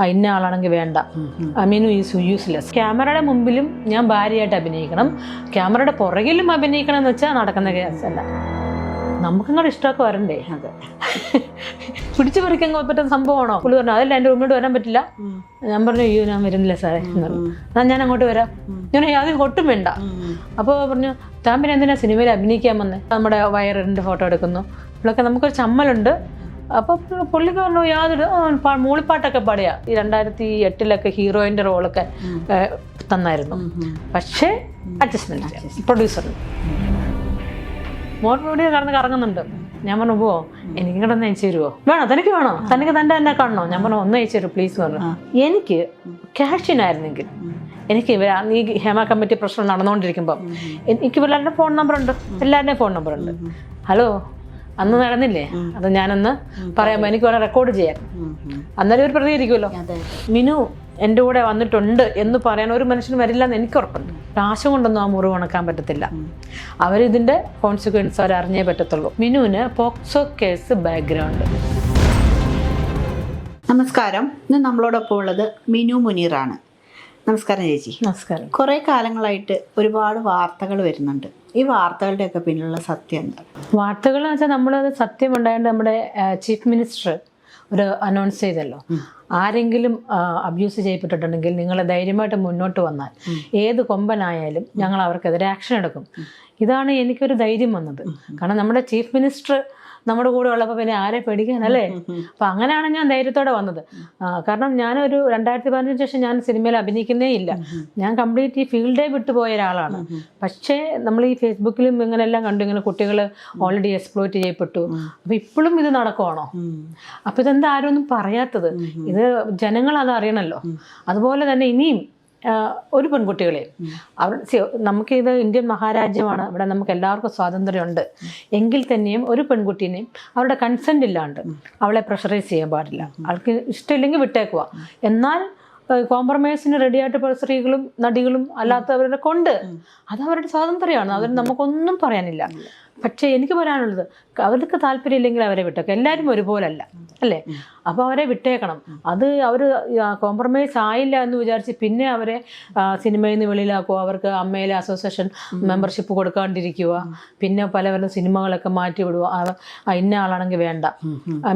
ഇന്ന ആളാണെങ്കിൽ വേണ്ട, മിനു ഈസ് യൂസ്ലെസ്. ക്യാമറയുടെ മുമ്പിലും ഞാൻ ഭാര്യയായിട്ട് അഭിനയിക്കണം, ക്യാമറയുടെ പുറകിലും അഭിനയിക്കണം എന്ന് വെച്ചാൽ നടക്കുന്ന കേസല്ല. നമുക്കങ്ങോട്ട് ഇഷ്ടമൊക്കെ വരണ്ടേ? അതെ. പിടിച്ചു പറിക്കാൻ പറ്റുന്ന സംഭവമാണോ? പുള്ളി പറഞ്ഞു അതല്ല എൻ്റെ റൂമിലോട്ട് വരാൻ പറ്റില്ല. ഞാൻ പറഞ്ഞു അയ്യോ ഞാൻ വരുന്നില്ല സാറേ എന്ന് പറഞ്ഞു. എന്നാൽ ഞാൻ അങ്ങോട്ട് വരാം. ഞാൻ ആദ്യം ഒട്ടും വേണ്ട. അപ്പോൾ പറഞ്ഞു താൻ പിന്നെ എന്തിനാ സിനിമയിൽ അഭിനയിക്കാൻ വന്നേ? നമ്മുടെ വയറിൻ്റെ ഫോട്ടോ എടുക്കുന്നു. ഇപ്പോഴൊക്കെ നമുക്കൊരു ചമ്മലുണ്ട്. അപ്പോൾ പുള്ളിക്ക് പറഞ്ഞു യാതൊരു മൂളിപ്പാട്ടൊക്കെ പാടിയാ ഈ 2008 ഹീറോയിൻ്റെ റോളൊക്കെ തന്നായിരുന്നു. പക്ഷേ അഡ്ജസ്റ്റ്മെൻറ്റ് പ്രൊഡ്യൂസറിന് മോട്ടോർ കടന്ന് കറങ്ങുന്നുണ്ട്. ഞാൻ പറഞ്ഞു പോവോ എനിക്ക് ഇങ്ങോട്ട് ഒന്ന് അയച്ചു തരുമോ? വേണോ തനിക്ക് വേണോ? തനിക്ക് തൻ്റെ തന്നെ കാണണോ? ഞാൻ പറഞ്ഞു ഒന്ന് അയച്ചു തരും പ്ലീസ് പറഞ്ഞു. എനിക്ക് ക്യാഷിനായിരുന്നെങ്കിൽ എനിക്ക് ഈ ഹേമ കമ്മിറ്റി പ്രശ്നം നടന്നുകൊണ്ടിരിക്കുമ്പം എനിക്ക് എല്ലാവരുടെ ഫോൺ നമ്പറുണ്ട്, എല്ലാവരുടെയും ഫോൺ നമ്പറുണ്ട്. ഹലോ അന്ന് നടന്നില്ലേ, അത് ഞാനൊന്ന് പറയാമോ? എനിക്ക് വേണം റെക്കോർഡ് ചെയ്യാൻ. അന്നേരം ഒരു പ്രതികരിക്കുമല്ലോ. മിനു എൻ്റെ കൂടെ വന്നിട്ടുണ്ട് എന്ന് പറയാൻ ഒരു മനുഷ്യന് വരില്ല എന്ന് എനിക്ക് ഉറപ്പുണ്ട്. കാശ് കൊണ്ടൊന്നും ആ മുറിവ് ഉണക്കാൻ പറ്റത്തില്ല. അവരിതിൻ്റെ കോൺസിക്വൻസ് അവരറിഞ്ഞേ പറ്റത്തുള്ളൂ. മിനുവിന് പോക്സോ കേസ് ബാക്ക്ഗ്രൗണ്ട്. നമസ്കാരം. ഇന്ന് നമ്മളോടൊപ്പം ഉള്ളത് മിനു മുനീറാണ്. നമസ്കാരം ചേച്ചി. നമസ്കാരം. കുറേ കാലങ്ങളായിട്ട് ഒരുപാട് വാർത്തകൾ വരുന്നുണ്ട്. ഈ വാർത്തകളുടെയൊക്കെ പിന്നിലുള്ള സത്യം എന്താണ്? വാർത്തകൾ എന്ന് വെച്ചാൽ നമ്മളത് സത്യം ഉണ്ടായത് നമ്മുടെ ചീഫ് മിനിസ്റ്റർ ഒരു അനൗൺസ് ചെയ്തല്ലോ, ആരെങ്കിലും അബ്യൂസ് ചെയ്യപ്പെട്ടിട്ടുണ്ടെങ്കിൽ നിങ്ങൾ ധൈര്യമായിട്ട് മുന്നോട്ട് വന്നാൽ ഏത് കൊമ്പനായാലും ഞങ്ങൾ അവർക്കെതിരെ ആക്ഷൻ എടുക്കും. ഇതാണ് എനിക്കൊരു ധൈര്യം വന്നത്. കാരണം നമ്മുടെ ചീഫ് മിനിസ്റ്റർ നമ്മുടെ കൂടെ ഉള്ളപ്പോൾ പിന്നെ ആരെ പേടിക്കാനല്ലേ? അപ്പം അങ്ങനെയാണ് ഞാൻ ധൈര്യത്തോടെ വന്നത്. കാരണം ഞാനൊരു 2015 ശേഷം ഞാൻ സിനിമയിൽ അഭിനയിക്കുന്നേ ഇല്ല. ഞാൻ കംപ്ലീറ്റ് ഈ ഫീൽഡേ വിട്ടുപോയ ഒരാളാണ്. പക്ഷേ നമ്മൾ ഈ ഫേസ്ബുക്കിലും ഇങ്ങനെല്ലാം കണ്ടു, ഇങ്ങനെ കുട്ടികൾ ഓൾറെഡി എക്സ്പ്ലോയിറ്റ് ചെയ്യപ്പെട്ടു. അപ്പം ഇപ്പോഴും ഇത് നടക്കുവാണോ? അപ്പം ഇതെന്താ ആരും ഒന്നും പറയാത്തത്? ഇത് ജനങ്ങൾ അത് അറിയണമല്ലോ. അതുപോലെ തന്നെ ഇനിയും ഒരു പെൺകുട്ടികളെ നമുക്കിത് ഇന്ത്യൻ മഹാരാജ്യമാണ്, ഇവിടെ നമുക്ക് എല്ലാവർക്കും സ്വാതന്ത്ര്യമുണ്ട്. എങ്കിൽ തന്നെയും ഒരു പെൺകുട്ടീനെയും അവരുടെ കൺസെൻ്റ് ഇല്ലാണ്ട് അവളെ പ്രഷറൈസ് ചെയ്യാൻ പാടില്ല. അവൾക്ക് ഇഷ്ടമില്ലെങ്കിൽ വിട്ടേക്കുക. എന്നാൽ കോംപ്രമൈസിന് റെഡിയായിട്ട് ഇപ്പോൾ സ്ത്രീകളും നടികളും അല്ലാത്തവരുടെ കൊണ്ട് അത് അവരുടെ സ്വാതന്ത്ര്യമാണ്. അവർ നമുക്കൊന്നും പറയാനില്ല. പക്ഷേ എനിക്ക് പറയാനുള്ളത് അവർക്ക് താല്പര്യമില്ലെങ്കിൽ അവരെ വിട്ടേക്കാം. എല്ലാവരും ഒരുപോലല്ല അല്ലേ? അപ്പോൾ അവരെ വിട്ടേക്കണം. അത് അവർ കോംപ്രമൈസ് ആയില്ല എന്ന് വിചാരിച്ച് പിന്നെ അവരെ സിനിമയിൽ നിന്ന് വെളിയിലാക്കുക, അവർക്ക് അമ്മയിലെ അസോസിയേഷൻ മെമ്പർഷിപ്പ് കൊടുക്കാണ്ടിരിക്കുക, പിന്നെ പലവരും സിനിമകളൊക്കെ മാറ്റി വിടുക. ഇന്ന ആളാണെങ്കിൽ വേണ്ട,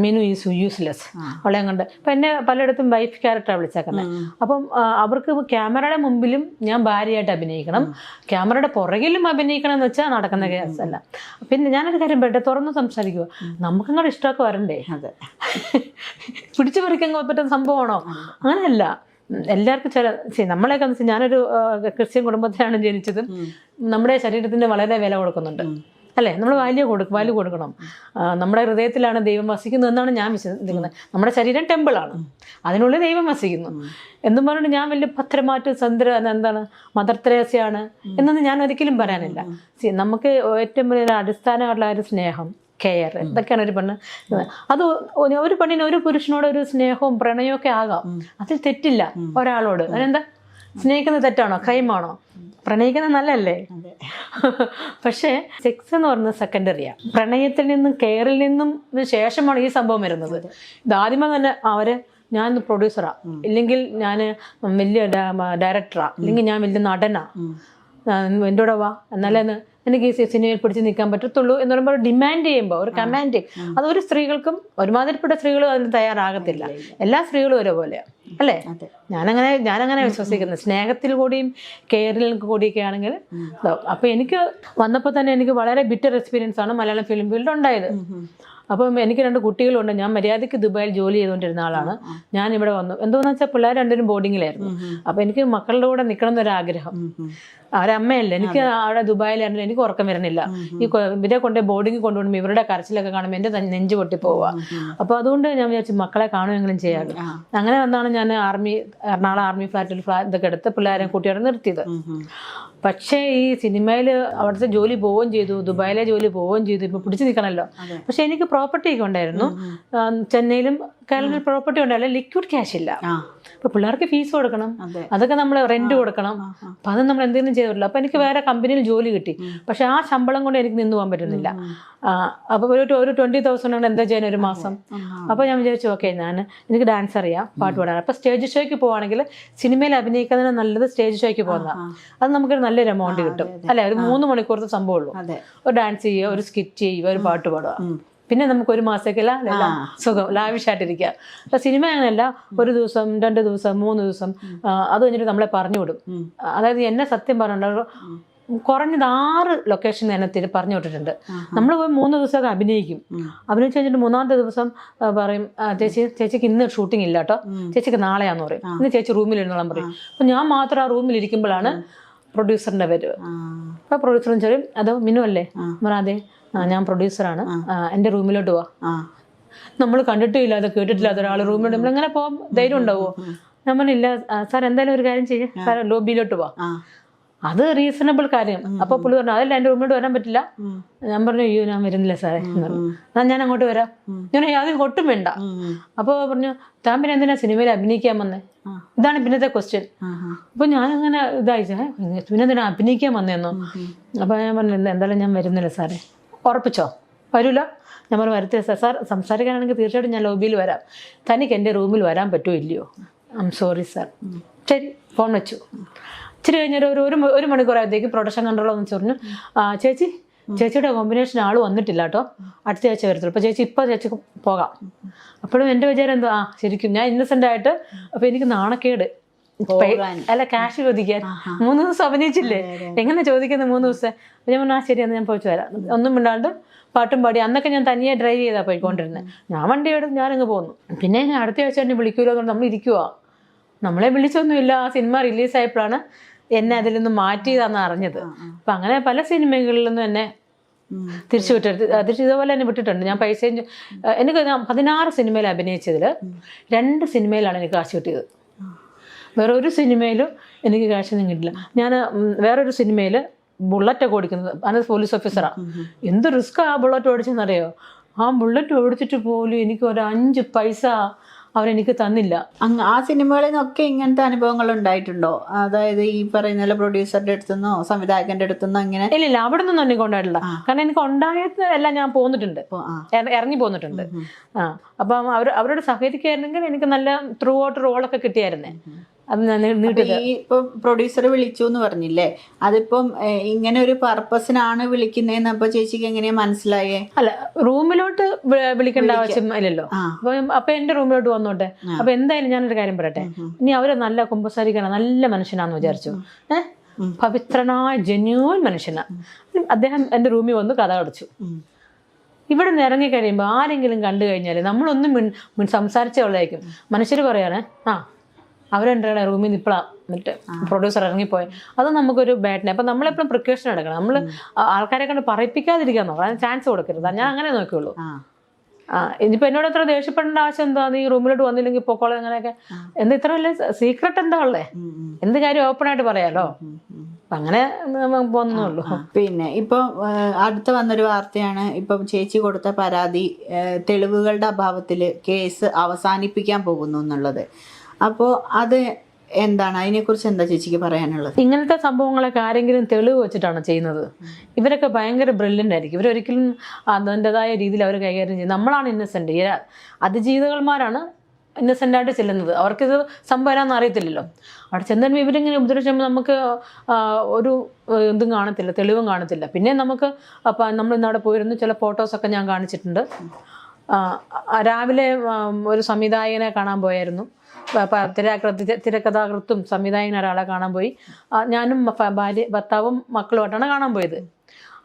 മിനു ഈസ് യൂസ്ലെസ്, അവളെ കണ്ട് ഇപ്പം എന്നെ പലയിടത്തും വൈഫ് ക്യാരക്ടറാണ് വിളിച്ചേക്കുന്നത്. അപ്പം അവർക്ക് ക്യാമറയുടെ മുമ്പിലും ഞാൻ ഭാര്യയായിട്ട് അഭിനയിക്കണം, ക്യാമറയുടെ പുറകിലും അഭിനയിക്കണം എന്ന് വെച്ചാൽ നടക്കുന്ന കേസല്ല. പിന്നെ ഞാനൊരു കാര്യം പറയട്ടെ, തുറന്ന് സംസാരിക്കുക. നമുക്കങ്ങോട്ട് ഇഷ്ടമൊക്കെ വരണ്ടേ? അതെ. പിടിച്ചു പറിക്കാൻ പറ്റുന്ന സംഭവമാണോ? അങ്ങനെയല്ല. എല്ലാവർക്കും നമ്മളെയൊക്കെ ഞാനൊരു ക്രിസ്ത്യൻ കുടുംബത്തിലാണ് ജനിച്ചത്. നമ്മുടെ ശരീരത്തിന് വളരെ വില കൊടുക്കുന്നുണ്ട് അല്ലേ? നമ്മൾ വാല്യൂ കൊടുക്കണം. നമ്മുടെ ഹൃദയത്തിലാണ് ദൈവം വസിക്കുന്നത് എന്നാണ് ഞാൻ വിശ്വസിക്കുന്നത്. നമ്മുടെ ശരീരം ടെമ്പിളാണ്, അതിനുള്ളിൽ ദൈവം വസിക്കുന്നു എന്നും പറഞ്ഞിട്ട് ഞാൻ വലിയ പത്രമാറ്റ് എന്താണ് മദർ തെരേസയാണ് എന്നൊന്നും ഞാൻ ഒരിക്കലും പറയാനില്ല. നമുക്ക് ഏറ്റവും വലിയ അടിസ്ഥാനമായിട്ടുള്ള ഒരു സ്നേഹം, കെയർ, ഇതൊക്കെയാണ് ഒരു പെണ്ണ്. അത് ഒരു പെണ്ണിന് ഒരു പുരുഷനോട് ഒരു സ്നേഹവും പ്രണയവും ഒക്കെ ആകാം, അതിൽ തെറ്റില്ല. ഒരാളോട് അതിനെന്താ? സ്നേഹിക്കുന്നത് തെറ്റാണോ? ക്രൈമാണോ? പ്രണയിക്കുന്നത് നല്ലല്ലേ? പക്ഷേ സെക്സ് എന്ന് പറയുന്നത് സെക്കൻഡറിയാണ്. പ്രണയത്തിൽ നിന്നും കെയറിൽ നിന്നും ശേഷമാണ് ഈ സംഭവം വരുന്നത്. ഇതാദ്യമേ തന്നെ ഞാൻ പ്രൊഡ്യൂസറാ, ഇല്ലെങ്കിൽ ഞാൻ വലിയ ഡയറക്ടറാ, ഇല്ലെങ്കിൽ ഞാൻ വലിയ നടനാ, എൻ്റെ കൂടെ വാ എന്നാലേ എനിക്ക് ഈ സിനിമയിൽ പിടിച്ച് നിൽക്കാൻ പറ്റത്തുള്ളൂ എന്ന് പറയുമ്പോൾ ഡിമാൻഡ് ചെയ്യുമ്പോൾ ഒരു കമാൻഡിങ്, അതൊരു സ്ത്രീകൾക്കും ഒരുമാതിരിപ്പെട്ട സ്ത്രീകളും അതിന് തയ്യാറാകത്തില്ല. എല്ലാ സ്ത്രീകളും ഒരുപോലെയാണ് അല്ലേ? ഞാനങ്ങനെ വിശ്വസിക്കുന്നത്. സ്നേഹത്തിൽ കൂടിയും കെയറിൽ കൂടിയൊക്കെ ആണെങ്കിൽ. അപ്പോൾ എനിക്ക് വന്നപ്പോൾ തന്നെ എനിക്ക് വളരെ ബിറ്റർ എക്സ്പീരിയൻസ് ആണ് മലയാളം ഫിലിം ഫീൽഡ് ഉണ്ടായത്. അപ്പം എനിക്ക് 2 കുട്ടികളുണ്ട്. ഞാൻ മര്യാദയ്ക്ക് ദുബായിൽ ജോലി ചെയ്തുകൊണ്ടിരുന്ന ആളാണ്. ഞാൻ ഇവിടെ വന്നു. എന്താണെന്ന് വെച്ചാൽ പിള്ളേർ 2 ബോർഡിങ്ങിലായിരുന്നു. അപ്പോൾ എനിക്ക് മക്കളുടെ കൂടെ നിൽക്കണം എന്നൊരാഗ്രഹം. അവരമ്മയല്ലേ, എനിക്ക് അവിടെ ദുബായിലായിരുന്നു. എനിക്ക് ഉറക്കം വരുന്നില്ല. ഇവരെ കൊണ്ട് ബോർഡിങ്ങിൽ കൊണ്ടുപോകുമ്പോൾ ഇവരുടെ കരച്ചിലൊക്കെ കാണുമ്പോൾ എൻ്റെ നെഞ്ച് പൊട്ടിപ്പോവുക. അപ്പോൾ അതുകൊണ്ട് ഞാൻ വിചാരിച്ചു മക്കളെ കാണുമെങ്കിലും ചെയ്യാറ്. അങ്ങനെ വന്നാണ് ഞാൻ എറണാകുളം ആർമി ഫ്ലാറ്റിൽ ഇതൊക്കെ എടുത്ത് പിള്ളേരെ കുട്ടിയോടെ നിർത്തിയത്. പക്ഷേ ഈ സിനിമയിൽ അവിടുത്തെ ജോലി പോവുകയും ചെയ്തു, ദുബായിലെ ജോലി പോവുകയും ചെയ്തു. ഇപ്പോൾ പിടിച്ചു നിൽക്കണമല്ലോ. പക്ഷെ എനിക്ക് പ്രോപ്പർട്ടി ഒക്കെ ഉണ്ടായിരുന്നു. ചെന്നൈയിലും കയ്യിൽ പ്രോപ്പർട്ടി ഉണ്ടല്ലോ, ലിക്വിഡ് ക്യാഷ് ഇല്ല. ആ ഇപ്പൊ പിള്ളേർക്ക് ഫീസ് കൊടുക്കണം, അതെ. അതൊക്കെ നമ്മൾ റെന്റ് കൊടുക്കണം. അപ്പൊ അത് നമ്മൾ എന്തെങ്കിലും ചെയ്തിട്ടില്ല. അപ്പൊ എനിക്ക് വേറെ കമ്പനിയിൽ ജോലി കിട്ടി, പക്ഷെ ആ ശമ്പളം കൊണ്ട് എനിക്ക് നിന്ന് പോകാൻ പറ്റുന്നില്ല. അപ്പൊ ഒരു 20,000 ആണ് എന്താ ചെയ്യാൻ ഒരു മാസം. അപ്പൊ ഞാൻ വിചാരിച്ചു ഓക്കെ, എനിക്ക് ഡാൻസ് അറിയാം, പാട്ട് പാടാൻ. അപ്പൊ സ്റ്റേജ് ഷോയ്ക്ക് പോവാണെങ്കിൽ സിനിമയിൽ അഭിനയിക്കുന്നതിന് നല്ലത് സ്റ്റേജ് ഷോയ്ക്ക് പോകുന്നതാണ്. അത് നമുക്കൊരു നല്ലൊരു എമൗണ്ട് കിട്ടും അല്ലെ. ഒരു 3 മണിക്കൂറത്തെ സംഭവമുള്ളൂ. ഒരു ഡാൻസ് ചെയ്യുക, ഒരു സ്കിറ്റ് ചെയ്യുക, ഒരു പാട്ട് പാടുക, പിന്നെ നമുക്ക് ഒരു മാസത്തേക്കല്ല സുഖം ലാവിഷായിട്ടിരിക്കുക. അപ്പൊ സിനിമ അങ്ങനെയല്ല, 1 ദിവസം 2 ദിവസം 3 ദിവസം അത് കഴിഞ്ഞിട്ട് നമ്മളെ പറഞ്ഞു വിടും. അതായത് എന്നെ സത്യം പറഞ്ഞിട്ടുണ്ടോ, കുറഞ്ഞത് 6 ലൊക്കേഷൻ എന്നെ പറഞ്ഞു വിട്ടിട്ടുണ്ട്. നമ്മൾ പോയി 3 ദിവസമൊക്കെ അഭിനയിക്കും. അഭിനയിച്ച് കഴിഞ്ഞിട്ട് 3-ാമത്തെ ദിവസം പറയും, ചേച്ചിക്ക് ഇന്ന് ഷൂട്ടിംഗ് ഇല്ല കേട്ടോ, ചേച്ചിക്ക് നാളെയാന്ന് പറയും. ഇന്ന് ചേച്ചി റൂമിൽ ഇരുന്നോളാൻ പറയും. അപ്പൊ ഞാൻ മാത്രം ആ റൂമിൽ ഇരിക്കുമ്പോഴാണ് പ്രൊഡ്യൂസറിന്റെ പേര്. അപ്പൊ പ്രൊഡ്യൂസറും ചോദിക്കും, അതോ മിനു അല്ലേ? അതെ, ഞാൻ പ്രൊഡ്യൂസറാണ്, എൻ്റെ റൂമിലോട്ട് പോവാ. നമ്മൾ കണ്ടിട്ടില്ല, അത് കേട്ടിട്ടില്ല, ഒരാൾ റൂമിലോട്ട് നമ്മൾ എങ്ങനെ പോകാൻ ധൈര്യം ഉണ്ടാവുമോ? ഞാൻ പറഞ്ഞില്ല സാർ, എന്തായാലും ഒരു കാര്യം ചെയ്യാം സാർ, ലോബിയിലോട്ട് പോവാ. അത് റീസണബിൾ കാര്യം. അപ്പൊ പുള്ളി പറഞ്ഞു അതല്ല, എൻ്റെ റൂമിലോട്ട് വരാൻ പറ്റില്ല. ഞാൻ പറഞ്ഞു അയ്യോ ഞാൻ വരുന്നില്ല സാറേ എന്ന് പറഞ്ഞു. ഞാൻ അങ്ങോട്ട് വരാം. ഞാൻ അതിന് ഒട്ടും വേണ്ട. അപ്പൊ പറഞ്ഞു താൻ പിന്നെ എന്തിനാ സിനിമയിൽ അഭിനയിക്കാൻ വന്നേ? ഇതാണ് പിന്നത്തെ ക്വസ്റ്റ്യൻ. അപ്പൊ ഞാനങ്ങനെ ഇതായിച്ചേ, പിന്നെ എന്തിനാ അഭിനയിക്കാൻ വന്നേന്നോ? അപ്പൊ ഞാൻ പറഞ്ഞു എന്തായാലും ഞാൻ വരുന്നില്ല സാറേ. ഉറപ്പിച്ചോ? വരൂല? ഞാൻ പറഞ്ഞു വരത്തില്ല സാർ. സാർ സംസാരിക്കാനാണെങ്കിൽ തീർച്ചയായിട്ടും ഞാൻ ലോബിയിൽ വരാം. തനിക്ക് എൻ്റെ റൂമിൽ വരാൻ പറ്റുമോ ഇല്ലയോ? I am sorry sir. ശരി, ഫോൺ വെച്ചു. ഇച്ചിരി കഴിഞ്ഞൊരു ഒരു മണിക്കൂറായത്തേക്ക് പ്രൊഡക്ഷൻ കൺട്രോളർ എന്ന് പറഞ്ഞു, ചേച്ചിയുടെ കോമ്പിനേഷൻ ആൾ വന്നിട്ടില്ല കേട്ടോ, അടുത്ത ആഴ്ച വരത്തുള്ളൂ. അപ്പോൾ ചേച്ചിക്ക് പോകാം. അപ്പോഴും എൻ്റെ വിചാരം എന്തോ ശരിക്കും ഞാൻ ഇന്നസെൻ്റ് ആയിട്ട്. അപ്പോൾ എനിക്ക് നാണക്കേട്, അല്ല ക്യാഷ് ചോദിക്കാൻ. 3 ദിവസം അഭിനയിച്ചില്ലേ, എങ്ങനെ ചോദിക്കുന്നത് 3 ദിവസം? അപ്പോൾ ഞാൻ പറഞ്ഞു ശരി, ഞാൻ പോയിച്ചു വരാം. ഒന്നും മിണ്ടാണ്ട് പാട്ടും പാടി. അന്നൊക്കെ ഞാൻ തനിയെ ഡ്രൈവ് ചെയ്താൽ പോയിക്കൊണ്ടിരുന്നത്. ഞാൻ വണ്ടി എടുത്ത് ഞാനങ്ങ് പോന്നു. പിന്നെ ഞാൻ അടുത്ത ആഴ്ച എന്നെ വിളിക്കൂലോ എന്നുകൊണ്ട് നമ്മൾ ഇരിക്കുവാ. നമ്മളെ വിളിച്ചൊന്നുമില്ല. ആ സിനിമ റിലീസായപ്പോഴാണ് എന്നെ അതിൽ നിന്ന് മാറ്റിയതാണെന്ന് അറിഞ്ഞത്. അപ്പം അങ്ങനെ പല സിനിമകളിൽ നിന്നും എന്നെ തിരിച്ചു വിട്ടെടുത്ത് ഇതുപോലെ തന്നെ വിട്ടിട്ടുണ്ട്. ഞാൻ പൈസയും എനിക്ക് 16 സിനിമയിൽ അഭിനയിച്ചതിൽ 2 സിനിമയിലാണ് എനിക്ക് കാശ് കിട്ടിയത്. വേറെ ഒരു സിനിമയിലും എനിക്ക് കാശൊന്നും കിട്ടില്ല. ഞാൻ വേറൊരു സിനിമയിൽ ബുള്ളറ്റൊക്കെ ഓടിക്കുന്നത്, അത് പോലീസ് ഓഫീസറാണ്. എന്ത് റിസ്ക് ആ ബുള്ളറ്റ് ഓടിച്ചെന്നറിയോ? ആ ബുള്ളറ്റ് ഓടിച്ചിട്ട് പോലും എനിക്ക് ഒരു 5 പൈസ അവരെനിക്ക് തന്നില്ല. ആ സിനിമകളിൽ നിന്നൊക്കെ ഇങ്ങനത്തെ അനുഭവങ്ങൾ ഉണ്ടായിട്ടുണ്ടോ? അതായത് ഈ പറയുന്ന പ്രൊഡ്യൂസറുടെ അടുത്തുനിന്നോ സംവിധായകന്റെ അടുത്തുനിന്നോ ഇങ്ങനെ? ഇല്ല, അവിടെ നിന്നൊന്നും എനിക്ക് ഉണ്ടായിട്ടില്ല. കാരണം എനിക്ക് ഉണ്ടായത് എല്ലാം ഞാൻ പോന്നിട്ടുണ്ട്, ഇറങ്ങി പോന്നിട്ടുണ്ട്. അപ്പം അവരോട് സഹകരിക്കായിരുന്നെങ്കിൽ എനിക്ക് നല്ല ത്രൂ ഔട്ട് റോളൊക്കെ കിട്ടിയായിരുന്നേ. അത് ഇപ്പം പ്രൊഡ്യൂസർ വിളിച്ചു എന്ന് പറഞ്ഞില്ലേ, അതിപ്പം ഇങ്ങനെ ഒരു പർപ്പസിനാണ് വിളിക്കുന്നതെന്ന് അപ്പൊ ചേച്ചിക്ക് എങ്ങനെയാ മനസ്സിലായേ? അല്ല, റൂമിലോട്ട് വിളിക്കേണ്ട ആവശ്യം ഇല്ലല്ലോ. അപ്പൊ എന്റെ റൂമിലോട്ട് വന്നോട്ടെ. അപ്പൊ എന്തായാലും ഞാനൊരു കാര്യം പറയട്ടെ, ഇനി അവര് നല്ല കുമ്പസാരിക്കണം, നല്ല മനുഷ്യനാന്ന് വിചാരിച്ചു. പവിത്രനായ ജെന്യൂൻ മനുഷ്യനാ. അദ്ദേഹം എന്റെ റൂമിൽ വന്ന് കഥ അടച്ചു. ഇവിടെ നിന്ന് ഇറങ്ങി കഴിയുമ്പോൾ ആരെങ്കിലും കണ്ടു കഴിഞ്ഞാൽ നമ്മളൊന്നും സംസാരിച്ചേ ഉള്ളതായിരിക്കും. മനുഷ്യർ പറയാണ് അവരെൻ്റെ റൂമിൽ നിന്ന് ഇപ്പോഴാണ് എന്നിട്ട് പ്രൊഡ്യൂസർ ഇറങ്ങിപ്പോയത്. അത് നമുക്കൊരു ബാഡിനെ. അപ്പം നമ്മളെപ്പോഴും പ്രിക്കോഷൻ എടുക്കണം. നമ്മൾ ആൾക്കാരെ കണ്ട് പറയിപ്പിക്കാതിരിക്കാൻ നോക്കണം, അതിന് ചാൻസ് കൊടുക്കരുത്. ഞാൻ അങ്ങനെ നോക്കിയുള്ളൂ. ഇനിയിപ്പോൾ എന്നോട് എത്ര ദേഷ്യപ്പെടേണ്ട ആവശ്യം എന്താ? നീ റൂമിലോട്ട് വന്നില്ലെങ്കിൽ പൊക്കോളെ അങ്ങനെയൊക്കെ. എന്താ ഇത്ര വലിയ സീക്രട്ട് എന്താ ഉള്ളേ? എന്ത് കാര്യം ഓപ്പൺ ആയിട്ട് പറയാലോ. അങ്ങനെ പോകുന്നുള്ളൂ. പിന്നെ ഇപ്പം അടുത്ത് വന്നൊരു വാർത്തയാണ്, ഇപ്പം ചേച്ചി കൊടുത്ത പരാതി തെളിവുകളുടെ അഭാവത്തിൽ കേസ് അവസാനിപ്പിക്കാൻ പോകുന്നു എന്നുള്ളത്. അപ്പോൾ അത് എന്താണ്, അതിനെക്കുറിച്ച് എന്താ ചേച്ചിക്ക് പറയാനുള്ളത്? ഇങ്ങനത്തെ സംഭവങ്ങളൊക്കെ ആരെങ്കിലും തെളിവ് വെച്ചിട്ടാണ് ചെയ്യുന്നത്. ഇവരൊക്കെ ഭയങ്കര ബ്രില്യൻ്റ് ആയിരിക്കും. ഇവരൊരിക്കലും അതിൻ്റെതായ രീതിയിൽ അവർ കൈകാര്യം ചെയ്യും. നമ്മളാണ് ഇന്നസെൻ്റ്. അതിജീവിതകന്മാരാണ് ഇന്നസെൻ്റായിട്ട് ചെല്ലുന്നത്. അവർക്കിത് സംഭവം അറിയത്തില്ലല്ലോ. അവിടെ ചെന്നിട്ട് ഇവരിങ്ങനെ ഉപദ്രവിച്ചുമ്പോൾ നമുക്ക് ഒരു ഇതും കാണത്തില്ല, തെളിവും കാണത്തില്ല. പിന്നെ നമുക്ക് നമ്മൾ ഇന്നവിടെ പോയിരുന്നു, ചില ഫോട്ടോസൊക്കെ ഞാൻ കാണിച്ചിട്ടുണ്ട്. രാവിലെ ഒരു സംവിധായകനെ കാണാൻ പോയായിരുന്നു. തിരക്കഥാകൃത്തും സംവിധായകൻ ഒരാളെ കാണാൻ പോയി. ഞാനും ഭർത്താവും മക്കളുമായിട്ടാണ് കാണാൻ പോയത്.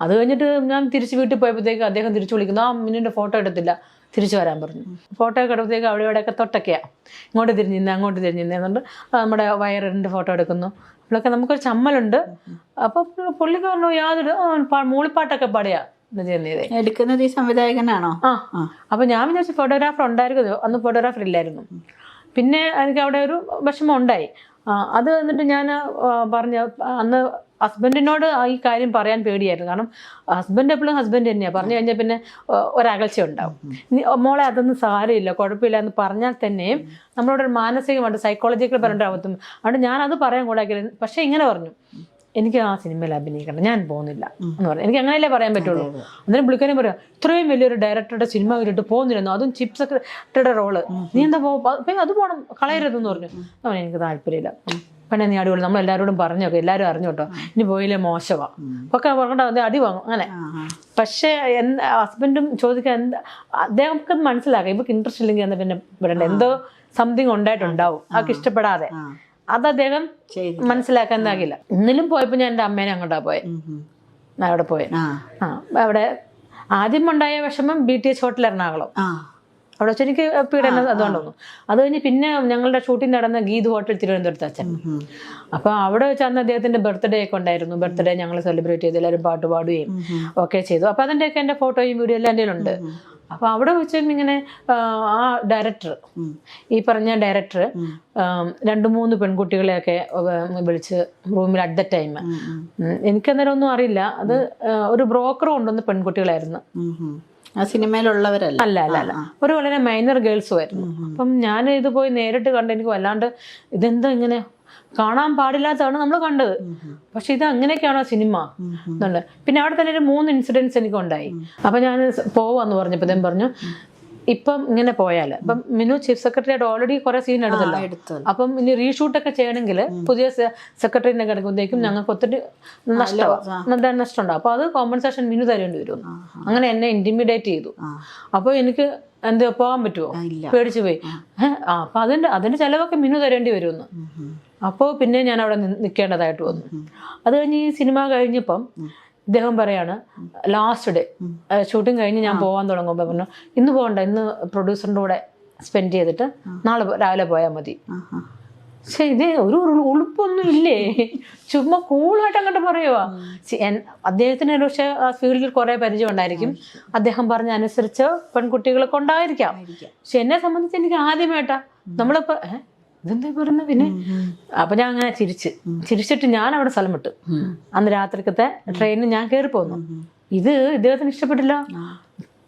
അത് കഴിഞ്ഞിട്ട് ഞാൻ തിരിച്ച് വീട്ടിൽ പോയപ്പോഴത്തേക്ക് അദ്ദേഹം തിരിച്ചു വിളിക്കുന്നു, മിന്നിൻ്റെ ഫോട്ടോ എടുത്തില്ല, തിരിച്ചു വരാൻ പറഞ്ഞു. ഫോട്ടോ ഒക്കെ എടുത്തപ്പോഴത്തേക്ക് അവിടെ ഇവിടെയൊക്കെ തൊട്ടൊക്കെയാണ്. ഇങ്ങോട്ട് തിരിഞ്ഞിരുന്നേ അങ്ങോട്ട് തിരിഞ്ഞിരുന്നേ എന്നുകൊണ്ട് നമ്മുടെ വയറിൻ്റെ ഫോട്ടോ എടുക്കുന്നു. അപ്പോഴൊക്കെ നമുക്കൊരു ചമ്മലുണ്ട്. അപ്പോൾ പുള്ളിക്കാരനോ യാതൊരു മൂളിപ്പാട്ടൊക്കെ പാടിയാ എടുക്കുന്നത് ഈ സംവിധായകനാണോ? അപ്പൊ ഞാൻ വിചാരിച്ചു ഫോട്ടോഗ്രാഫർ ഉണ്ടായിരുന്നു. അന്ന് ഫോട്ടോഗ്രാഫർ ഇല്ലായിരുന്നു. പിന്നെ എനിക്ക് അവിടെ ഒരു വിഷമം ഉണ്ടായി. അത് എന്നിട്ട് ഞാൻ പറഞ്ഞു, അന്ന് ഹസ്ബൻഡിനോട് ഈ കാര്യം പറയാൻ പേടിയായിരുന്നു. കാരണം ഹസ്ബൻഡ് എപ്പോഴും ഹസ്ബൻഡ് തന്നെയാണ്. പറഞ്ഞു കഴിഞ്ഞാൽ പിന്നെ ഒരകൽച്ച ഉണ്ടാവും. മോളെ അതൊന്നും സാരമില്ല, കുഴപ്പമില്ല എന്ന് പറഞ്ഞാൽ തന്നെയും നമ്മളോട് മാനസികമായിട്ട് സൈക്കോളജിക്കൽ പറഞ്ഞിട്ടാവത്തും. അതുകൊണ്ട് ഞാനത് പറയാൻ കൂടാക്കില്ല. പക്ഷെ ഇങ്ങനെ പറഞ്ഞു, എനിക്ക് ആ സിനിമയിൽ അഭിനയിക്കണം, ഞാൻ പോകുന്നില്ല എന്ന് പറഞ്ഞു. എനിക്ക് അങ്ങനെയല്ലേ പറയാൻ പറ്റുള്ളൂ. അന്നേരം പുള്ളിക്കാരും പറയാം, ഇത്രയും വലിയൊരു ഡയറക്ടറുടെ സിനിമ കണ്ടിട്ട് പോകുന്നില്ലെന്നോ, അതും ചീഫ് സെക്രട്ടറിയുടെ റോള്, നീ എന്താ അത് പോകണം, കളയരുതെന്ന് പറഞ്ഞു. എനിക്ക് താല്പര്യമില്ല. പിന്നെ നീ അടിപൊളി, നമ്മളെല്ലാവരോടും പറഞ്ഞോക്കെ, എല്ലാവരും അറിഞ്ഞു കേട്ടോ, ഇനി പോയില്ലേ മോശമാ ഒക്കെ പറഞ്ഞിട്ട് അടി വാങ്ങും അങ്ങനെ. പക്ഷേ ഹസ്ബൻഡും ചോദിക്കാൻ അദ്ദേഹം മനസ്സിലാക്കാം, ഇവർക്ക് ഇൻട്രസ്റ്റ് ഇല്ലെങ്കിൽ എന്ന് പിന്നെ വിടണ്ട, എന്തോ സംതിങ് ഉണ്ടായിട്ടുണ്ടാവും അവർക്ക് ഇഷ്ടപ്പെടാതെ. അത് അദ്ദേഹം മനസ്സിലാക്കാനാകില്ല. ഇന്നലും പോയപ്പോ ഞാൻ എൻ്റെ അമ്മേനെ അങ്ങോട്ടാ പോയത്, അവിടെ പോയെ. അവിടെ ആദ്യം ഉണ്ടായ വിഷമം BTH ഹോട്ടൽ എറണാകുളം, അവിടെ വെച്ച് എനിക്ക് പീഡനം അതുകൊണ്ടൊന്നും. അത് കഴിഞ്ഞ് പിന്നെ ഞങ്ങളുടെ ഷൂട്ടിംഗ് നടന്ന ഗീത് ഹോട്ടൽ തിരുവനന്തപുരത്ത് അച്ഛൻ. അപ്പൊ അവിടെ വെച്ച് അന്ന് അദ്ദേഹത്തിന്റെ ബർത്ത്ഡേ ഒക്കെ ഉണ്ടായിരുന്നു. ബർത്ത്ഡേ ഞങ്ങൾ സെലിബ്രേറ്റ് ചെയ്ത് എല്ലാവരും പാട്ട് പാടുകയും ഒക്കെ ചെയ്തു. അപ്പൊ അതിൻ്റെയൊക്കെ എൻ്റെ ഫോട്ടോയും വീഡിയോ എല്ലാം എൻ്റെ ഉണ്ട്. അപ്പൊ അവിടെ വെച്ച് ഇങ്ങനെ ആ ഡയറക്ടർ, ഈ പറഞ്ഞ ഡയറക്ടർ 2-3 പെൺകുട്ടികളെയൊക്കെ വിളിച്ച് റൂമിൽ അറ്റ് ദ ടൈം, എനിക്കന്നേരം ഒന്നും അറിയില്ല, അത് ഒരു ബ്രോക്കർ കൊണ്ടുവന്ന പെൺകുട്ടികളായിരുന്നു, സിനിമയിലുള്ളവരല്ല. അല്ല ഒരു വളരെ മൈനർ ഗേൾസും ആയിരുന്നു. അപ്പം ഞാൻ ഇത് പോയി നേരിട്ട് കണ്ട് എനിക്ക് വല്ലാണ്ട് ഇതെന്താ ഇങ്ങനെ കാണാൻ പാടില്ലാത്തതാണ് നമ്മൾ കണ്ടത്. പക്ഷെ ഇത് അങ്ങനെയൊക്കെയാണോ സിനിമ എന്നുള്ളത്. പിന്നെ അവിടെ തന്നെ ഒരു 3 ഇൻസിഡൻസ് എനിക്ക് ഉണ്ടായി. അപ്പൊ ഞാൻ പോവാന്ന് പറഞ്ഞപ്പോ ഞാൻ പറഞ്ഞു, ഇപ്പം ഇങ്ങനെ പോയാല് ഇപ്പം മിനു ചീഫ് സെക്രട്ടറി ആയിട്ട് ഓൾറെഡി കുറെ സീൻ എടുത്തല്ലോ, അപ്പം ഇനി റീഷൂട്ടൊക്കെ ചെയ്യണമെങ്കിൽ പുതിയ സെക്രട്ടറിനെ കിടക്കുമ്പോഴേക്കും ഞങ്ങൾക്ക് ഒത്തിരി നഷ്ടമുണ്ടാവും. അപ്പൊ അത് കോമ്പൻസേഷൻ മിനു തരേണ്ടി വരും. അങ്ങനെ എന്നെ ഇന്റിമിഡേറ്റ് ചെയ്തു. അപ്പൊ എനിക്ക് എന്താ പോകാൻ പറ്റുമോ, പേടിച്ചു പോയി. അപ്പൊ അതിന്റെ ചെലവൊക്കെ മിനു തരേണ്ടി വരുമെന്ന്. അപ്പോൾ പിന്നെ ഞാൻ അവിടെ നിൽക്കേണ്ടതായിട്ട് വന്നു. അത് കഴിഞ്ഞ് ഈ സിനിമ കഴിഞ്ഞപ്പം ഇദ്ദേഹം പറയാണ്, ലാസ്റ്റ് ഡേ ഷൂട്ടിങ് കഴിഞ്ഞ് ഞാൻ പോകാൻ തുടങ്ങുമ്പോൾ പറഞ്ഞു, ഇന്ന് പോകണ്ട, ഇന്ന് പ്രൊഡ്യൂസറിൻ്റെ കൂടെ സ്പെൻഡ് ചെയ്തിട്ട് നാളെ രാവിലെ പോയാൽ മതി. പക്ഷെ ഇത് ഒരു ഉളുപ്പൊന്നും ഇല്ലേ, ചുമ്മാ കൂളായിട്ട് അങ്ങോട്ട് പറയുവാ. അദ്ദേഹത്തിന് പക്ഷെ ആ ഫീൽഡിൽ കുറെ പരിചയം ഉണ്ടായിരിക്കും, അദ്ദേഹം പറഞ്ഞ അനുസരിച്ച് പെൺകുട്ടികളൊക്കെ ഉണ്ടായിരിക്കാം. പക്ഷെ എന്നെ സംബന്ധിച്ച് എനിക്ക് ആദ്യമായിട്ടാ നമ്മളിപ്പോ ഇതെന്താ പറയുന്നത്. പിന്നെ അപ്പൊ ഞാൻ അങ്ങനെ ചിരിച്ചിട്ട് ഞാൻ അവിടെ സ്ഥലം വിട്ടു. അന്ന് രാത്രിക്കത്തെ ട്രെയിനിന് ഞാൻ കയറി പോന്നു. ഇദ്ദേഹത്തിന് ഇഷ്ടപ്പെട്ടില്ല.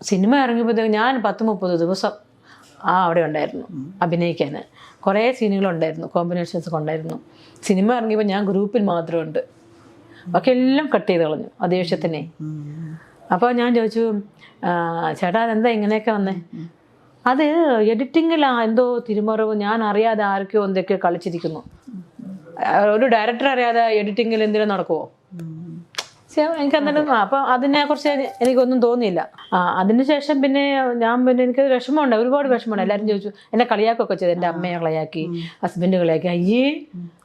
സിനിമ ഇറങ്ങിയപ്പോഴത്തേക്ക് ഞാൻ 10-30 ദിവസം അവിടെ ഉണ്ടായിരുന്നു അഭിനയിക്കാൻ. കുറേ സീനുകളുണ്ടായിരുന്നു, കോമ്പിനേഷൻസ് ഒക്കെ ഉണ്ടായിരുന്നു. സിനിമ ഇറങ്ങിയപ്പോൾ ഞാൻ ഗ്രൂപ്പിൽ മാത്രമുണ്ട്, ബാക്കി എല്ലാം കട്ട് ചെയ്ത് കളഞ്ഞു ആ ദേഷ്യത്തിനെ. അപ്പോൾ ഞാൻ ചോദിച്ചു, ചേട്ടാ അതെന്താ ഇങ്ങനെയൊക്കെ വന്നേ? അത് എഡിറ്റിങ്ങിലാ എന്തോ തിരുമറിവ്, ഞാൻ അറിയാതെ ആരൊക്കെയോ എന്തൊക്കെയോ കളിച്ചിരിക്കുന്നു. ഒരു ഡയറക്ടർ അറിയാതെ എഡിറ്റിങ്ങിൽ എന്തിനും നടക്കുമോ? എനിക്കെന്തായാലും അപ്പം അതിനെക്കുറിച്ച് എനിക്കൊന്നും തോന്നിയില്ല. അതിനുശേഷം പിന്നെ എനിക്ക് വിഷമമുണ്ട്, ഒരുപാട് വിഷമമുണ്ട്. എല്ലാവരും ചോദിച്ചു, എന്നെ കളിയാക്കൊക്കെ ചെയ്തു, എൻ്റെ അമ്മയെ കളിയാക്കി, ഹസ്ബൻഡ് കളിയാക്കി, അയ്യേ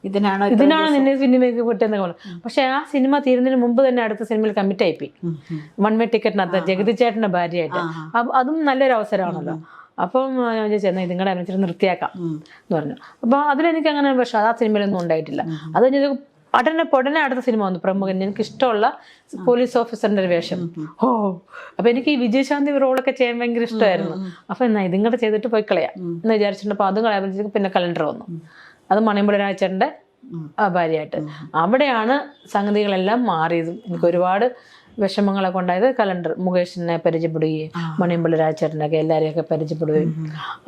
ഇതിനാണ് നിന്നെ സിനിമയ്ക്ക് വിട്ടെന്നൊക്കെ പറഞ്ഞു. പക്ഷെ ആ സിനിമ തീരുന്നതിന് മുമ്പ് തന്നെ അടുത്ത സിനിമയിൽ കമ്മിറ്റ് ആയിപ്പോയി, 1 വേ ടിക്കറ്റിനകത്ത് ജഗതി ചേട്ടൻ്റെ ഭാര്യയായിട്ട്. അതും നല്ലൊരു അവസരമാണല്ലോ. അപ്പം ഞാൻ ചോദിച്ചു, എന്നാൽ നിങ്ങളുടെ അനുസരിച്ച് നിർത്തിയാക്കാം എന്ന് പറഞ്ഞു. അപ്പോൾ അതിലെനിക്ക് അങ്ങനെ, പക്ഷെ ആ സിനിമയിലൊന്നും ഉണ്ടായിട്ടില്ല. അത് കഴിഞ്ഞ് പൊടനെ അടുത്ത സിനിമ വന്നു, പ്രമുഖൻ, എനിക്ക് ഇഷ്ടമുള്ള പോലീസ് ഓഫീസറിന്റെ ഒരു വേഷം. അപ്പൊ എനിക്ക് ഈ വിജയശാന്തി റോളൊക്കെ ചെയ്യാൻ ഭയങ്കര ഇഷ്ടമായിരുന്നു. അപ്പൊ എന്നാ ഇതിങ്ങോട്ട് ചെയ്തിട്ട് പോയി കളയാം എന്ന് വിചാരിച്ചിട്ടുണ്ട്. അപ്പൊ അതും കളയാൻ പിന്നെ കലണ്ടർ വന്നു, അത് മണിയമ്പുഴ രാജേട്ടൻ്റെ ഭാര്യയായിട്ട്. അവിടെയാണ് സംഗതികളെല്ലാം മാറിയതും എനിക്ക് ഒരുപാട് വിഷമങ്ങളൊക്കെ ഉണ്ടായത്. കലണ്ടർ മുകേഷിനെ പരിചയപ്പെടുകയും മണിയമ്പള്ളി രാജേട്ടനൊക്കെ എല്ലാവരെയൊക്കെ പരിചയപ്പെടുകയും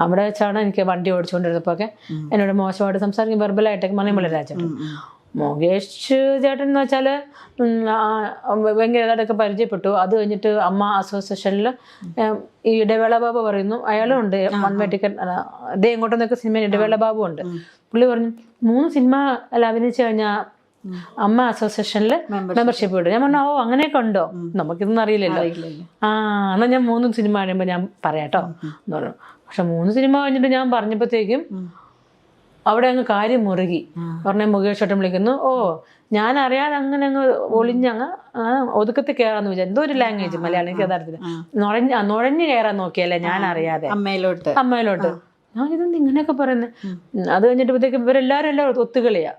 അവിടെ വെച്ചാണ് എനിക്ക് വണ്ടി ഓടിച്ചുകൊണ്ടിരുന്നപ്പോൾ ഒക്കെ എന്നോട് മോശമായിട്ട് സംസാരിക്കും, വെർബലായിട്ടൊക്കെ മണിയമ്പള്ളി രാജേട്ടൻ. മുകേഷ് ചേട്ടൻ എന്ന് വെച്ചാൽ ഭയങ്കര ഇതായിട്ടൊക്കെ പരിചയപ്പെട്ടു. അത് കഴിഞ്ഞിട്ട് അമ്മ അസോസിയേഷനിൽ ഈ ഇടവേള ബാബു പറയുന്നു, അയാളും ഉണ്ട് 1 വേ ടിക്കറ്റ്, അതേ ഇങ്ങോട്ടൊന്നൊക്കെ സിനിമ ഇടവേള ബാബു ഉണ്ട്. പുള്ളി പറഞ്ഞു 3 സിനിമ എല്ലാം അഭിനയിച്ചു കഴിഞ്ഞാൽ അമ്മ അസോസിയേഷനിൽ മെമ്പർഷിപ്പ് കിട്ടും. ഞാൻ പറഞ്ഞു, അങ്ങനെയൊക്കെ ഉണ്ടോ, നമുക്കിതൊന്നും അറിയില്ലല്ലോ. എന്നാൽ ഞാൻ 3 സിനിമ കഴിയുമ്പോൾ ഞാൻ പറയാട്ടോ എന്ന് പറഞ്ഞു. പക്ഷെ 3 സിനിമ കഴിഞ്ഞിട്ട് ഞാൻ പറഞ്ഞപ്പോഴത്തേക്കും അവിടെ അങ്ങ് കാര്യം മുറുകി. പറഞ്ഞ മുകേഷ് ചേട്ടൻ വിളിക്കുന്നു, ഞാൻ അറിയാതെ അങ്ങനെ അങ്ങ് ഒളിഞ്ഞങ്ങ് ഒതുക്കത്തിൽ കയറാന്ന് വിചാരിച്ചു. എന്തോ ഒരു ലാംഗ്വേജ് മലയാളം യഥാർത്ഥത്തിൽ നുഴഞ്ഞു കയറാൻ നോക്കിയല്ലേ ഞാൻ അറിയാതെ അമ്മയിലോട്ട്. ഞാൻ ഇതെന്ത് ഇങ്ങനെയൊക്കെ പറയുന്നത്. അത് കഴിഞ്ഞിട്ടപ്പോഴത്തേക്കും എല്ലാം ഒത്തുകളിയാ.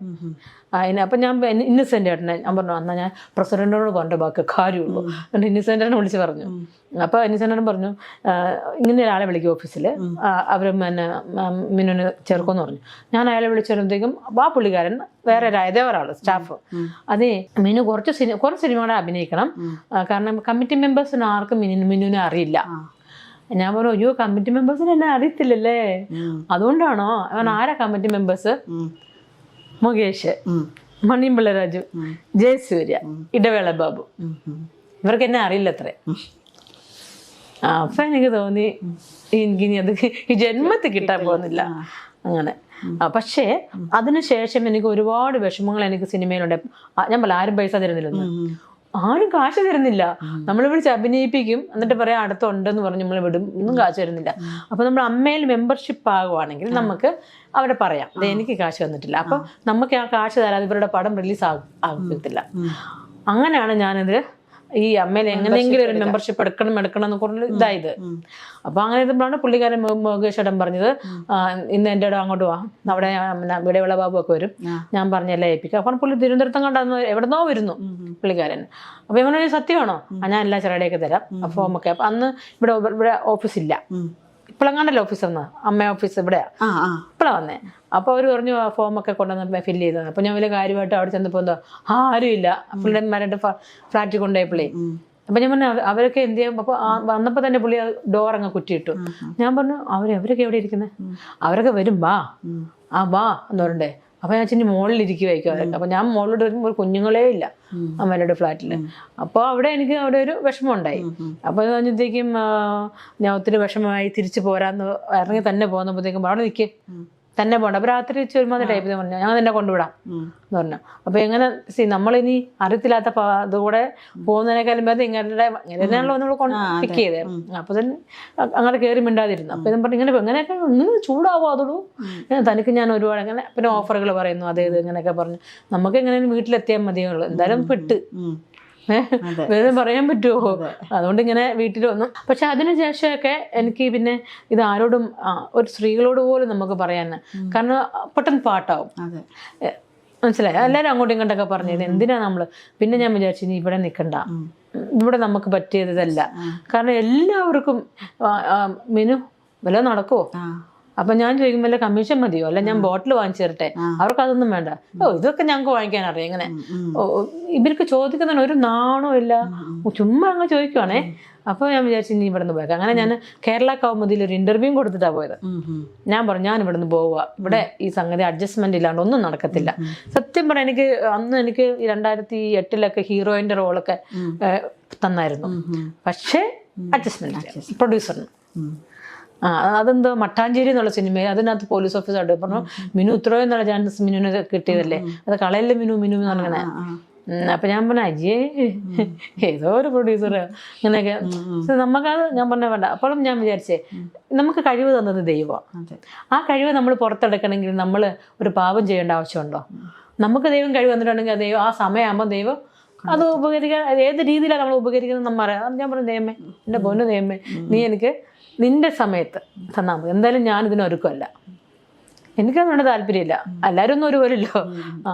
അപ്പം ഞാൻ ഇന്നസെൻ്റ് ഏട്ടനെ ഞാൻ പറഞ്ഞു, എന്നാൽ ഞാൻ പ്രസിഡന്റിനോട് പറഞ്ഞ ബാക്കി കാര്യമുള്ളൂ. എന്നിട്ട് ഇന്നസെൻ്റിനെ വിളിച്ച് പറഞ്ഞു. അപ്പോൾ ഇന്നസെൻ്റേട്ടൻ പറഞ്ഞു, ഇങ്ങനെ ഒരാളെ വിളിക്കും ഓഫീസിൽ, അവർ പിന്നെ മിനുവിന് ചേർക്കുമെന്ന് പറഞ്ഞു. ഞാൻ അയാളെ വിളിച്ചു വരുമ്പോഴത്തേക്കും ആ പുള്ളിക്കാരൻ വേറെ ഒരാൾ സ്റ്റാഫ്, അതേ മിനു കുറച്ച് സിനിമകളെ അഭിനയിക്കണം, കാരണം കമ്മിറ്റി മെമ്പേഴ്സിന് ആർക്കും മിനുവിനെ അറിയില്ല. ഞാൻ പറഞ്ഞു, അയ്യോ കമ്മിറ്റി മെമ്പേഴ്സിന് എന്നെ അറിയത്തില്ലല്ലേ, അതുകൊണ്ടാണോ? അവൻ ആരാ കമ്മിറ്റി മെമ്പേഴ്സ്? മുകേഷ്, മണിയമ്പിള്ള രാജു, ജയസൂര്യ, ഇടവേള ബാബു, ഇവർക്ക് എന്നെ അറിയില്ല അത്രേ. അപ്പൊ എനിക്ക് തോന്നി എനിക്കിനി അത് ഈ ജന്മത്തിൽ കിട്ടാൻ പോകുന്നില്ല അങ്ങനെ. പക്ഷേ അതിനുശേഷം എനിക്ക് ഒരുപാട് വിഷമങ്ങൾ എനിക്ക് സിനിമയിലുണ്ട്. ഞാൻ പറയാം, ആരും പൈസ തരുന്നില്ലെന്ന്, ആരും കാശ് തരുന്നില്ല. നമ്മൾ വിളിച്ച് അഭിനയിപ്പിക്കും, എന്നിട്ട് പറയാം അടുത്തുണ്ടെന്ന് പറഞ്ഞ് നമ്മൾ വിടും, ഒന്നും കാശ് തരുന്നില്ല. അപ്പൊ നമ്മൾ അമ്മയിൽ മെമ്പർഷിപ്പ് ആകുവാണെങ്കിൽ നമുക്ക് അവിടെ പറയാം, അത് എനിക്ക് കാശ് വന്നിട്ടില്ല, അപ്പൊ നമുക്ക് ആ കാശ് തരാതെ ഇവരുടെ പടം റിലീസ് ആകത്തില്ല. അങ്ങനെയാണ് ഞാനത് ഈ അമ്മയിൽ എങ്ങനെയെങ്കിലും ഒരു മെമ്പർഷിപ്പ് എടുക്കണം എന്ന് കുറഞ്ഞ ഇതായത്. അപ്പൊ അങ്ങനെ ഇതുമ്പോഴാണ് പുള്ളിക്കാരൻ മുകേഷ് ഏട്ടൻ പറഞ്ഞത്, ഇന്ന് എൻ്റെ ഇടം അങ്ങോട്ട് പോവാം, അവിടെ ഇടവേള ബാബു ഒക്കെ വരും, ഞാൻ പറഞ്ഞെല്ലാം ഏൽപ്പിക്കാം. അപ്പം പുള്ളി തിരുവനന്തപുരത്തും കണ്ടെന്ന് എവിടെന്നോ വരുന്നു പുള്ളിക്കാരൻ. അപ്പൊ ഇവനൊരു സത്യമാണോ? ഞാൻ എല്ലാ ചെറുടെയൊക്കെ തരാം, ഫോമൊക്കെ. അപ്പൊ അന്ന് ഇവിടെ ഓഫീസില്ല, ഇപ്പോഴെങ്ങാണ്ടല്ലോ ഓഫീസ് വന്ന്, അമ്മ ഓഫീസ് ഇവിടെയാ, ഇപ്പോഴാണ് വന്നേ. അപ്പോൾ അവർ പറഞ്ഞു ഫോമൊക്കെ കൊണ്ടുവന്ന് ഫില്ല് ചെയ്തത്. അപ്പോൾ ഞാൻ വലിയ കാര്യമായിട്ട് അവിടെ ചെന്നപ്പോൾ എന്തോ ആരുമില്ല, പിള്ളേന്മാരുടെ ഫ്ലാറ്റിൽ കൊണ്ടുപോയപ്പോഴേ. അപ്പം ഞാൻ പറഞ്ഞു അവരൊക്കെ എന്ത് ചെയ്യും? അപ്പോൾ വന്നപ്പോൾ തന്നെ പുള്ളി ഡോർ അങ്ങ് കുറ്റിയിട്ടു. ഞാൻ പറഞ്ഞു അവരൊക്കെ എവിടെ ഇരിക്കുന്നത്? അവരൊക്കെ വരും, വാ വാ എന്ന് പറയണ്ടേ. അപ്പോൾ ഞാൻ ചെന്ന് മുകളിലിരിക്കുമായിരിക്കും അവരൊക്കെ. അപ്പോൾ ഞാൻ മുകളിലോട്ട് വരുമ്പോൾ ഒരു കുഞ്ഞുങ്ങളേ ഇല്ല അമ്മയുടെ ഫ്ലാറ്റിൽ. അപ്പോൾ എനിക്ക് അവിടെ ഒരു വിഷമം ഉണ്ടായി. അപ്പോൾ അത് കഴിഞ്ഞത്തേക്കും ഞാൻ ഒത്തിരി വിഷമമായി തിരിച്ചു പോരാന്ന് ഇറങ്ങി തന്നെ പോകുമ്പോഴത്തേക്കും അവിടെ നിൽക്കും, തന്നെ പോകണ്ട. അപ്പോൾ രാത്രി ഒരുമാതിരി ടൈപ്പ് പറഞ്ഞു, ഞാൻ തന്നെ കൊണ്ടുവിടാം എന്ന് പറഞ്ഞു. അപ്പോൾ എങ്ങനെ നമ്മളിനി അറിയത്തില്ലാത്ത അതുകൂടെ പോകുന്നതിനേക്കാളും ഭേദം ഇങ്ങനെയാണല്ലോ നമ്മൾ പിക്ക് ചെയ്തേ. അപ്പോൾ തന്നെ അങ്ങനെ കയറി മിണ്ടാതിരുന്നു. അപ്പോൾ ഇതും പറഞ്ഞു എങ്ങനെയൊക്കെ ഒന്നും ചൂടാവോ അതോടു, തനിക്ക് ഞാൻ ഒരുപാട് അങ്ങനെ പിന്നെ ഓഫറുകൾ പറയുന്നു, അതേ ഇത് ഇങ്ങനെയൊക്കെ പറഞ്ഞു. നമുക്ക് എങ്ങനെയും വീട്ടിലെത്തിയാൽ മതിയുള്ളൂ, എന്തായാലും പെട്ട് വേറെ പറയാൻ പറ്റുമോ? അതുകൊണ്ട് ഇങ്ങനെ വീട്ടിൽ വന്നു. പക്ഷെ അതിനുശേഷമൊക്കെ എനിക്ക് പിന്നെ ഇത് ആരോടും ഒരു സ്ത്രീകളോട് പോലും നമുക്ക് പറയാൻ, കാരണം പെട്ടെന്ന് പാട്ടാവും, മനസ്സിലായി. എല്ലാവരും അങ്ങോട്ടും ഇങ്ങോട്ടൊക്കെ പറഞ്ഞത് എന്തിനാ നമ്മള്. പിന്നെ ഞാൻ വിചാരിച്ചു ഇനി ഇവിടെ നിൽക്കണ്ട, ഇവിടെ നമുക്ക് പറ്റിയതല്ല. കാരണം എല്ലാവർക്കും മിനു വല്ലതും നടക്കുമോ? അപ്പൊ ഞാൻ ചോദിക്കുമ്പോൾ വല്ല കമ്മീഷൻ മതിയോ, അല്ല ഞാൻ ബോട്ടിൽ വാങ്ങിച്ചു തരട്ടെ? അവർക്ക് അതൊന്നും വേണ്ട. ഇതൊക്കെ ഞങ്ങൾക്ക് വാങ്ങിക്കാൻ അറിയാം. ഇങ്ങനെ ഇവർക്ക് ചോദിക്കുന്നതിന് ഒരു നാണോ ഇല്ല, ചുമ്മാ അങ്ങ് ചോദിക്കുവാണേ. അപ്പോൾ ഞാൻ വിചാരിച്ചു ഇനി ഇവിടെ നിന്ന് പോയേക്കാം. അങ്ങനെ ഞാൻ കേരള കൗമുദിയിൽ ഒരു ഇന്റർവ്യൂ കൊടുത്തിട്ടാണ് പോയത്. ഞാൻ പറഞ്ഞു ഞാൻ ഇവിടെ നിന്ന് പോവുക, ഇവിടെ ഈ സംഗതി അഡ്ജസ്റ്റ്മെന്റ് ഇല്ലാണ്ട് ഒന്നും നടക്കത്തില്ല. സത്യം പറഞ്ഞാൽ എനിക്ക് 2008 ഹീറോയിന്റെ റോളൊക്കെ തന്നായിരുന്നു. പക്ഷേ അഡ്ജസ്റ്റ്മെന്റ് പ്രൊഡ്യൂസറിന് അതെന്തോ മട്ടാഞ്ചേരി എന്നുള്ള സിനിമ, അതിനകത്ത് പോലീസ് ഓഫീസറായിട്ട് പറഞ്ഞു മിനു ഇത്രയോ എന്നുള്ള ചാൻസ് മിനുവിന് കിട്ടിയതല്ലേ, അത് കളയല്ലേ മിനു എന്ന് പറഞ്ഞങ്ങനെ. അപ്പൊ ഞാൻ പറഞ്ഞ അയ്യേ ഏതോ ഒരു പ്രൊഡ്യൂസർ ഇങ്ങനെയൊക്കെ നമുക്കത് ഞാൻ പറഞ്ഞ വേണ്ട. അപ്പോഴും ഞാൻ വിചാരിച്ചേ നമുക്ക് കഴിവ് തന്നത് ദൈവമാണ്. ആ കഴിവ് നമ്മൾ പുറത്തെടുക്കണമെങ്കിൽ നമ്മൾ ഒരു പാപം ചെയ്യേണ്ട ആവശ്യമുണ്ടോ? നമുക്ക് ദൈവം കഴിവ് തന്നിട്ടുണ്ടെങ്കിൽ ദൈവം ആ സമയമാകുമ്പോൾ ദൈവം അത് ഉപകരിക്കാൻ ഏത് രീതിയിലാണ് നമ്മൾ ഉപകരിക്കുന്നത് നമ്മൾ അറിയാം. ഞാൻ പറഞ്ഞു ദൈവമേ, എൻ്റെ പൊന്നു ദൈവമേ, നീ എനിക്ക് നിന്റെ സമയത്ത് തന്നാൽ മതി, എന്തായാലും ഞാനിതിനൊരുക്കമല്ല, എനിക്കതിനോട് താല്പര്യമില്ല, എല്ലാവരും ഒന്നും ഒരുപോലല്ലോ.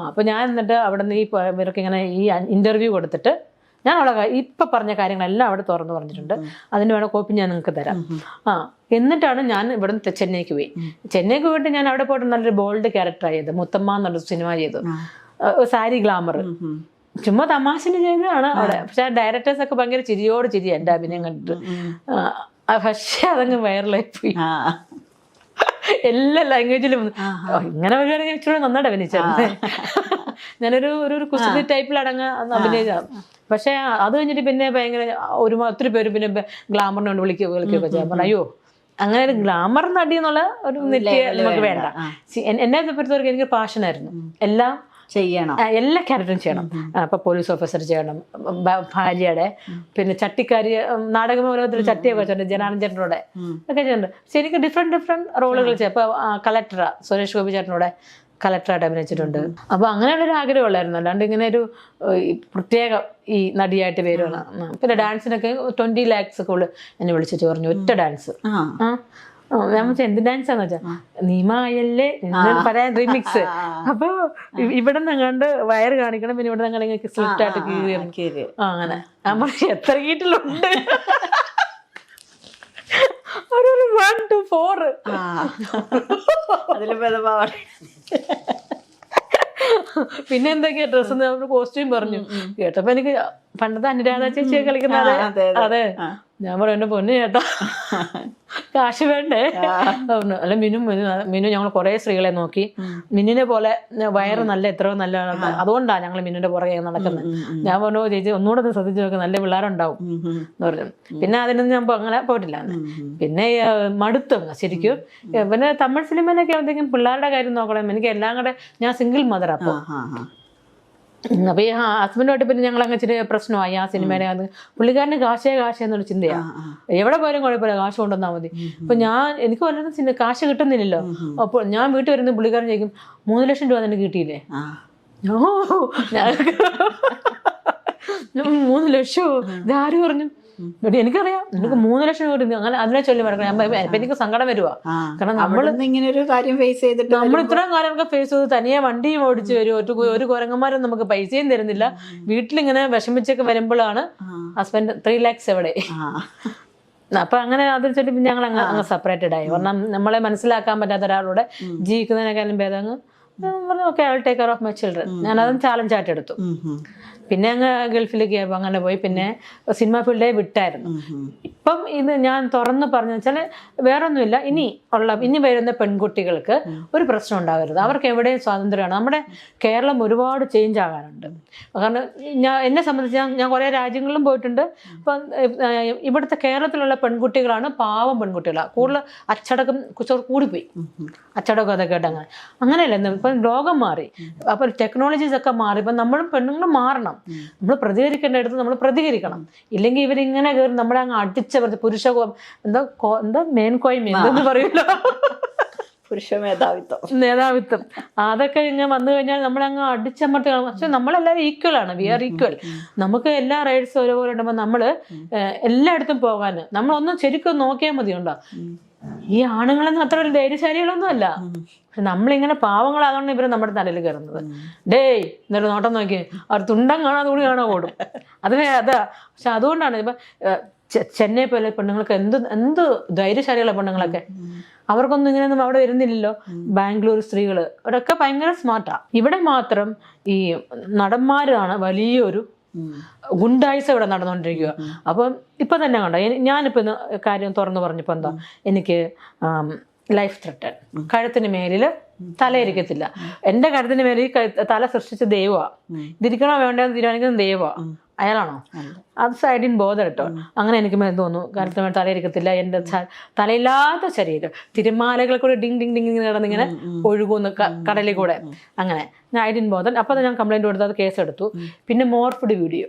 അപ്പോൾ ഞാൻ എന്നിട്ട് അവിടെ നിന്ന് ഇവർക്ക് ഇങ്ങനെ ഈ ഇൻ്റർവ്യൂ കൊടുത്തിട്ട് ഞാൻ അവിടെ ഇപ്പം പറഞ്ഞ കാര്യങ്ങളെല്ലാം അവിടെ തുറന്നു പറഞ്ഞിട്ടുണ്ട്. അതിന് വേണം കോപ്പി ഞാൻ നിങ്ങൾക്ക് തരാം. എന്നിട്ടാണ് ഞാൻ ഇവിടെ നിന്ന് ചെന്നൈക്ക് പോയി. ചെന്നൈക്ക് പോയിട്ട് ഞാൻ അവിടെ പോയിട്ട് നല്ലൊരു ബോൾഡ് ക്യാരക്ടർ ചെയ്ത് മുത്തമ്മ എന്നുള്ളൊരു സിനിമ ചെയ്തു. സാരി ഗ്ലാമർ ചുമ്മാ തമാശന് ചെയ്തതാണ് അവിടെ. പക്ഷെ ആ ഡയറക്ടേഴ്സൊക്കെ ഭയങ്കര ചിരിയോട് ചിരി എൻ്റെ അഭിനയം കണ്ടിട്ട്. പക്ഷെ അതങ്ങ് വൈറലായി പോയി എല്ലാ ലാംഗ്വേജിലും. ഇങ്ങനെ വരുവാണെങ്കിൽ ഇച്ചിരി നന്നായിട്ട് അഭിനയിച്ചായിരുന്നു. ഞാനൊരു കുസൃതി ടൈപ്പിലടങ്ങ് അഭിനയിച്ചാണ്. പക്ഷെ അത് കഴിഞ്ഞിട്ട് പിന്നെ ഭയങ്കര ഒത്തിരി പേര് പിന്നെ ഗ്ലാമറിനെ കൊണ്ട് വിളിക്കുകയൊക്കെ ചെയ്യാൻ. അയ്യോ അങ്ങനെ ഒരു ഗ്ലാമർ നടി എന്നുള്ള ഒരു നിത്യ നമുക്ക് വേണ്ട. എന്നെ സംബന്ധിച്ചവർക്ക് എനിക്ക് പാഷനായിരുന്നു, എല്ലാം ചെയ്യണം, എല്ലാ ക്യാരക്ടറും ചെയ്യണം. അപ്പൊ പോലീസ് ഓഫീസർ ചെയ്യണം, ഭാര്യയുടെ, പിന്നെ ചട്ടിക്കാരി നാടകം ഓരോരുത്തർ ചട്ടിയൊക്കെ വെച്ചിട്ടുണ്ട്, ജനാർദ്ദൻ ചേട്ടനോടെ ഒക്കെ ചെയ്യുന്നുണ്ട്. പക്ഷെ എനിക്ക് ഡിഫറെന്റ് റോളുകൾ ചെയ്യാം. ഇപ്പൊ കളക്ടറാ സുരേഷ് ഗോപി ചേട്ടനോടെ കളക്ടറായിട്ട് അഭിനയിച്ചിട്ടുണ്ട്. അപ്പൊ അങ്ങനെയുള്ളൊരു ആഗ്രഹമുള്ളായിരുന്നു, അല്ലാണ്ട് ഇങ്ങനെ ഒരു പ്രത്യേക ഈ നടിയായിട്ട് വരുവാണ്. പിന്നെ ഡാൻസിനൊക്കെ 20 lakhs ഒക്കെ എന്നെ വിളിച്ചിട്ട് പറഞ്ഞു ഒറ്റ ഡാൻസ്. ഞാൻ വെച്ചാൽ എന്ത് ഡാൻസ് ആന്ന് വെച്ചാ നീമായല്ലേ പറയാൻ റിമിക്സ്. അപ്പൊ ഇവിടെ നിന്ന് അങ്ങാണ്ട് വയറ് കാണിക്കണം, പിന്നെ ഇവിടെ നിന്ന് സ്ലിറ്റ് ആയിട്ട് കീറി അങ്ങനെ നമ്മൾ എത്ര കീറ്റിലുണ്ട് ഒരു 1 to 4 അതില് ഭേദഭാവം. പിന്നെ എന്തൊക്കെയാ ഡ്രസ്സ് കോസ്റ്റ്യൂം പറഞ്ഞു കേട്ടപ്പോ എനിക്ക് പണ്ടത്തെ അനുരാധ ചേച്ചിയെ കളിക്കുന്ന അതെ. ഞാൻ പറഞ്ഞു എന്റെ പൊന്നു ചേട്ടാ കാശ് വേണ്ടേ. അല്ല മിനു ഞങ്ങൾ കുറെ സ്ത്രീകളെ നോക്കി, മിന്നിനെ പോലെ വയറ് നല്ല എത്രയോ നല്ല, അതുകൊണ്ടാണ് ഞങ്ങൾ മിന്നുന്റെ പുറകെ നടക്കുന്നത്. ഞാൻ പറഞ്ഞു ചേച്ചി ഒന്നുകൂടെ ശ്രദ്ധിച്ചു നോക്കി, നല്ല പിള്ളേരുണ്ടാവും എന്ന് പറഞ്ഞു. പിന്നെ അതിനൊന്നും ഞാൻ അങ്ങനെ പോയിട്ടില്ല. പിന്നെ മടുത്തു ശരിക്കും. പിന്നെ തമിഴ് സിനിമയിലൊക്കെ ആവുമ്പോഴത്തേക്കും പിള്ളേരുടെ കാര്യം നോക്കണം. എനിക്ക് എല്ലാം കൂടെ ഞാൻ സിംഗിൾ മദർ. അപ്പൊ അപ്പൊ ഈ ഹസ്ബൻഡുമായിട്ട് പിന്നെ ഞങ്ങൾ അങ്ങനെ ഇച്ചിരി പ്രശ്നമായി ആ സിനിമയുടെ. അത് പുള്ളിക്കാരന് കാശേ എന്നൊരു ചിന്തയാണ്. എവിടെ പോയാലും കുഴപ്പമില്ല, കാശ് കൊണ്ടുവന്നാൽ മതി. അപ്പൊ എനിക്ക് വല്ലതും കാശ് കിട്ടുന്നില്ലല്ലോ. അപ്പോൾ ഞാൻ വീട്ടിൽ വരുന്ന പുള്ളിക്കാരൻ ചോദിക്കും 3 ലക്ഷം രൂപ നിനക്ക് കിട്ടിയില്ലേ? 3 ലക്ഷമോ? ഇതാര് പറഞ്ഞു? എനിക്കറിയാം നിനക്ക് 3 ലക്ഷം രൂപ. അങ്ങനെ അതിനെ ചൊല്ലി മറക്കണം. അപ്പൊ എനിക്ക് സങ്കടം വരുവാ. കാരണം ഇങ്ങനെ ഒരു കാര്യം ഫേസ് ചെയ്തിട്ട് നമ്മൾ ഇത്രയും കാലമൊക്കെ ഫേസ് ചെയ്ത് തനിയെ വണ്ടിയും ഓടിച്ച് വരും. ഒരു കുരങ്ങന്മാരും നമുക്ക് പൈസയും തരുന്നില്ല. വീട്ടിലിങ്ങനെ വിഷമിച്ചൊക്കെ വരുമ്പോഴാണ് ഹസ്ബൻഡ് 3 lakhs എവിടെ. അപ്പൊ അങ്ങനെ അതിൽ ചൊല്ലി പിന്നെ ഞങ്ങൾ അങ്ങ് സെപ്പറേറ്റഡ് ആയി. കാരണം നമ്മളെ മനസ്സിലാക്കാൻ പറ്റാത്ത ഒരാളോടെ ജീവിക്കുന്നതിനേക്കാളും ഭേദം okay I will take care of my children. ഞാനതും ചാലഞ്ചായിട്ട് എടുത്തു. പിന്നെ അങ്ങ് ഗൾഫിലേക്ക് അങ്ങനെ പോയി. പിന്നെ സിനിമ ഫീൽഡേ വിട്ടായിരുന്നു. ഇപ്പം ഇത് ഞാൻ തുറന്ന് പറഞ്ഞു വെച്ചാൽ വേറെ ഒന്നുമില്ല, ഇനി വരുന്ന പെൺകുട്ടികൾക്ക് ഒരു പ്രശ്നം ഉണ്ടാകരുത്. അവർക്ക് എവിടെയും സ്വാതന്ത്ര്യമാണ്. നമ്മുടെ കേരളം ഒരുപാട് ചേഞ്ച് ആകാനുണ്ട്. കാരണം എന്നെ സംബന്ധിച്ച് ഞാൻ കുറേ രാജ്യങ്ങളിലും പോയിട്ടുണ്ട്. ഇപ്പം ഇവിടുത്തെ കേരളത്തിലുള്ള പെൺകുട്ടികളാണ് പാവം പെൺകുട്ടികളാണ്. കൂടുതൽ അച്ചടക്കം കൂടിപ്പോയി. അച്ചടക്കം അതൊക്കെ ആയിട്ട് അങ്ങനെയല്ല. ഇപ്പം ലോകം മാറി. അപ്പോൾ ടെക്നോളജീസ് ഒക്കെ മാറി. ഇപ്പം നമ്മളും പെണ്ണുങ്ങളും മാറണം. നമ്മൾ പ്രതികരിക്കേണ്ട അടുത്ത് നമ്മൾ പ്രതികരിക്കണം. ഇല്ലെങ്കിൽ ഇവരിങ്ങനെ കയറി നമ്മളെ അങ്ങ് അടിച്ച പുരുഷ എന്താ മേൻകോയ്മ എന്തെന്ന് പറയൂല്ലോ, പുരുഷ മേധാവിത്വം അതൊക്കെ ഇങ്ങനെ വന്നു കഴിഞ്ഞാൽ നമ്മളങ്ങ് അടിച്ചമർത്തി. പക്ഷെ നമ്മളെല്ലാവരും ഈക്വൽ ആണ്. We are equal. നമുക്ക് എല്ലാ റൈറ്റ്സും ഒരുപോലെ ഉണ്ടുമ്പോൾ നമ്മൾ എല്ലായിടത്തും പോകാൻ നമ്മളൊന്നും ശരിക്കും നോക്കിയാൽ മതിയുണ്ടോ. ഈ ആണുങ്ങളൊന്നും അത്ര ഒരു ധൈര്യശാലികളൊന്നും അല്ല. പക്ഷെ നമ്മളിങ്ങനെ പാവങ്ങളായതുകൊണ്ട് ഇവര് നമ്മുടെ തലയിൽ കയറുന്നത്. ഡേയ് എന്നൊരു നോട്ടം നോക്കി അവർ തുണ്ടം കാണാതെ കൂടി കാണാൻ ഓടും. അതാ. പക്ഷെ അതുകൊണ്ടാണ് ഇപ്പൊ ചെന്നൈ പോലെ പെണ്ണുങ്ങൾക്ക് എന്ത് ധൈര്യശാലികളാണ് പെണ്ണുങ്ങളൊക്കെ. അവർക്കൊന്നും ഇങ്ങനെയൊന്നും അവിടെ വരുന്നില്ലല്ലോ. ബാംഗ്ലൂർ സ്ത്രീകള് അവരൊക്കെ ഭയങ്കര സ്മാർട്ടാ. ഇവിടെ മാത്രം ഈ നടന്മാരാണ് വലിയൊരു ഗുണ്ടായിസ ഇവിടെ നടന്നുകൊണ്ടിരിക്കുക. അപ്പം ഇപ്പൊ തന്നെ കണ്ടോ, ഞാനിപ്പോ ഇന്ന് കാര്യം തുറന്നു പറഞ്ഞപ്പോ എന്താ, എനിക്ക് ലൈഫ് ത്രെട്ടൻ, കഴുത്തിന് മേലില് തലയിരിക്കത്തില്ല. എന്റെ കഴുത്തിന് മേലിൽ തല സൃഷ്ടിച്ച ദൈവമാ. ഇതിരിക്കണോ വേണ്ടെന്ന് തീരുമാനിക്കുന്നത് ദൈവമാ. അയാളാണോ? അത് സൈഡിൻ ബോധം കേട്ടോ. അങ്ങനെ എനിക്ക് തോന്നുന്നു കഴുത്തിന് മേൽ തലയിരിക്കത്തില്ല. എന്റെ തലയില്ലാത്ത ശരീരം തിരുമാലകൾ കൂടെ ഡിങ് ഡിങ് ഡിങ് കിടന്നിങ്ങനെ ഒഴുകുന്നു കടലിൽ കൂടെ. അങ്ങനെ ഞാൻ ഐഡിൻ ബോധൻ. അപ്പോൾ ഞാൻ കംപ്ലൈന്റ് കൊടുത്തു, അത് കേസെടുത്തു. പിന്നെ മോർഫിഡ് വീഡിയോ,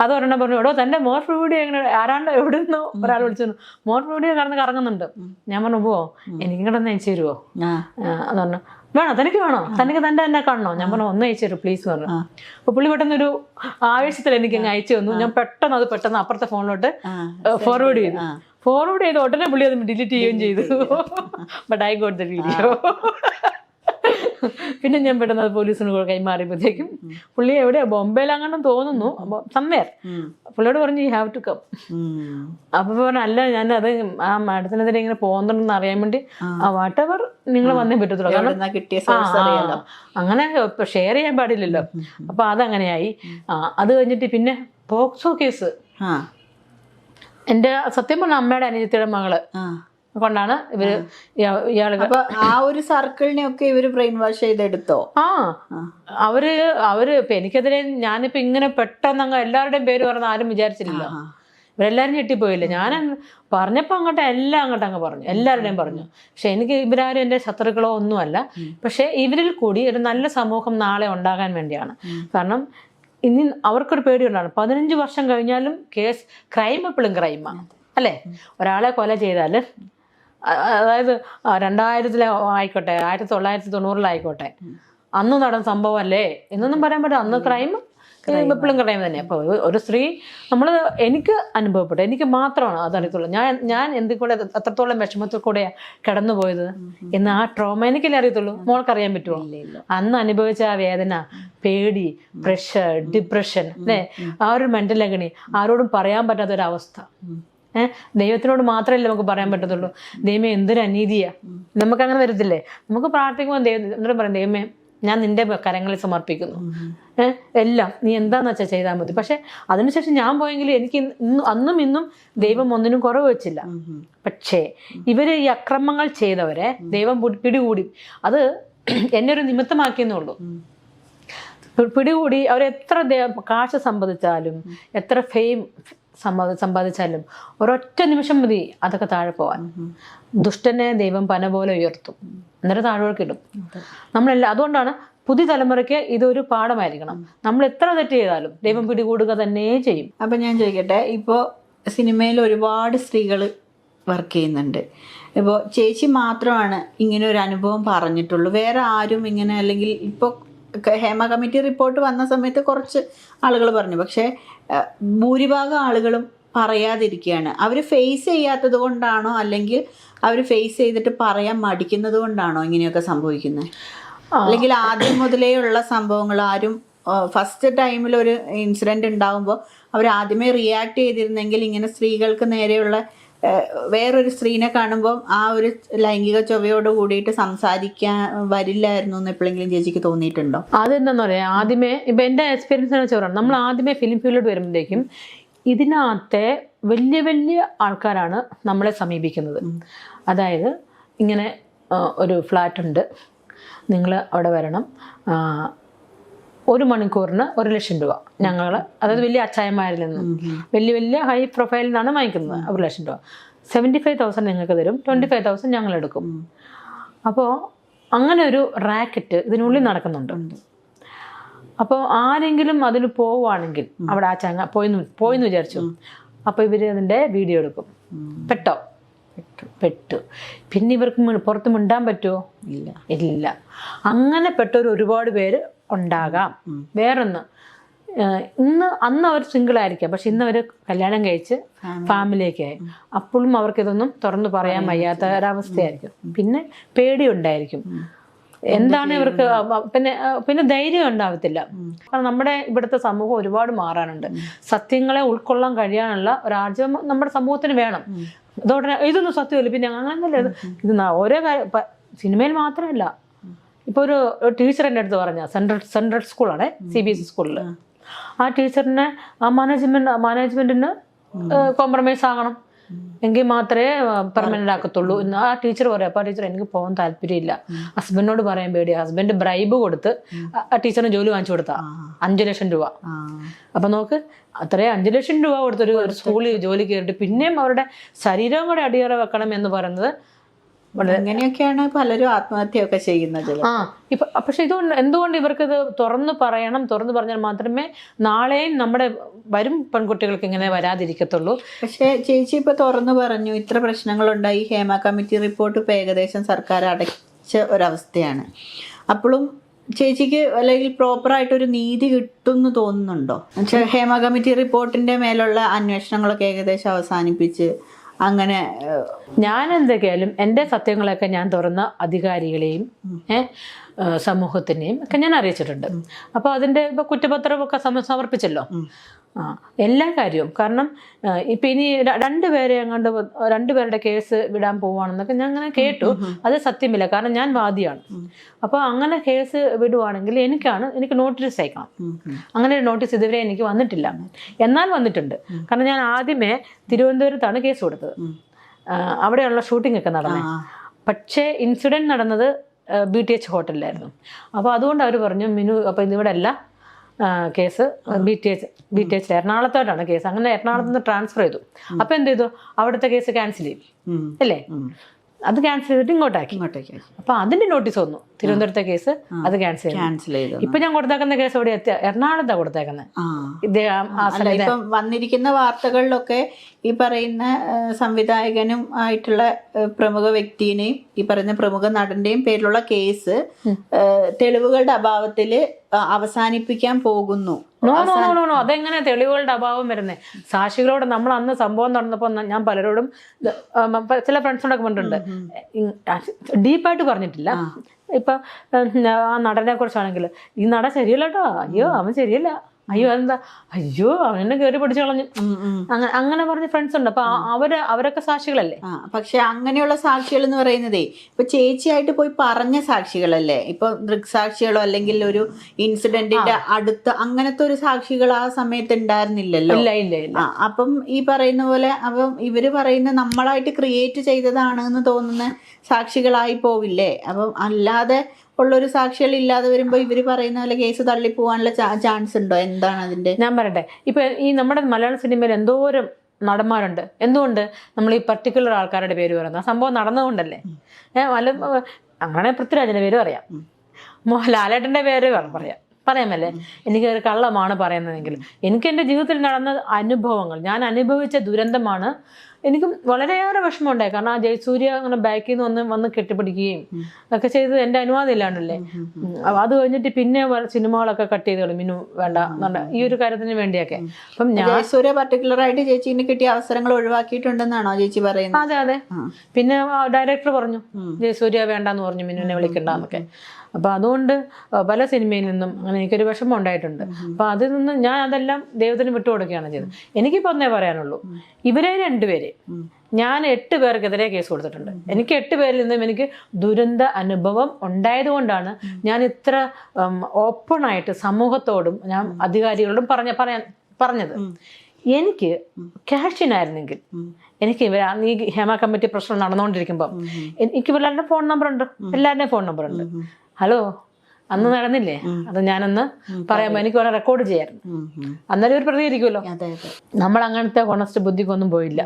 അത് ഒരെണ്ണം പറഞ്ഞു, എടോ തന്റെ മോർഫിഡ് വീഡിയോ എങ്ങനെ ആരാണ്ട് എവിടെ നിന്നോ ഒരാൾ വിളിച്ചു മോർഫിഡ് വീഡിയോ കറങ്ങുന്നുണ്ട്. ഞാൻ പറഞ്ഞു പോവോ, എനിക്കും കൂടെ ഒന്ന് അയച്ചു തരുമോ? അത് പറഞ്ഞു വേണോ, തനിക്ക് വേണോ, തനിക്ക് തന്റെ തന്നെ കാണണോ? ഞാൻ പറഞ്ഞു ഒന്ന് അയച്ചു തരും പ്ലീസ് പറഞ്ഞു. അപ്പൊ പുള്ളി പെട്ടെന്നൊരു ആവേശത്തിൽ എനിക്ക് അങ്ങ് അയച്ചു തന്നു. ഞാൻ പെട്ടെന്ന് അപ്പുറത്തെ ഫോണിലോട്ട് ഫോർവേഡ് ചെയ്തു. ഉടനെ പുള്ളി അത് ഡിലീറ്റ് ചെയ്യുകയും ചെയ്തു. But I got the video. പിന്നെ ഞാൻ പെട്ടെന്ന് അത് പോലീസിന് കൈമാറിയപ്പോഴത്തേക്കും പുള്ളി എവിടെയാ ബോംബെയിലാണെന്ന് തോന്നുന്നു, സംവേർ. പുള്ളിയോട് പറഞ്ഞു യു ഹാവ് ടു കം. അപ്പൊ പറഞ്ഞു അല്ല, ഞാൻ അത് ആ മാഡത്തിനെതിരെ ഇങ്ങനെ പോകുന്നുണ്ടെന്ന് അറിയാൻ വേണ്ടി വാട്ട് എവർ നിങ്ങൾ വന്നേ പറ്റത്തുള്ളൂ. കാരണം അങ്ങനെ ഷെയർ ചെയ്യാൻ പാടില്ലല്ലോ. അപ്പൊ അതങ്ങനെയായി. അത് കഴിഞ്ഞിട്ട് പിന്നെ പോക്സോ കേസ്. എന്റെ സത്യം പറഞ്ഞ അമ്മയുടെ അനിയത്തിയുടെ മകള് കൊണ്ടാണ് ഇയാള്. അപ്പൊ ആ ഒരു സർക്കിളിനെ ഒക്കെ ഇവര് ബ്രെയിൻ വാഷ് ചെയ്തെടുത്തോ? അവര് ഇപ്പൊ എനിക്കെതിരെ ഞാനിപ്പോ ഇങ്ങനെ പെട്ടെന്ന് എല്ലാവരുടെയും പേര് പറഞ്ഞ ആരും വിചാരിച്ചില്ലല്ലോ. ഇവരെല്ലാരും ഞെട്ടിപ്പോയില്ലേ. ഞാൻ പറഞ്ഞപ്പോ എല്ലാം അങ്ങ് പറഞ്ഞു, എല്ലാവരുടെയും പറഞ്ഞു. പക്ഷെ എനിക്ക് ഇവരാരും എൻ്റെ ശത്രുക്കളോ ഒന്നുമല്ല. പക്ഷെ ഇവരിൽ കൂടി ഒരു നല്ല സമൂഹം നാളെ ഉണ്ടാകാൻ വേണ്ടിയാണ്. കാരണം ഇനി അവർക്കൊരു പേടിയുണ്ടാണ്. 15 വർഷം കഴിഞ്ഞാലും ക്രൈം എപ്പോഴും ക്രൈമാണ് അല്ലേ? ഒരാളെ കൊല ചെയ്താൽ, അതായത് 2000 ആയിക്കോട്ടെ, 1990 അന്ന് നടന്ന സംഭവം അല്ലേ എന്നൊന്നും പറയാൻ പറ്റില്ല. അന്ന് എപ്പോഴും ക്രൈം തന്നെ. അപ്പോൾ ഒരു സ്ത്രീ നമ്മൾ എനിക്ക് അനുഭവപ്പെട്ടു, എനിക്ക് മാത്രമാണ് അതറിയത്തുള്ളൂ. ഞാൻ എന്തിൽ കൂടെ അത്രത്തോളം വിഷമത്തിൽ കൂടെയാണ് കടന്നുപോയത് എന്ന് ആ ട്രോമ എനിക്കല്ലേ അറിയത്തുള്ളൂ. മോൾക്കറിയാൻ പറ്റുമോ? അന്ന് അനുഭവിച്ച ആ വേദന, പേടി, പ്രഷർ, ഡിപ്രഷൻ, അല്ലേ, ആ ഒരു മെന്റൽ അഗണി ആരോടും പറയാൻ പറ്റാത്തൊരവസ്ഥ. ദൈവത്തിനോട് മാത്രമല്ലേ നമുക്ക് പറയാൻ പറ്റത്തുള്ളൂ. ദൈവമേ എന്തൊരു അനീതിയാ. നമുക്കങ്ങനെ വരത്തില്ലേ? നമുക്ക് പ്രാർത്ഥിക്കുമ്പോൾ ദൈവം എന്നിട്ട് പറയും, ദൈവമേ ഞാൻ നിന്റെ കരങ്ങളിൽ സമർപ്പിക്കുന്നു, എല്ലാം നീ എന്താന്ന് വെച്ചാൽ ചെയ്താൽ മതി. പക്ഷെ അതിനുശേഷം ഞാൻ പോയെങ്കിൽ എനിക്ക് അന്നും ഇന്നും ദൈവം ഒന്നിനും കുറവ് വെച്ചില്ല. പക്ഷേ ഇവര് ഈ അക്രമങ്ങൾ ചെയ്തവരെ ദൈവം പിടികൂടി. അത് എന്നെ ഒരു നിമിത്തമാക്കിയെന്നുള്ളൂ. പിടികൂടി അവരെത്ര കാശ് സമ്പാദിച്ചാലും, എത്ര ഫെയിം സമ്പാദിച്ചാലും ഒരൊറ്റ നിമിഷം മതി അതൊക്കെ താഴെ പോവാൻ. ദുഷ്ടനെ ദൈവം പന പോലെ ഉയർത്തും, എന്നിട്ട് താഴോട്ട് ഇടും. നമ്മളെല്ലാം അതുകൊണ്ടാണ് പുതിയ തലമുറയ്ക്ക് ഇതൊരു പാഠമായിരിക്കണം. നമ്മൾ എത്ര തെറ്റ് ചെയ്താലും ദൈവം പിടികൂടുക തന്നെ ചെയ്യും. അപ്പം ഞാൻ ചോദിക്കട്ടെ, ഇപ്പോൾ സിനിമയിൽ ഒരുപാട് സ്ത്രീകൾ വർക്ക് ചെയ്യുന്നുണ്ട്. ഇപ്പോൾ ചേച്ചി മാത്രമാണ് ഇങ്ങനെ ഒരു അനുഭവം പറഞ്ഞിട്ടുള്ളൂ, വേറെ ആരും ഇങ്ങനെ, അല്ലെങ്കിൽ ഇപ്പോൾ ഹേമ കമ്മിറ്റി റിപ്പോർട്ട് വന്ന സമയത്ത് കുറച്ച് ആളുകൾ പറഞ്ഞു, പക്ഷേ ഭൂരിഭാഗം ആളുകളും പറയാതിരിക്കുകയാണ്. അവർ ഫേസ് ചെയ്യാത്തത് കൊണ്ടാണോ, അല്ലെങ്കിൽ അവർ ഫേസ് ചെയ്തിട്ട് പറയാൻ മടിക്കുന്നത് കൊണ്ടാണോ ഇങ്ങനെയൊക്കെ സംഭവിക്കുന്നത്? അല്ലെങ്കിൽ ആദ്യം മുതലേ ഉള്ള സംഭവങ്ങൾ ആരും ഫസ്റ്റ് ടൈമിൽ ഒരു ഇൻസിഡൻറ്റ് ഉണ്ടാകുമ്പോൾ അവർ ആദ്യമേ റിയാക്ട് ചെയ്തിരുന്നെങ്കിൽ ഇങ്ങനെ സ്ത്രീകൾക്ക് നേരെയുള്ള വേറൊരു സ്ത്രീനെ കാണുമ്പോൾ ആ ഒരു ലൈംഗിക ചൊവ്വയോട് കൂടിയിട്ട് സംസാരിക്കാൻ വരില്ലായിരുന്നു എന്ന് എപ്പോഴെങ്കിലും ചേച്ചിക്ക് തോന്നിയിട്ടുണ്ടോ? അതെന്താന്ന് പറയാ, ആദ്യമേ ഇപ്പം എൻ്റെ എക്സ്പീരിയൻസ് ആണ് ചോറാണ്. നമ്മൾ ആദ്യമേ ഫിലിം ഫീൽഡിലോട്ട് വരുമ്പോഴേക്കും ഇതിനകത്തെ വലിയ വലിയ ആൾക്കാരാണ് നമ്മളെ സമീപിക്കുന്നത്. അതായത് ഇങ്ങനെ ഒരു ഫ്ലാറ്റ് ഉണ്ട്, നിങ്ങൾ അവിടെ വരണം, 1 മണിക്കൂറിന് 1,00,000 രൂപ. ഞങ്ങൾ അതായത് വലിയ അച്ചായന്മാരിൽ നിന്നും വലിയ വലിയ ഹൈ പ്രൊഫൈലിൽ നിന്നാണ് വാങ്ങിക്കുന്നത്. 1,00,000 രൂപ, 75,000 നിങ്ങൾക്ക് തരും, 25,000 ഞങ്ങൾ എടുക്കും. അപ്പോൾ അങ്ങനെ ഒരു റാക്കറ്റ് ഇതിനുള്ളിൽ നടക്കുന്നുണ്ട്. അപ്പോൾ ആരെങ്കിലും അതിന് പോവുകയാണെങ്കിൽ അവിടെ ആ ചങ്ങ പോയിന്ന് വിചാരിച്ചു, അപ്പോൾ ഇവർ അതിൻ്റെ വീഡിയോ എടുക്കും. പെട്ടു. പിന്നെ ഇവർക്ക് പുറത്ത് മിണ്ടാൻ പറ്റുമോ? ഇല്ല. അങ്ങനെ പെട്ടവർ ഒരുപാട് പേര് ഉണ്ടാകാം. വേറൊന്ന്, അന്ന് അവർ സിംഗിൾ ആയിരിക്കാം, പക്ഷെ ഇന്ന് അവർ കല്യാണം കഴിച്ച് ഫാമിലിയൊക്കെയായി. അപ്പോഴും അവർക്ക് ഇതൊന്നും തുറന്നു പറയാൻ വയ്യാത്ത ഒരവസ്ഥയായിരിക്കും. പിന്നെ പേടിയുണ്ടായിരിക്കും. എന്താണ് ഇവർക്ക്, പിന്നെ ധൈര്യം ഉണ്ടാവത്തില്ല. കാരണം നമ്മുടെ ഇവിടുത്തെ സമൂഹം ഒരുപാട് മാറാനുണ്ട്. സത്യങ്ങളെ ഉൾക്കൊള്ളാൻ കഴിയാനുള്ള ഒരാർജവം നമ്മുടെ സമൂഹത്തിന് വേണം. അതോടെ ഇതൊന്നും സത്യമല്ല, പിന്നെ അങ്ങനെയല്ല, ഇത് ഓരോ സിനിമയിൽ മാത്രമല്ല. ഇപ്പോൾ ഒരു ടീച്ചർ എൻ്റെ അടുത്ത് പറഞ്ഞ സെൻട്രൽ സ്കൂളാണ്, CBSE സ്കൂളിൽ. ആ ടീച്ചറിനെ മാനേജ്മെന്റിന് കോംപ്രമൈസ് ആകണം, എങ്കിൽ മാത്രമേ പെർമനന്റ് ആക്കത്തുള്ളൂ എന്ന് ആ ടീച്ചർ പറയാം. അപ്പോൾ ആ ടീച്ചർ, എനിക്ക് പോകാൻ താല്പര്യമില്ല, ഹസ്ബൻഡിനോട് പറയാൻ പേടിയാ. ഹസ്ബൻഡ് ബ്രൈബ് കൊടുത്ത് ആ ടീച്ചറിന് ജോലി വാങ്ങിച്ചു കൊടുത്താ 5,00,000 രൂപ. അപ്പൊ നോക്ക്, അത്രയും 5,00,000 രൂപ കൊടുത്തൊരു സ്കൂളിൽ ജോലി കയറിയിട്ട് പിന്നെയും അവരുടെ ശരീരം കൂടെ അടിയറ വെക്കണം എന്ന് പറയുന്നത്. അങ്ങനെയൊക്കെയാണ് പലരും ആത്മഹത്യയൊക്കെ ചെയ്യുന്നത്. പക്ഷെ ഇതുകൊണ്ട് എന്തുകൊണ്ട് ഇവർക്കിത് തുറന്നു പറയണം? തുറന്നു പറഞ്ഞാൽ മാത്രമേ നാളെയും നമ്മുടെ വരും പെൺകുട്ടികൾക്ക് ഇങ്ങനെ വരാതിരിക്കത്തുള്ളൂ. പക്ഷേ ചേച്ചി ഇപ്പൊ തുറന്നു പറഞ്ഞു, ഇത്ര പ്രശ്നങ്ങളുണ്ടായി. ഹേമ കമ്മിറ്റി റിപ്പോർട്ട് ഇപ്പൊ ഏകദേശം സർക്കാർ അടച്ച ഒരവസ്ഥയാണ്. അപ്പോഴും ചേച്ചിക്ക് അല്ലെങ്കിൽ പ്രോപ്പറായിട്ടൊരു നീതി കിട്ടുമെന്ന് തോന്നുന്നുണ്ടോ? ഹേമ കമ്മിറ്റി റിപ്പോർട്ടിന്റെ മേലുള്ള അന്വേഷണങ്ങളൊക്കെ ഏകദേശം അവസാനിപ്പിച്ച് അങ്ങനെ ഞാൻ എന്തൊക്കെയായാലും എൻ്റെ സത്യങ്ങളൊക്കെ ഞാൻ തുറന്ന അധികാരികളെയും സമൂഹത്തിനെയും ഒക്കെ ഞാൻ അറിയിച്ചിട്ടുണ്ട്. അപ്പോൾ അതിൻ്റെ ഇപ്പോൾ കുറ്റപത്രമൊക്കെ സമർപ്പിച്ചല്ലോ എല്ലാ കാര്യവും. കാരണം ഇപ്പം ഇനി 2 പേരെ അങ്ങോട്ട് 2 പേരുടെ കേസ് വിടാൻ പോവുകയാണെന്നൊക്കെ ഞാൻ അങ്ങനെ കേട്ടു. അത് സത്യമില്ല, കാരണം ഞാൻ വാദിയാണ്. അപ്പോൾ അങ്ങനെ കേസ് വിടുവാണെങ്കിൽ എനിക്ക് നോട്ടീസ് അയക്കണം. അങ്ങനെ ഒരു നോട്ടീസ് ഇതുവരെ എനിക്ക് വന്നിട്ടില്ല. എന്നാൽ വന്നിട്ടുണ്ട്. കാരണം ഞാൻ ആദ്യമേ തിരുവനന്തപുരത്താണ് കേസ് കൊടുത്തത്. അവിടെയുള്ള ഷൂട്ടിംഗ് ഒക്കെ നടന്നത്. പക്ഷേ ഇൻസിഡൻറ്റ് നടന്നത് BTH ഹോട്ടലിലായിരുന്നു. അപ്പോൾ അതുകൊണ്ട് അവർ പറഞ്ഞു, മിനു അപ്പോൾ ഇതിവിടെ അല്ല കേസ്, BTH എറണാകുളത്തോട്ടാണ് കേസ്. അങ്ങനെ എറണാകുളത്ത് നിന്ന് ട്രാൻസ്ഫർ ചെയ്തു. അപ്പോൾ എന്ത് ചെയ്തു, അവിടുത്തെ കേസ് ക്യാൻസൽ ചെയ്തു അല്ലേ? അത് ക്യാൻസൽ ചെയ്തിട്ട് ഇങ്ങോട്ടാക്കി. അപ്പോൾ അതിൻ്റെ നോട്ടീസ് വന്നു. തിരുവനന്തപുരത്തെ കേസ് അത് ക്യാൻസൽ ചെയ്തു. ഇപ്പൊ ഞാൻ കൊടുത്തേക്കുന്ന കേസ് എവിടെ എത്തിയ എറണാകുളത്താണ് കൊടുത്തേക്കുന്നത്. ഇപ്പം വന്നിരിക്കുന്ന വാർത്തകളിലൊക്കെ ഈ പറയുന്ന സംവിധായകനും ആയിട്ടുള്ള പ്രമുഖ വ്യക്തിനെയും ഈ പറയുന്ന പ്രമുഖ നടന്റെയും പേരിലുള്ള കേസ് തെളിവുകളുടെ അഭാവത്തില് അവസാനിപ്പിക്കാൻ പോകുന്നു. അതെങ്ങനെ തെളിവുകളുടെ അഭാവം വരുന്നേ? സാക്ഷികളോട് നമ്മൾ അന്ന് സംഭവം നടന്നപ്പോൾ ഞാൻ പലരോടും ചില ഫ്രണ്ട്സിനോടൊക്കെ പറഞ്ഞിട്ടുണ്ട്, ഡീപ്പായിട്ട് പറഞ്ഞിട്ടില്ല. ഇപ്പൊ ആ നടനെ കുറിച്ചാണെങ്കിൽ ഈ നടൻ ശരിയല്ല കേട്ടോ, അയ്യോ അവൻ ശരിയല്ല, അയ്യോ അതെന്താ, അയ്യോ അവനെന്നെ കയറി പിടിച്ചു കളഞ്ഞു, അങ്ങനെ പറഞ്ഞ ഫ്രണ്ട്സ് ഉണ്ട്. അപ്പൊ അവരൊക്കെ സാക്ഷികളല്ലേ. പക്ഷെ അങ്ങനെയുള്ള സാക്ഷികൾ എന്ന് പറയുന്നതേ ഇപ്പൊ ചേച്ചിയായിട്ട് പോയി പറഞ്ഞ സാക്ഷികളല്ലേ. ഇപ്പൊ ദൃക്സാക്ഷികളോ അല്ലെങ്കിൽ ഒരു ഇൻസിഡന്റിന്റെ അടുത്ത് അങ്ങനത്തെ ഒരു സാക്ഷികൾ ആ സമയത്ത് ഉണ്ടായിരുന്നില്ലല്ലോ. അപ്പം ഈ പറയുന്ന പോലെ അപ്പം ഇവര് പറയുന്ന നമ്മളായിട്ട് ക്രിയേറ്റ് ചെയ്തതാണ് എന്ന് തോന്നുന്ന സാക്ഷികളായി പോവില്ലേ? അപ്പം അല്ലാതെ ഉള്ളൊരു സാക്ഷികൾ ഇല്ലാതെ വരുമ്പോൾ ഇവര് പറയുന്ന പോലെ കേസ് തള്ളിപ്പോവാനുള്ള ചാൻസ് ഉണ്ടോ? എന്താണ് അതിന്റെ? ഞാൻ പറയട്ടെ, ഇപ്പൊ ഈ നമ്മുടെ മലയാള സിനിമയിൽ എന്തോരം നടന്മാരുണ്ട്. എന്തുകൊണ്ട് നമ്മൾ ഈ പർട്ടിക്കുലർ ആൾക്കാരുടെ പേര് പറയുന്നത്? ആ സംഭവം നടന്നുകൊണ്ടല്ലേ. അങ്ങനെ പൃഥ്വിരാജിന്റെ പേര് പറയാം, ലാലേട്ടന്റെ പേര് പറയാമല്ലേ. എനിക്ക് ഒരു കള്ളമാണ് പറയുന്നതെങ്കിൽ എനിക്ക് എൻ്റെ ജീവിതത്തിൽ നടന്ന അനുഭവങ്ങൾ, ഞാൻ അനുഭവിച്ച ദുരന്തമാണ്. എനിക്ക് വളരെയേറെ വിഷമമുണ്ടായി. കാരണം ആ ജയസൂര്യ അങ്ങനെ ബാക്കിൽ നിന്ന് വന്ന് കെട്ടിപ്പിടിക്കുകയും ഒക്കെ ചെയ്തത് എൻ്റെ അനുവാദം ഇല്ലാണ്ടല്ലേ. അത് കഴിഞ്ഞിട്ട് പിന്നെ സിനിമകളൊക്കെ കട്ട് ചെയ്ത് കളി, മിനു വേണ്ട ഈ ഒരു കാര്യത്തിന് വേണ്ടിയൊക്കെ. അപ്പം ജയസൂര്യ പർട്ടിക്കുലർ ആയിട്ട് ചേച്ചിന് കിട്ടിയ അവസരങ്ങൾ ഒഴിവാക്കിയിട്ടുണ്ടെന്നാണോ ചേച്ചി പറയുന്നത്? അതെ. പിന്നെ ഡയറക്ടർ പറഞ്ഞു ജയസൂര്യ വേണ്ടാന്ന് പറഞ്ഞു, മിനുവിനെ വിളിക്കണ്ടെന്നൊക്കെ. അപ്പം അതുകൊണ്ട് പല സിനിമയിൽ നിന്നും അങ്ങനെ എനിക്കൊരു വിഷമം ഉണ്ടായിട്ടുണ്ട്. അപ്പം അതിൽ നിന്ന് ഞാൻ അതെല്ലാം ദൈവത്തിന് വിട്ടുകൊടുക്കുകയാണ് ചെയ്തത്. എനിക്കിപ്പോൾ ഒന്നേ പറയാനുള്ളൂ, ഇവരെ രണ്ടുപേരെ ഞാൻ 8 പേർക്കെതിരെ കേസ് കൊടുത്തിട്ടുണ്ട്. എനിക്ക് 8 പേരിൽ നിന്നും എനിക്ക് ദുരന്ത അനുഭവം ഉണ്ടായതുകൊണ്ടാണ് ഞാൻ ഇത്ര ഓപ്പണായിട്ട് സമൂഹത്തോടും ഞാൻ അധികാരികളോടും പറഞ്ഞത്. എനിക്ക് ക്യാഷിനായിരുന്നെങ്കിൽ എനിക്ക് ഈ ഹേമ കമ്മിറ്റി പ്രശ്നം നടന്നുകൊണ്ടിരിക്കുമ്പം എനിക്ക് എല്ലാവരുടെ ഫോൺ നമ്പർ ഉണ്ട്, എല്ലാവരുടെയും ഫോൺ നമ്പർ ഉണ്ട്. ഹലോ, അന്ന് നടന്നില്ലേ, അത് ഞാനൊന്ന് പറയാമോ? എനിക്ക് വേണം റെക്കോർഡ് ചെയ്യായിരുന്നു. അന്നേരം ഒരു പ്രതികരിക്കുമല്ലോ. നമ്മൾ അങ്ങനത്തെ കൊണസ്റ്റ് ബുദ്ധിക്കൊന്നും പോയില്ല.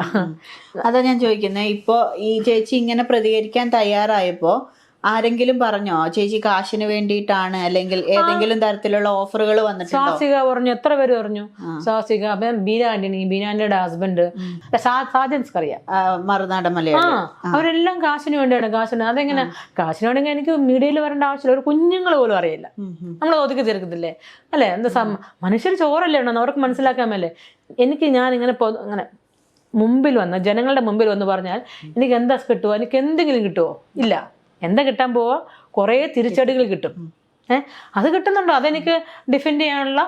അതാ ഞാൻ ചോദിക്കുന്നത്. ഇപ്പോ ഈ ചേച്ചി ഇങ്ങനെ പ്രതികരിക്കാൻ തയ്യാറായപ്പോ ആരെങ്കിലും പറഞ്ഞോ ചേച്ചി കാശിന് വേണ്ടിയിട്ടാണ്, അല്ലെങ്കിൽ ഏതെങ്കിലും തരത്തിലുള്ള ഓഫറുകൾ വന്നിട്ടുണ്ടോ? സ്വാസിക പറഞ്ഞു, എത്ര പേര് പറഞ്ഞു. സ്വാസിക, ബീന ആന്റണി, ബീനാന്റെ ഹസ്ബൻഡ്, സാജൻസ് അറിയാം, മറുനാടൻ മലയാളി, അവരെല്ലാം കാശിന് വേണ്ടിയാണ്. അതെങ്ങനെ കാശിന് വേണമെങ്കിൽ എനിക്ക് മീഡിയയിൽ വരേണ്ട ആവശ്യമില്ല. ഒരു കുഞ്ഞുങ്ങൾ പോലും അറിയില്ല, നമ്മൾ ഒതുക്കി തീർക്കത്തില്ലേ അല്ലേ? എന്താ മനുഷ്യർ ചോറല്ലേ ഉണ്ടെന്ന് അവർക്ക് മനസ്സിലാക്കാമല്ലേ. ഞാൻ ഇങ്ങനെ അങ്ങനെ ജനങ്ങളുടെ മുമ്പിൽ വന്ന് പറഞ്ഞാൽ എനിക്ക് എന്താ കിട്ടുമോ? എനിക്ക് എന്തെങ്കിലും കിട്ടുമോ? ഇല്ല. എന്താ കിട്ടാൻ പോവാ? കുറേ തിരിച്ചടികൾ കിട്ടും. അത് കിട്ടുന്നുണ്ടോ? അതെനിക്ക് ഡിഫെൻഡ് ചെയ്യാനുള്ള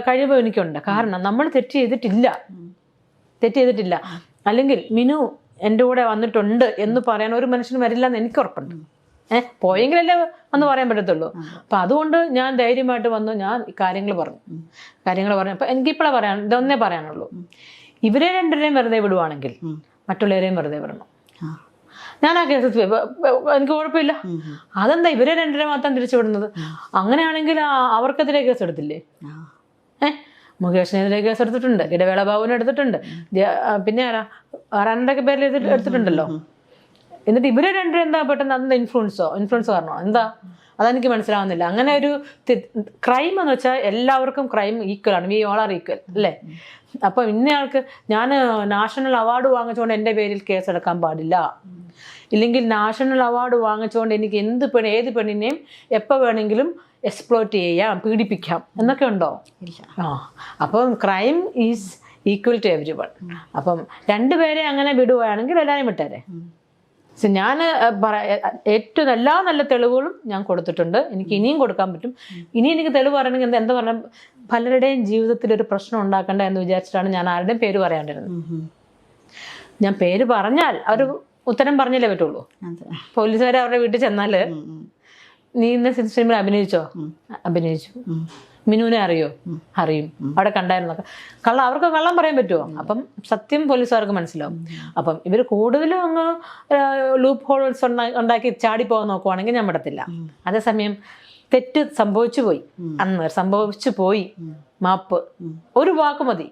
കഴിവ് എനിക്കുണ്ട്. കാരണം നമ്മൾ തെറ്റ് ചെയ്തിട്ടില്ല. അല്ലെങ്കിൽ മിനു എൻ്റെ കൂടെ വന്നിട്ടുണ്ട് എന്ന് പറയാൻ ഒരു മനുഷ്യന് വരില്ല എന്ന് എനിക്ക് ഉറപ്പുണ്ട്. പോയെങ്കിലല്ലേ ഒന്ന് പറയാൻ പറ്റത്തുള്ളൂ. അപ്പം അതുകൊണ്ട് ഞാൻ ധൈര്യമായിട്ട് വന്ന് ഞാൻ കാര്യങ്ങൾ പറഞ്ഞു. അപ്പം എനിക്കിപ്പോഴാണ് ഇതൊന്നേ പറയാനുള്ളൂ. ഇവരെ രണ്ടുപേരെയും വെറുതെ വിടുവാണെങ്കിൽ മറ്റുള്ളവരെയും വെറുതെ വിടണം. ഞാൻ ആ കേസ് എനിക്ക് കുഴപ്പമില്ല. അതെന്താ ഇവരെ രണ്ടുപേരെ മാത്രം തിരിച്ചു വിടുന്നത്? അങ്ങനെയാണെങ്കിൽ അവർക്കെതിരെ കേസ് എടുത്തില്ലേ? മുകേഷിനെതിരെ കേസ് എടുത്തിട്ടുണ്ട്, ഇടവേള ബാബുവിനെ എടുത്തിട്ടുണ്ട്, പിന്നെ ആരാണ്ടൊക്കെ പേരിൽ എടുത്തിട്ടുണ്ടല്ലോ. എന്നിട്ട് ഇവരെ രണ്ടുപേരും എന്താ പെട്ടെന്ന് അതെന്താ ഇൻഫ്ലുവൻസ് കാരണോ എന്താ? അതെനിക്ക് മനസ്സിലാവുന്നില്ല. അങ്ങനെ ഒരു ക്രൈം എന്ന് വെച്ചാൽ എല്ലാവർക്കും ക്രൈം ഈക്വൽ ആണ്. വി ഓൾ ആർ ഈക്വൽ അല്ലേ? അപ്പം ഇന്നയാൾക്ക് ഞാൻ നാഷണൽ അവാർഡ് വാങ്ങിച്ചുകൊണ്ട് എൻ്റെ പേരിൽ കേസെടുക്കാൻ പാടില്ല, ഇല്ലെങ്കിൽ നാഷണൽ അവാർഡ് വാങ്ങിച്ചുകൊണ്ട് എനിക്ക് ഏത് പെണ്ണിനെയും എപ്പോൾ വേണമെങ്കിലും എക്സ്പ്ലോയിറ്റ് ചെയ്യാം, പീഡിപ്പിക്കാം എന്നൊക്കെ ഉണ്ടോ? അപ്പം crime is equal to everyone. അപ്പം രണ്ടുപേരെ അങ്ങനെ വിടുകയാണെങ്കിൽ എല്ലാവരും വിട്ടേരെ. ഞാൻ ഏറ്റവും എല്ലാ നല്ല തെളിവുകളും ഞാൻ കൊടുത്തിട്ടുണ്ട്. എനിക്ക് ഇനിയും കൊടുക്കാൻ പറ്റും. ഇനി എനിക്ക് തെളിവ് പറയണമെങ്കിൽ എന്താ പറഞ്ഞാൽ പലരുടെയും ജീവിതത്തിൽ ഒരു പ്രശ്നം ഉണ്ടാക്കണ്ട എന്ന് വിചാരിച്ചിട്ടാണ് ഞാൻ ആരുടെയും പേര് പറയാണ്ടിരുന്നത്. ഞാൻ പേര് പറഞ്ഞാൽ അവർ ഉത്തരം പറഞ്ഞല്ലേ പറ്റുള്ളൂ. പോലീസുകാർ അവരുടെ വീട്ടിൽ ചെന്നാൽ നീ ഇന്ന് സിനിമയിൽ അഭിനയിച്ചു, മിനുവിനെ അറിയും, അവിടെ കണ്ടായിരുന്നൊക്കെ അവർക്ക് കള്ളം പറയാൻ പറ്റുമോ? അപ്പം സത്യം പോലീസുകാർക്ക് മനസ്സിലാവും. അപ്പം ഇവർ കൂടുതലും അങ്ങ് ലൂപ്പ് ഹോൾസ് ഉണ്ടാക്കി ചാടിപ്പോകാൻ നോക്കുവാണെങ്കിൽ ഞാൻ വിടത്തില്ല. അതേസമയം തെറ്റ് സംഭവിച്ചു പോയി, മാപ്പ്, ഒരു വാക്ക് മതി.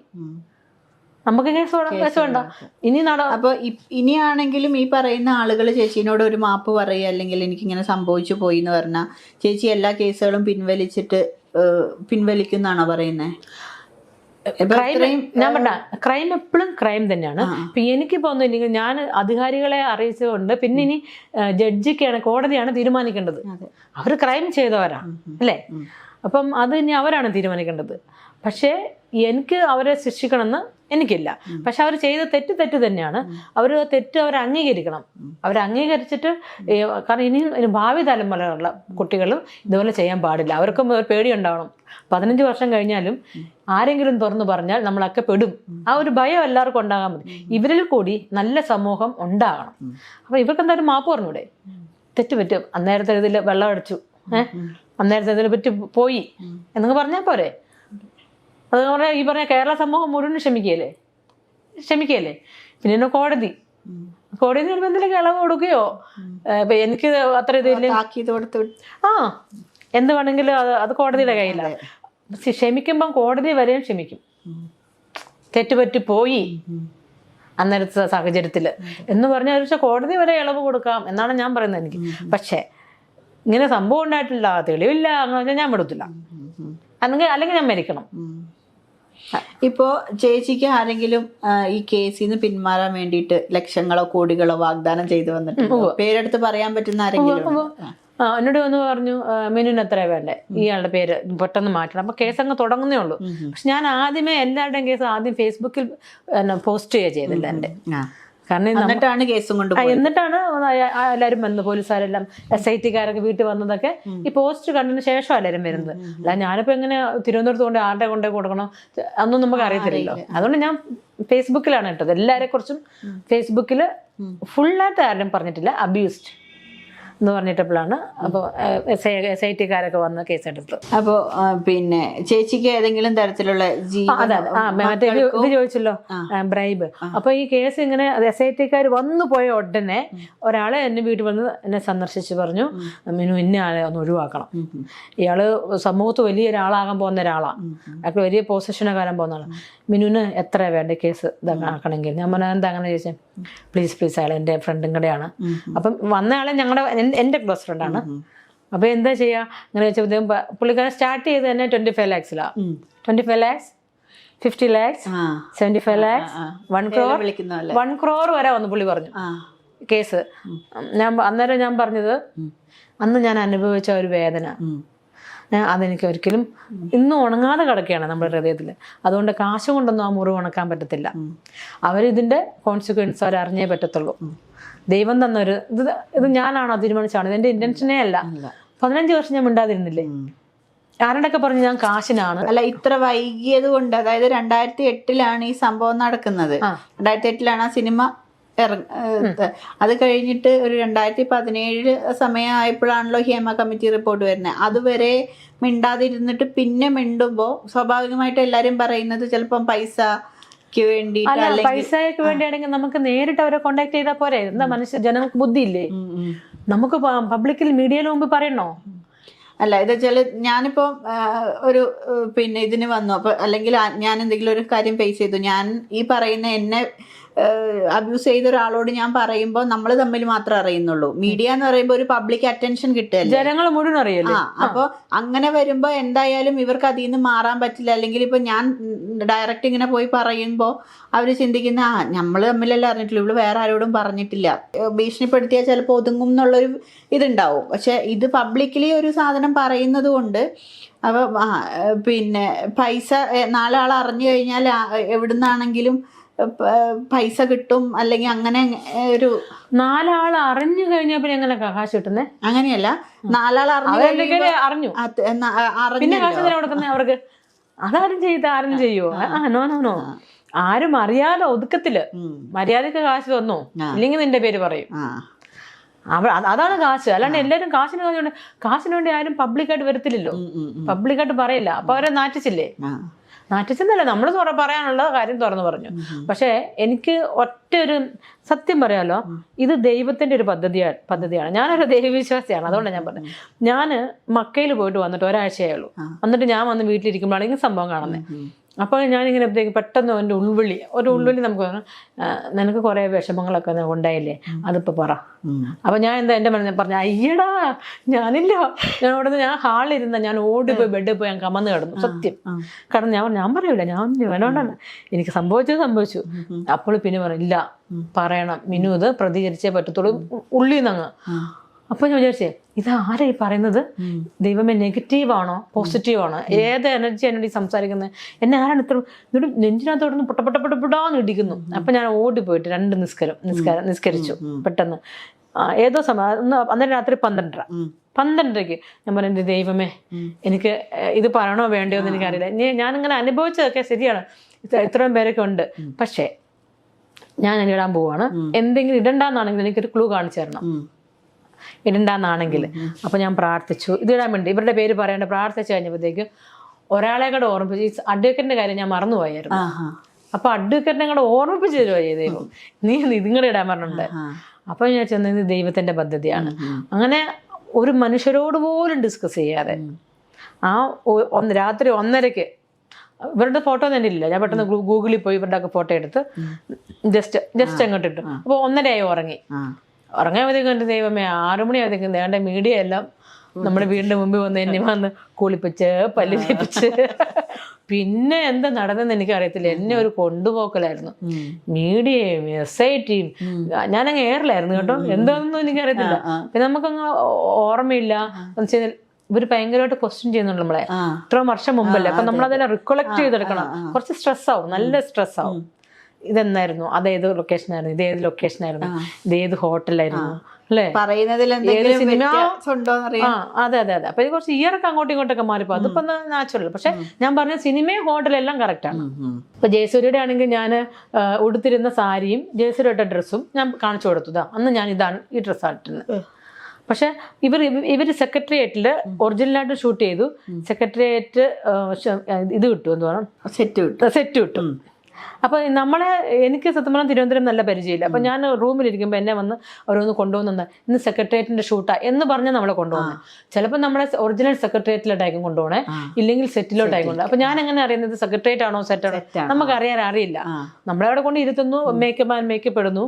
നമുക്ക് കേസ് വേണ്ട. ഇനി അപ്പൊ ഇനിയാണെങ്കിലും ഈ പറയുന്ന ആളുകൾ ചേച്ചീനോട് ഒരു മാപ്പ് പറയുക, അല്ലെങ്കിൽ എനിക്കിങ്ങനെ സംഭവിച്ചു പോയി എന്ന് പറഞ്ഞാൽ ചേച്ചി എല്ലാ കേസുകളും പിൻവലിക്കുന്നാണോ പറയുന്നത്? ഞാൻ പറഞ്ഞ ക്രൈം എപ്പോഴും ക്രൈം തന്നെയാണ്. ഇപ്പൊ എനിക്ക് തോന്നുന്നില്ലെങ്കിൽ ഞാൻ അധികാരികളെ അറിയിച്ചുകൊണ്ട് പിന്നെ ഇനി ജഡ്ജിക്കാണ്, കോടതിയാണ് തീരുമാനിക്കേണ്ടത്. അവർ ക്രൈം ചെയ്തവരാ അല്ലേ? അപ്പം അത് ഇനി അവരാണ് തീരുമാനിക്കേണ്ടത്. പക്ഷേ എനിക്ക് അവരെ ശിക്ഷിക്കണമെന്ന് എനിക്കില്ല. പക്ഷെ അവർ ചെയ്ത തെറ്റ് തന്നെയാണ്. അവർ തെറ്റ് അവർ അംഗീകരിക്കണം. അവർ അംഗീകരിച്ചിട്ട്, കാരണം ഇനി ഭാവി തലമുറയുള്ള കുട്ടികളും ഇതുപോലെ ചെയ്യാൻ പാടില്ല. അവർക്കും ഒരു പേടിയുണ്ടാവണം. 15 വർഷം കഴിഞ്ഞാലും ആരെങ്കിലും തുറന്നു പറഞ്ഞാൽ നമ്മളൊക്കെ പെടും. ആ ഒരു ഭയം എല്ലാവർക്കും ഉണ്ടാകാൻ മതി. ഇവരിൽ കൂടി നല്ല സമൂഹം ഉണ്ടാകണം. അപ്പൊ ഇവർക്ക് എന്തായാലും മാപ്പ് പറഞ്ഞൂടെ? തെറ്റ് അന്നേരത്തെ ഇതിൽ വെള്ളം അടിച്ചു, അന്നേരത്തെ ഇതിനെ പറ്റി പോയി എന്നൊക്കെ പറഞ്ഞാൽ പോരെ? അത് പറഞ്ഞാൽ ഈ പറഞ്ഞ കേരള സമൂഹം മുഴുവൻ ക്ഷമിക്കുകയല്ലേ. പിന്നെ കോടതി എന്തെങ്കിലും ഇളവ് കൊടുക്കുകയോ, ഇപ്പൊ എനിക്ക് അത്ര ഇതില്ല, എന്ത് വേണമെങ്കിലും അത് കോടതിയുടെ കയ്യിലാണ്. ക്ഷമിക്കുമ്പം കോടതി വരെയും ക്ഷമിക്കും. തെറ്റുപറ്റി പോയി അന്നേരത്തെ സാഹചര്യത്തില് എന്ന് പറഞ്ഞാൽ പക്ഷെ കോടതി വരെ ഇളവ് കൊടുക്കാം എന്നാണ് ഞാൻ പറയുന്നത്. എനിക്ക് പക്ഷേ ഇങ്ങനെ സംഭവം ഉണ്ടായിട്ടില്ല, തെളിവില്ല എന്ന് പറഞ്ഞാൽ ഞാൻ വിടത്തില്ല. അല്ലെങ്കിൽ ഞാൻ മരിക്കണം. ഇപ്പോ ചേച്ചിക്ക് ആരെങ്കിലും ഈ കേസിൽ നിന്ന് പിന്മാറാൻ വേണ്ടിയിട്ട് ലക്ഷങ്ങളോ കോടികളോ വാഗ്ദാനം ചെയ്തു വന്നിട്ടുണ്ടോ? പേരെടുത്ത് പറയാൻ പറ്റുന്ന ആരെങ്കിലും? എന്നോട് വന്ന് പറഞ്ഞു, മിനുവിന് എത്ര വേണ്ടേ, ഇയാളുടെ പേര് പെട്ടെന്ന് മാറ്റണം. അപ്പൊ കേസ് അങ്ങ് തുടങ്ങുന്നേ ഉള്ളൂ. പക്ഷെ ഞാൻ ആദ്യമേ എല്ലാവരുടെയും കേസ് ആദ്യം ഫേസ്ബുക്കിൽ പോസ്റ്റ് ചെയ്തില്ല എൻ്റെ. കാരണം എന്നിട്ടാണ് കേസും കൊണ്ട് എന്നിട്ടാണ് എല്ലാവരും വന്നത്. പോലീസുകാരെല്ലാം SIT-കാരൊക്കെ വീട്ടിൽ വന്നതൊക്കെ ഈ പോസ്റ്റ് കണ്ടതിന് ശേഷം എല്ലാവരും വരുന്നത്. അല്ല ഞാനിപ്പോ എങ്ങനെ തിരുവനന്തപുരത്ത് കൊണ്ട് ആരുടെ കൊണ്ടേ കൊടുക്കണം അതൊന്നും നമുക്ക് അറിയത്തില്ലല്ലോ. അതുകൊണ്ട് ഞാൻ ഫേസ്ബുക്കിലാണ് ഇട്ടത്. എല്ലാവരെ കുറിച്ചും ഫേസ്ബുക്കിൽ ഫുള്ളായിട്ട് ആരും പറഞ്ഞിട്ടില്ല. അബ്യൂസ്ഡ് എന്ന് പറഞ്ഞിട്ടപ്പോഴാണ് അപ്പോൾ SIT-കാരൊക്കെ വന്ന് കേസെടുത്തത്. അപ്പോൾ പിന്നെ ചേച്ചിക്ക് ഏതെങ്കിലും തരത്തിലുള്ള മറ്റേ ഇത് ചോദിച്ചല്ലോ, ബ്രൈബ്. അപ്പൊ ഈ കേസ് ഇങ്ങനെ SIT-കാർ വന്നു പോയ ഉടനെ ഒരാളെ എന്നെ വീട്ടിൽ വന്ന് എന്നെ സന്ദർശിച്ച് പറഞ്ഞു, മിനു ഇന്ന ആളെ ഒന്ന് ഒഴിവാക്കണം. ഇയാള് സമൂഹത്ത് വലിയൊരാളാകാൻ പോകുന്ന ഒരാളാണ്, അയാൾക്ക് വലിയ പൊസിഷനെ വരാൻ പോകുന്ന ആളാണ്. മിനുവിന് എത്ര വേണ്ട കേസ് ഇതാക്കണമെങ്കിൽ? ഞാൻ പറഞ്ഞാൽ എന്താ അങ്ങനെ ചോദിച്ചാൽ, പ്ലീസ് അയാൾ എൻ്റെ ഫ്രണ്ടും കൂടെയാണ്. അപ്പം വന്നയാളെ എൻ്റെ ക്ലോസ് ഫ്രണ്ടാണ്. അപ്പൊ എന്താ ചെയ്യാ അങ്ങനെ വെച്ചാൽ പുള്ളിക്കാരൻ സ്റ്റാർട്ട് ചെയ്ത് തന്നെ 25 lakhs-ലാണ്. 25 lakhs, 50 lakhs, 75 lakhs, 1 crore വരെ വന്നു പുള്ളി പറഞ്ഞു കേസ്. അന്നേരം ഞാൻ പറഞ്ഞത്, അന്ന് ഞാൻ അനുഭവിച്ച ഒരു വേദന അതെനിക്ക് ഒരിക്കലും ഇന്നും ഉണങ്ങാതെ കിടക്കുകയാണ് നമ്മുടെ ഹൃദയത്തിൽ. അതുകൊണ്ട് കാശ് കൊണ്ടൊന്നും ആ മുറിവ് ഉണക്കാൻ പറ്റത്തില്ല. അവരിതിന്റെ കോൺസിക്വൻസ് അവരറിഞ്ഞേ പറ്റത്തുള്ളൂ. ദൈവം തന്നൊരു ഇത് ഞാനാണോ തീരുമാനിച്ചാണ്, ഇതെന്റെ ഇന്റൻഷനേ അല്ല. 15 വർഷം ഞാൻ മിണ്ടാതിരുന്നില്ലേ? ആരുടെയൊക്കെ പറഞ്ഞു ഞാൻ കാശിനാണ്. അല്ല, ഇത്ര വൈകിയത് കൊണ്ട്, അതായത് 2008-ലാണ് ഈ സംഭവം നടക്കുന്നത്. 2008-ലാണ് ആ സിനിമ അത് കഴിഞ്ഞിട്ട് ഒരു 2017 സമയമായപ്പോഴാണല്ലോ ഹേമ കമ്മിറ്റി റിപ്പോർട്ട് വരുന്നത്. അതുവരെ മിണ്ടാതിരുന്നിട്ട് പിന്നെ മിണ്ടുമ്പോൾ സ്വാഭാവികമായിട്ട് എല്ലാരും പറയുന്നത് ചിലപ്പം പൈസക്ക് വേണ്ടി, പൈസയ്ക്ക് വേണ്ടിയാണെങ്കിൽ നമുക്ക് നേരിട്ട് അവരെ കോണ്ടാക്ട് ചെയ്താൽ പോരെ? എന്താ ജനങ്ങൾക്ക് ബുദ്ധിയില്ലേ? നമുക്ക് പബ്ലിക്കിൽ മീഡിയയിൽ മുമ്പ് പറയണോ? അല്ല, ഇത് വെച്ചാൽ ഞാനിപ്പോ ഒരു പിന്നെ ഇതിന് വന്നു, അപ്പൊ അല്ലെങ്കിൽ ഞാൻ എന്തെങ്കിലും ഒരു കാര്യം ഫേസ് ചെയ്തു, ഞാൻ ഈ പറയുന്ന എന്നെ അബ്യൂസ് ചെയ്ത ഒരാളോട് ഞാൻ പറയുമ്പോൾ നമ്മൾ തമ്മിൽ മാത്രമേ അറിയുന്നുള്ളൂ. മീഡിയ എന്ന് പറയുമ്പോൾ ഒരു പബ്ലിക് അറ്റൻഷൻ കിട്ടുകയല്ലേ, ജനങ്ങൾ മുഴുവൻ അറിയില്ല. അപ്പൊ അങ്ങനെ വരുമ്പോ എന്തായാലും ഇവർക്ക് അതിൽ നിന്ന് മാറാൻ പറ്റില്ല. അല്ലെങ്കിൽ ഇപ്പൊ ഞാൻ ഡയറക്റ്റ് ഇങ്ങനെ പോയി പറയുമ്പോൾ അവര് ചിന്തിക്കുന്ന നമ്മള് തമ്മിലല്ല അറിഞ്ഞിട്ടില്ല, ഇവള് വേറെ ആരോടും പറഞ്ഞിട്ടില്ല, ഭീഷണിപ്പെടുത്തിയാൽ ചിലപ്പോൾ ഒതുങ്ങും എന്നുള്ളൊരു ഇതുണ്ടാവും. പക്ഷെ ഇത് പബ്ലിക്കലി ഒരു സാധനം പറയുന്നത് കൊണ്ട് അപ്പൊ പിന്നെ പൈസ 4 ആൾ അറിഞ്ഞു കഴിഞ്ഞാൽ എവിടുന്നാണെങ്കിലും പൈസ കിട്ടും. അല്ലെങ്കിൽ അങ്ങനെ ഒരു 4 ആൾ അറിഞ്ഞു കഴിഞ്ഞാൽ പിന്നെ എങ്ങനെ കാശ് കിട്ടുന്നേ? അങ്ങനെയല്ല, 4 ആൾ അറിഞ്ഞു പിന്നെ കാശ് കൊടുക്കുന്നേ അവർക്ക്. അതാരും ആരും ചെയ്യുവോ? നോ ആരും അറിയാതെ ഒതുക്കത്തില് മര്യാദക്ക് കാശ് വന്നോ, ഇല്ലെങ്കിൽ നിന്റെ പേര് പറയും. അതാണ് കാശ്. അല്ലാണ്ട് എല്ലാവരും കാശിന് വേണ്ടി ആരും പബ്ലിക്കായിട്ട് വരത്തില്ലല്ലോ, പബ്ലിക്കായിട്ട് പറയില്ല. അപ്പൊ അവരെ നാറ്റിച്ചെന്നല്ല, നമ്മൾ പറയാനുള്ള കാര്യം തുറന്നു പറഞ്ഞു. പക്ഷെ എനിക്ക് ഒരു സത്യം പറയാലോ, ഇത് ദൈവത്തിന്റെ ഒരു പദ്ധതിയാണ്. ഞാനൊരു ദൈവവിശ്വാസിയാണ്. അതുകൊണ്ടാണ് ഞാൻ പറഞ്ഞത്. ഞാൻ മക്കയിൽ പോയിട്ട് വന്നിട്ട് ഒരാഴ്ചയേ ഉള്ളൂ. എന്നിട്ട് ഞാൻ വന്ന് വീട്ടിലിരിക്കുമ്പോഴാണ് ഈ സംഭവം കാണുന്നത്. അപ്പോൾ ഞാനിങ്ങനെ പെട്ടെന്ന് എൻ്റെ ഉൾവിളി നമുക്ക് പറഞ്ഞു, നിനക്ക് കുറേ വിഷമങ്ങളൊക്കെ ഉണ്ടായില്ലേ, അതിപ്പോൾ പറ. അപ്പം ഞാൻ എൻ്റെ പറഞ്ഞു, അയ്യടാ ഞാനില്ല, ഞാൻ ഹാളിലിരുന്ന, ഞാൻ ഓടിപ്പോയി ബെഡിൽ പോയി ഞാൻ കമന്ന് കിടന്നു, സത്യം. കാരണം ഞാൻ പറയൂല, ഞാൻ വേണോണ്ടാണ്, എനിക്ക് സംഭവിച്ചു. അപ്പോൾ പിന്നെ പറയില്ല, പറയണം മിനു, ഇത് പ്രതികരിച്ചേ പറ്റത്തുള്ളൂ, ഉള്ളിന്നങ്ങ്. അപ്പോൾ ഞാൻ വിചാരിച്ചേ, ഇതാരാ ഈ പറയുന്നത്, ദൈവമേ നെഗറ്റീവാണോ പോസിറ്റീവാണോ, ഏത് എനർജി എന്നോട് ഈ സംസാരിക്കുന്നത്, എന്നെ ആരാണ് ഇത്ര എന്നിട്ട് നെഞ്ചിനകത്തോടൊന്ന് പൊട്ടപ്പെടാന്ന് ഇടിക്കുന്നു. അപ്പം ഞാൻ ഓടിപ്പോയിട്ട് 2 നിസ്കരിച്ചു പെട്ടെന്ന്. ഏതോ സമയം അന്നേരം രാത്രി 12:30 ഞാൻ പറഞ്ഞു, ദൈവമേ എനിക്ക് ഇത് പറയണോ വേണ്ടയോ എന്ന് എനിക്കറിയില്ല, ഞാനിങ്ങനെ അനുഭവിച്ചതൊക്കെ ശരിയാണ്, ഇത്രയും പേരൊക്കെ ഉണ്ട്, പക്ഷേ ഞാൻ ഇടാൻ പോവാണ്, എന്തെങ്കിലും ഇടണ്ടെന്നാണെങ്കിൽ എനിക്കൊരു ക്ലൂ കാണിച്ചു തരണം, ഇടണ്ടെന്നാണെങ്കിൽ. അപ്പം ഞാൻ പ്രാർത്ഥിച്ചു ഇതിടാൻ വേണ്ടി, ഇവരുടെ പേര് പറയേണ്ട. പ്രാർത്ഥിച്ചു കഴിഞ്ഞപ്പോഴത്തേക്കും ഒരാളെ കൂടെ ഓർമ്മിപ്പിച്ചു, ഈ അഡ്വക്കേറ്റിന്റെ കാര്യം ഞാൻ മറന്നുപോയായിരുന്നു. അപ്പൊ അഡ്വക്കേറ്റിനെ കൂടെ ഓർമ്മിപ്പിച്ചു തരുമോ ദൈവം, നീ ഇതിങ്ങടെ ഇടാൻ പറഞ്ഞിട്ടുണ്ട്. അപ്പൊ ഞാൻ ചെന്നത് ദൈവത്തിന്റെ പദ്ധതിയാണ്. അങ്ങനെ ഒരു മനുഷ്യരോട് പോലും ഡിസ്കസ് ചെയ്യാതെ രാത്രി 1:30 ഇവരുടെ ഫോട്ടോ തന്നെ ഇല്ല, ഞാൻ പെട്ടെന്ന് ഗൂഗിളിൽ പോയി ഇവരുടെ ഒക്കെ ഫോട്ടോ എടുത്ത് ജസ്റ്റ് അങ്ങോട്ട് ഇട്ടു. അപ്പോൾ 1:30 ഉറങ്ങി. ഉറങ്ങാൻ എൻ്റെ ദൈവമേ 6 മണിയാകുമ്പോഴത്തേക്കും വേണ്ട മീഡിയ എല്ലാം നമ്മുടെ വീടിൻ്റെ മുമ്പിൽ വന്ന് എന്നെ വന്ന് കുളിപ്പിച്ച് പല്ല് തേപ്പിച്ച് പിന്നെ എന്താ നടന്നെന്ന് എനിക്കറിയത്തില്ല. എന്നെ ഒരു കൊണ്ടുപോക്കലായിരുന്നു. മീഡിയയും SITയും ഞാനങ്ങ് എയറിലായിരുന്നു കേട്ടോ, എന്താണെന്നും എനിക്കറിയത്തില്ല. പിന്നെ നമുക്കങ്ങ് ഓർമ്മയില്ല. ഇവർ ഭയങ്കരമായിട്ട് ക്വസ്റ്റ്യൻ ചെയ്യുന്നുണ്ട് നമ്മളെ, ഇത്ര വർഷം മുമ്പല്ലേ. അപ്പൊ നമ്മളതെല്ലാം റിക്കൊളക്ട് ചെയ്തെടുക്കണം. കുറച്ച് സ്ട്രെസ്സാവും, നല്ല സ്ട്രെസ്സാവും. ഇതെന്നായിരുന്നു, അതേത് ലൊക്കേഷനായിരുന്നു, ഇതേത് ലൊക്കേഷനായിരുന്നു, ഇതേത് ഹോട്ടലായിരുന്നു, അല്ലേ, സിനിമ. അതെ. അപ്പൊ ഇത് കുറച്ച് ഇയറൊക്കെ അങ്ങോട്ടും ഇങ്ങോട്ടൊക്കെ മാറിപ്പോ അതിപ്പോ നാച്ചുറൽ. പക്ഷെ ഞാൻ പറഞ്ഞ സിനിമയും ഹോട്ടലെല്ലാം കറക്റ്റാണ്. ഇപ്പൊ ജയസൂര്യയുടെ ആണെങ്കിൽ ഞാൻ ഉടുത്തിരുന്ന സാരിയും ജയസൂര്യയുടെ ഡ്രസ്സും ഞാൻ കാണിച്ചു കൊടുത്തതാ. അന്ന് ഞാൻ ഇതാണ് ഈ ഡ്രസ്സാണ് ഇട്ടിരുന്നത്. പക്ഷെ ഇവര് സെക്രട്ടേറിയറ്റിൽ ഒറിജിനലായിട്ട് ഷൂട്ട് ചെയ്തു. സെക്രട്ടേറിയറ്റ് ഇത് കിട്ടും, എന്ത് വേണം, സെറ്റ് കിട്ടും. അപ്പൊ എനിക്ക് സത്യം പറഞ്ഞാൽ തിരുവനന്തപുരം നല്ല പരിചയമില്ല. അപ്പൊ ഞാൻ റൂമിലിരിക്കുമ്പോൾ എന്നെ വന്ന് അവരൊന്ന് കൊണ്ടുപോകുന്നുണ്ട്, ഇന്ന് സെക്രട്ടേറിയറ്റിന്റെ ഷൂട്ടാ എന്ന് പറഞ്ഞാൽ നമ്മളെ കൊണ്ടുപോകുന്നത്. ചിലപ്പോൾ നമ്മളെ ഒറിജിനൽ സെക്രട്ടേറിയറ്റിലോട്ടായിരിക്കും കൊണ്ടുപോകണേ, ഇല്ലെങ്കിൽ സെറ്റിലോട്ടായിരിക്കും കൊണ്ടുപോകും. അപ്പൊ ഞാൻ എങ്ങനെ അറിയുന്നത് സെക്രട്ടേറിയറ്റ് ആണോ സെറ്റാണോ നമുക്ക് അറിയില്ല. നമ്മളവിടെ കൊണ്ട് ഇരുത്തുന്നു, മേക്കപ്പ് ഇടുന്നു.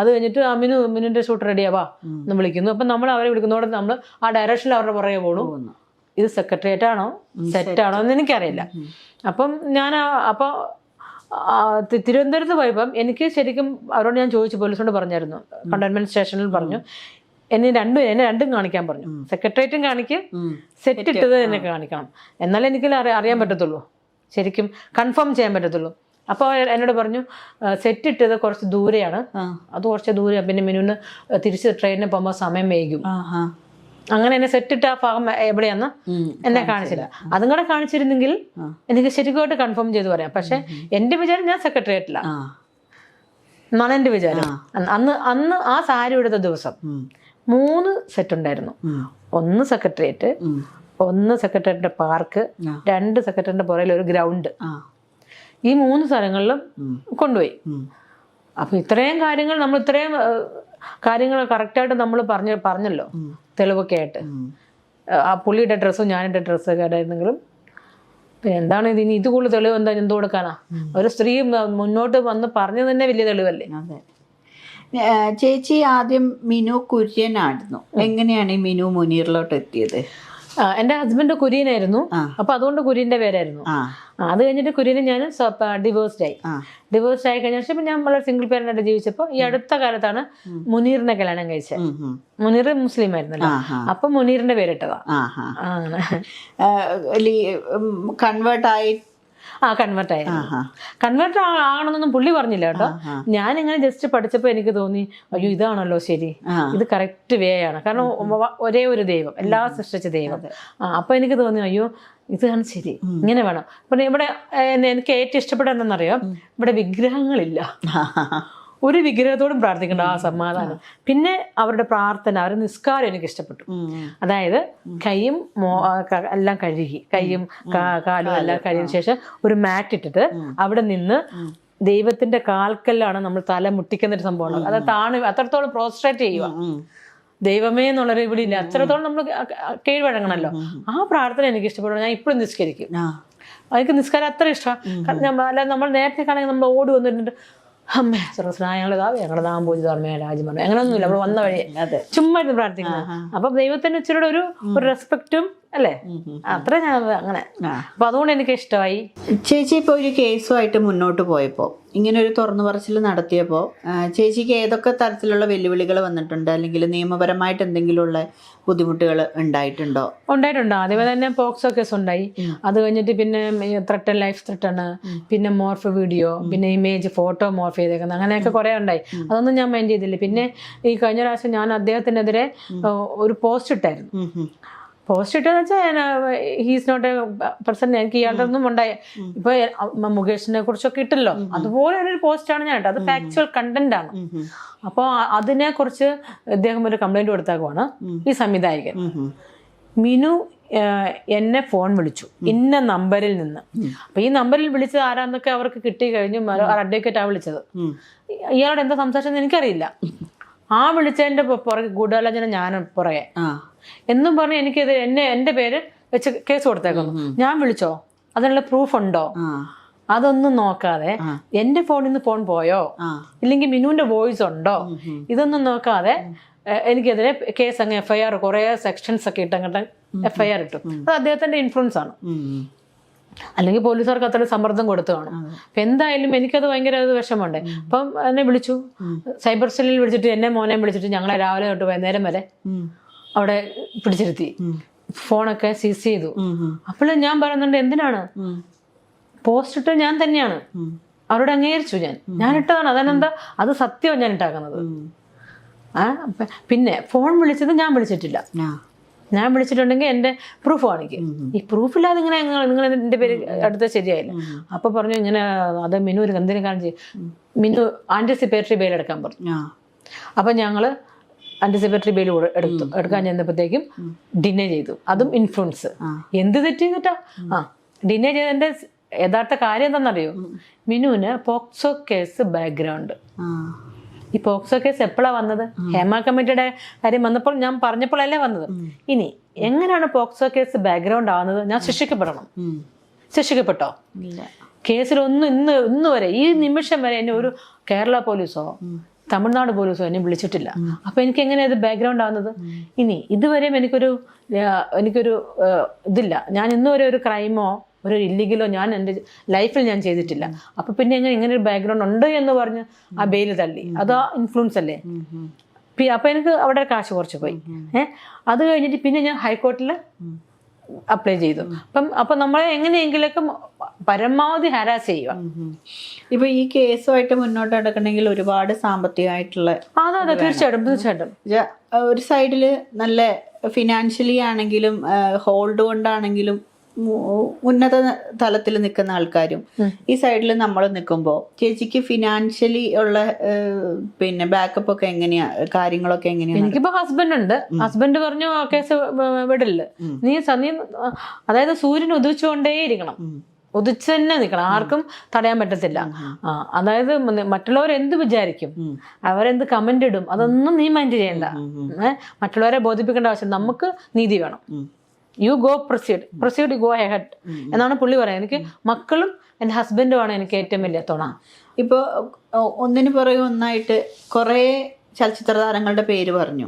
അത് കഴിഞ്ഞിട്ട് മിനുവിന്റെ ഷൂട്ട് റെഡിയാവാ എന്ന് വിളിക്കുന്നു. അപ്പൊ നമ്മൾ അവരെ വിളിക്കുന്നതോടെ നമ്മൾ ആ ഡയറക്ഷനിൽ അവരുടെ പുറകെ പോകണം. ഇത് സെക്രട്ടേറിയറ്റ് ആണോ സെറ്റാണോ എന്ന് എനിക്കറിയില്ല. അപ്പം തിരുവനന്തപുരത്ത് പോയപ്പം എനിക്ക് ശരിക്കും അവരോട് ഞാൻ ചോദിച്ചു, പോലീസോട് പറഞ്ഞായിരുന്നു, കണ്ടോൺമെന്റ് സ്റ്റേഷനിൽ പറഞ്ഞു, എന്നെ രണ്ടും കാണിക്കാൻ പറഞ്ഞു. സെക്രട്ടേറിയറ്റും കാണിക്കും, സെറ്റ് ഇട്ടത് തന്നെ കാണിക്കണം, എന്നാലേ എനിക്ക് അറിയാൻ പറ്റത്തുള്ളൂ, ശരിക്കും കൺഫേം ചെയ്യാൻ പറ്റത്തുള്ളൂ. അപ്പോൾ എന്നോട് പറഞ്ഞു, സെറ്റ് ഇട്ടത് കുറച്ച് ദൂരെയാണ്, അത് കുറച്ച് ദൂരെയാണ്, പിന്നെ മിനുവിന് തിരിച്ച് ട്രെയിനിന് പോകുമ്പോൾ സമയം വൈകും. അങ്ങനെ എന്നെ സെറ്റിട്ട ആ ഭാഗം എവിടെയാന്ന് എന്നെ കാണിച്ചില്ല. അതും കൂടെ കാണിച്ചിരുന്നെങ്കിൽ എനിക്ക് ശരിക്കുമായിട്ട് കൺഫേം ചെയ്ത് പറയാം. പക്ഷെ എന്റെ വിചാരം ഞാൻ സെക്രട്ടേറിയറ്റിലാണ് എന്നാണ് എന്റെ വിചാരം. അന്ന് ആ സാരി എടുത്ത ദിവസം 3 സെറ്റ് ഉണ്ടായിരുന്നു. 1 സെക്രട്ടേറിയറ്റ്, 1 സെക്രട്ടേറിയറ്റിന്റെ പാർക്ക്, 2 സെക്രട്ടേറിയറ്റിന്റെ പുറകിൽ ഒരു ഗ്രൗണ്ട്. ഈ 3 സ്ഥലങ്ങളിലും കൊണ്ടുപോയി. അപ്പൊ ഇത്രയും കാര്യങ്ങൾ കറക്റ്റായിട്ട് നമ്മൾ പറഞ്ഞല്ലോ, തെളിവൊക്കെ ആയിട്ട്. ആ പുള്ളിയുടെ ഡ്രസ്സും ഞാനിട്ട ഡ്രസ്സൊക്കെ ആയിരുന്നെങ്കിലും പിന്നെ എന്താണ് ഇനി ഇത് കൂടുതൽ തെളിവ് എന്താ എന്ത് കൊടുക്കാനാ? ഒരു സ്ത്രീ മുന്നോട്ട് വന്ന് പറഞ്ഞു തന്നെ വലിയ തെളിവല്ലേ. അതെ. ചേച്ചി ആദ്യം മിനു കുര്യനായിരുന്നു. എങ്ങനെയാണ് ഈ മിനു മുനീറിലോട്ട് എത്തിയത്? എൻ്റെ ഹസ്ബൻഡ് കുര്യനായിരുന്നു. അപ്പൊ അതുകൊണ്ട് കുര്യന്റെ പേരായിരുന്നു. അത് കഴിഞ്ഞിട്ട് കുര്യന് ഞാൻ ഡിവോഴ്സ്ഡ് ആയി കഴിഞ്ഞ ശേഷം ഞാൻ വളരെ സിംഗിൾ പേരൻ്റായിട്ട് ജീവിച്ചപ്പോൾ ഈ അടുത്ത കാലത്താണ് മുനീറിനെ കല്യാണം കഴിച്ചത്. മുനീർ മുസ്ലിം ആയിരുന്നല്ലോ, അപ്പൊ മുനീറിന്റെ പേരിട്ടതാ. കൺവേർട്ട് ആകണമെന്നൊന്നും പുള്ളി പറഞ്ഞില്ല കേട്ടോ. ഞാനിങ്ങനെ ജസ്റ്റ് പഠിച്ചപ്പോ എനിക്ക് തോന്നി, അയ്യോ ഇതാണല്ലോ ശരി, ഇത് കറക്റ്റ് വേ ആണ്. കാരണം ഒരേ ഒരു ദൈവം, എല്ലാം സൃഷ്ടിച്ച ദൈവം. അപ്പൊ എനിക്ക് തോന്നി, അയ്യോ ഇതാണ് ശരി, ഇങ്ങനെ വേണം. പിന്നെ ഇവിടെ എനിക്ക് ഏറ്റവും ഇഷ്ടപ്പെട്ട എന്താണെന്നറിയാം, ഇവിടെ വിഗ്രഹങ്ങളില്ല. ഒരു വിഗ്രഹത്തോടും പ്രാർത്ഥിക്കേണ്ട ആ സമാധാനം. പിന്നെ അവരുടെ പ്രാർത്ഥന, അവരുടെ നിസ്കാരം എനിക്ക് ഇഷ്ടപ്പെട്ടു. അതായത് കൈയും എല്ലാം കഴുകി, കൈയും കാലും എല്ലാം കഴുകിയ ശേഷം ഒരു മാറ്റ് ഇട്ടിട്ട് അവിടെ നിന്ന് ദൈവത്തിന്റെ കാൽക്കല്ലാണ് നമ്മൾ തല മുട്ടിക്കുന്ന ഒരു സംഭവമാണ്. അത് അത്രത്തോളം പ്രോസ്ട്രേറ്റ് ചെയ്യുക, ദൈവമേ എന്നുള്ളൊരു ഇവിടെ ഇല്ല, അത്രത്തോളം നമ്മൾ കീഴ്വഴങ്ങണമല്ലോ. ആ പ്രാർത്ഥന എനിക്ക് ഇഷ്ടപ്പെടും. ഞാൻ ഇപ്പോഴും നിസ്കരിക്കും. എനിക്ക് നിസ്കാരം അത്ര ഇഷ്ടമാണ്. അല്ല നമ്മൾ നേരത്തെ കാണുമെങ്കിൽ നമ്മൾ ഓടി വന്നിട്ടുണ്ട്, അമ്മേ സർവസ്നായ ഞങ്ങളുടെ നാം പൂജ ധർമ്മ രാജ്യം പറഞ്ഞു, അങ്ങനെയൊന്നുമില്ല. നമ്മൾ വന്ന വഴി ചുമ്മാ ഇരുന്ന് പ്രാർത്ഥിക്കുന്നത്. അപ്പൊ ദൈവത്തിന് ഇച്ചിരി ഒരു റെസ്പെക്റ്റും അല്ലേ, അത്ര ഞാൻ അങ്ങനെ. അപ്പൊ അതുകൊണ്ട് എനിക്ക് ഇഷ്ടമായി. ചേച്ചി ഇപ്പോൾ ഒരു കേസുമായിട്ട് മുന്നോട്ട് പോയപ്പോൾ, ഇങ്ങനെ ഒരു തുറന്നു പറച്ചിൽ നടത്തിയപ്പോൾ ചേച്ചിക്ക് ഏതൊക്കെ തരത്തിലുള്ള വെല്ലുവിളികൾ വന്നിട്ടുണ്ട്, അല്ലെങ്കിൽ നിയമപരമായിട്ട് എന്തെങ്കിലുമുള്ള ബുദ്ധിമുട്ടുകൾ ഉണ്ടായിട്ടുണ്ടോ? ഉണ്ടായിട്ടുണ്ട്. ആദ്യമേ തന്നെ പോക്സോ കേസ് ഉണ്ടായി. അത് കഴിഞ്ഞിട്ട് പിന്നെ ത്രെട്ടൺ, ലൈഫ് ത്രെട്ടണ്, പിന്നെ മോർഫ് വീഡിയോ, പിന്നെ ഇമേജ് ഫോട്ടോ മോർഫ് ചെയ്തേക്കുന്നത്, അങ്ങനെയൊക്കെ കുറെ ഉണ്ടായി. അതൊന്നും ഞാൻ മൈൻഡ് ചെയ്തില്ല. പിന്നെ ഈ കഴിഞ്ഞ പ്രാവശ്യം ഞാൻ അദ്ദേഹത്തിനെതിരെ ഒരു പോസ്റ്റ് ഇട്ടായിരുന്നു. പോസ്റ്റ് ഇട്ടെന്ന് വെച്ചാൽ ഹീസ് നോട്ട് എ പേഴ്സൺ, എനിക്ക് ഇയാളുടെ ഒന്നും ഉണ്ടായി. ഇപ്പൊ മുകേഷിനെ കുറിച്ചൊക്കെ ഇട്ടല്ലോ, അതുപോലെ ഒരു പോസ്റ്റാണ് ഞാൻ ഇട്ടത്. അത് ഫാക്ച്വൽ കണ്ടന്റ് ആണ്. അപ്പോൾ അതിനെ കുറിച്ച് അദ്ദേഹം ഒരു കംപ്ലൈന്റ് കൊടുത്തേക്കുവാണ് ഈ സംവിധായകൻ. മിനു എന്നെ ഫോൺ വിളിച്ചു ഇന്ന നമ്പറിൽ നിന്ന്. അപ്പൊ ഈ നമ്പറിൽ വിളിച്ചത് ആരാന്നൊക്കെ അവർക്ക് കിട്ടി കഴിഞ്ഞു. അഡ്വക്കേറ്റാണ് വിളിച്ചത്. ഇയാളോട് എന്താ സംസാരിച്ചെന്ന് എനിക്കറിയില്ല. ആ വിളിച്ചതിന്റെ പുറകെ ഗൂഢാലോചന ഞാൻ പുറകെ എന്നും പറഞ്ഞ് എനിക്കത് എന്റെ പേര് വെച്ച് കേസ് കൊടുത്തേക്കുന്നു. ഞാൻ വിളിച്ചോ, അതിനുള്ള പ്രൂഫ് ഉണ്ടോ, അതൊന്നും നോക്കാതെ എന്റെ ഫോണിൽ നിന്ന് ഫോൺ പോയോ, ഇല്ലെങ്കിൽ മിനുവിന്റെ വോയിസ് ഉണ്ടോ, ഇതൊന്നും നോക്കാതെ എനിക്കെതിരെ കേസ് അങ്ങ് FIR കുറെ സെക്ഷൻസ് ഒക്കെ ഇട്ടങ്ങോട്ട് FIR ഇട്ടു. അത് അദ്ദേഹത്തിന്റെ ഇൻഫ്ലുവൻസ് ആണ്. അല്ലെങ്കിൽ പോലീസുകാർക്ക് അത്ര സമ്മർദ്ദം കൊടുത്തു കാണും. അപ്പൊ എന്തായാലും എനിക്കത് ഭയങ്കര വിഷമമുണ്ട്. അപ്പം എന്നെ വിളിച്ചു, സൈബർ സെല്ലിൽ വിളിച്ചിട്ട് എന്നെ മോനെ വിളിച്ചിട്ട് ഞങ്ങളെ രാവിലെ തൊട്ട് വൈകുന്നേരം വരെ അവിടെ പിടിച്ചിരുത്തി, ഫോണൊക്കെ സീസ് ചെയ്തു. അപ്പോഴും ഞാൻ പറയുന്നുണ്ട് എന്തിനാണ്, പോസ്റ്റ് ഇട്ട് ഞാൻ തന്നെയാണ്, അവരോട് അംഗീകരിച്ചു, ഞാൻ ഇട്ടതാണ്, അതിനെന്താ, അത് സത്യമാണ് ഞാൻ ഇട്ടാക്കുന്നത്. പിന്നെ ഫോൺ വിളിച്ചത് ഞാൻ വിളിച്ചിട്ടില്ല. ഞാൻ വിളിച്ചിട്ടുണ്ടെങ്കിൽ എൻ്റെ പ്രൂഫ് കാണിക്കും. ഈ പ്രൂഫില്ലാതെ ഇങ്ങനെ നിങ്ങൾ എൻ്റെ പേര് അടുത്ത ശരിയായില്ല. അപ്പൊ പറഞ്ഞു ഇങ്ങനെ അത് മിനു ഒരു എന്തിനും കാണിച്ച് മിനു ആന്റിസിപ്പേറ്ററി ബെയിൽ എടുക്കാൻ പറഞ്ഞു. അപ്പൊ ഞങ്ങള് ആന്റിസിപ്പേറ്ററി ബെയിൽ എടുക്കാൻ ചെന്നപ്പോഴത്തേക്കും ഡിനേ ചെയ്തു. അതും ഇൻഫ്ലുവൻസ്. എന്ത് തെറ്റ് ചെയ്തിട്ടാ ഡിനേ ചെയ്തതിന്റെ യഥാർത്ഥ കാര്യം എന്താണെന്നറിയോ? മിനുവിന് പോക്സോ കേസ് ബാക്ക്ഗ്രൗണ്ട്. ഈ പോക്സോ കേസ് എപ്പോഴാണ് വന്നത്? ഹേമ കമ്മിറ്റിയുടെ കാര്യം വന്നപ്പോൾ ഞാൻ പറഞ്ഞപ്പോഴല്ലേ വന്നത്. ഇനി എങ്ങനെയാണ് പോക്സോ കേസ് ബാക്ക്ഗ്രൗണ്ട് ആവുന്നത്? ഞാൻ ശിക്ഷിക്കപ്പെടണം. ശിക്ഷിക്കപ്പെട്ടോ? കേസിലൊന്നും ഇന്ന് വരെ ഈ നിമിഷം വരെ എന്നെ ഒരു കേരള പോലീസോ തമിഴ്നാട് പോലീസോ എന്നെ വിളിച്ചിട്ടില്ല. അപ്പൊ എനിക്ക് എങ്ങനെയാ ഇത് ബാക്ക്ഗ്രൗണ്ട് ആവുന്നത്? ഇനി ഇതുവരെയും എനിക്കൊരു ഇതില്ല. ഞാൻ ഇന്നുവരെ ഒരു ക്രൈമോ ഒരു ഇല്ലീഗലോ ഞാൻ എൻ്റെ ലൈഫിൽ ഞാൻ ചെയ്തിട്ടില്ല. അപ്പൊ പിന്നെ ഇങ്ങനെ ഒരു ബാക്ക്ഗ്രൗണ്ട് ഉണ്ട് എന്ന് പറഞ്ഞ് ആ ബെയില് തള്ളി. അതാ ഇൻഫ്ലുവൻസ് അല്ലേ? അപ്പൊ എനിക്ക് അവിടെ കാശ് കുറച്ച് പോയി. അത് കഴിഞ്ഞിട്ട് പിന്നെ ഞാൻ ഹൈക്കോർട്ടിൽ അപ്ലൈ ചെയ്തു. അപ്പൊ നമ്മളെ എങ്ങനെയെങ്കിലൊക്കെ പരമാവധി ഹരാസ് ചെയ്യുക. ഇപ്പൊ ഈ കേസുമായിട്ട് മുന്നോട്ട് നടക്കണമെങ്കിൽ ഒരുപാട് സാമ്പത്തികമായിട്ടുള്ള അതെ തീർച്ചയായിട്ടും ഒരു സൈഡില് നല്ല ഫിനാൻഷ്യലി ആണെങ്കിലും ഹോൾഡ് കൊണ്ടാണെങ്കിലും ഉന്നത തലത്തിൽ നിൽക്കുന്ന ആൾക്കാരും ഈ സൈഡിൽ നമ്മൾ നിൽക്കുമ്പോൾ ചേച്ചിക്ക് ഫിനാൻഷ്യലി ഉള്ള പിന്നെ ബാക്കപ്പ് ഒക്കെ എങ്ങനെയാ, കാര്യങ്ങളൊക്കെ എങ്ങനെയാ? എനിക്കിപ്പോ ഹസ്ബൻഡ് ഉണ്ട്. ഹസ്ബൻഡ് പറഞ്ഞു കേസ് വിടില്ല, നീ അതായത് സൂര്യൻ ഉദിച്ചുകൊണ്ടേ ഇരിക്കണം, ഉദിച്ചു തന്നെ നിൽക്കണം, ആർക്കും തടയാൻ പറ്റത്തില്ല. അതായത് മറ്റുള്ളവർ എന്ത് വിചാരിക്കും, അവരെന്ത് കമന്റ് ഇടും, അതൊന്നും നീ മൈൻഡ് ചെയ്യണ്ട. മറ്റുള്ളവരെ ബോധിപ്പിക്കേണ്ട ആവശ്യം, നമുക്ക് നീതി വേണം. You go proceed go head എന്നാണ് പുള്ളി പറയുന്നത്. എനിക്ക് മക്കളും എൻ്റെ ഹസ്ബൻഡുമാണ് എനിക്ക് ഏറ്റവും വലിയ തുണ. ഇപ്പോൾ ഒന്നിനു പുറകെ ഒന്നായിട്ട് കുറേ ചലച്ചിത്ര താരങ്ങളുടെ പേര് പറഞ്ഞു.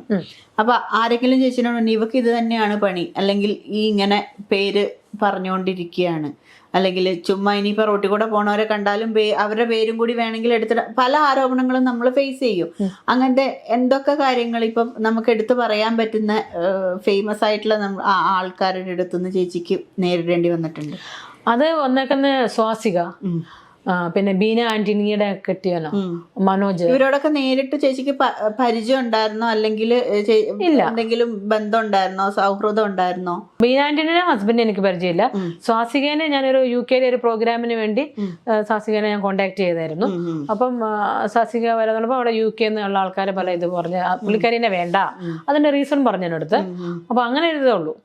അപ്പൊ ആരെങ്കിലും ചേച്ചിനോട് ഇവക്ക് ഇത് തന്നെയാണ് പണി, അല്ലെങ്കിൽ ഈ ഇങ്ങനെ പേര് പറഞ്ഞുകൊണ്ടിരിക്കുകയാണ്, അല്ലെങ്കിൽ ചുമ്മാ ഇനിയിപ്പോൾ റോട്ടിൽ കൂടെ പോണവരെ കണ്ടാലും അവരുടെ പേരും കൂടി വേണമെങ്കിൽ എടുത്തിട്ട് പല ആരോപണങ്ങളും നമ്മൾ ഫേസ് ചെയ്യും. അങ്ങനത്തെ എന്തൊക്കെ കാര്യങ്ങൾ ഇപ്പം നമുക്ക് എടുത്തു പറയാൻ പറ്റുന്ന ഫേമസ് ആയിട്ടുള്ള ആൾക്കാരുടെ അടുത്തുനിന്ന് ചേച്ചിക്ക് നേരിടേണ്ടി വന്നിട്ടുണ്ട്? അത് വന്നേക്കുന്ന സ്വാസിക, പിന്നെ ബീന ആന്റണിയുടെ കെട്ടിയനോ മനോജ്, ഇവരോടൊക്കെ നേരിട്ട് ചേച്ചിക്ക് പരിചയം ഉണ്ടായിരുന്നോ, അല്ലെങ്കിൽ എന്തെങ്കിലും ബന്ധം ഉണ്ടായിരുന്നോ, സൗഹൃദം ഉണ്ടായിരുന്നോ? ബീന ആന്റണിയുടെ ഹസ്ബൻഡ് എനിക്ക് പരിചയമില്ല. സ്വാസികനെ ഞാനൊരു UK ഒരു പ്രോഗ്രാമിന് വേണ്ടി സ്വാസികനെ ഞാൻ കോണ്ടാക്ട് ചെയ്തായിരുന്നു. അപ്പം സ്വാസിക വരാന്നപ്പോൾ അവിടെ UK എന്നുള്ള ആൾക്കാരെ പല ഇത് പറഞ്ഞ് പുള്ളിക്കാരിനെ വേണ്ട, അതിന്റെ റീസൺ പറഞ്ഞതിനടുത്ത്. അപ്പൊ അങ്ങനെ എഴുതേ ഉള്ളൂ.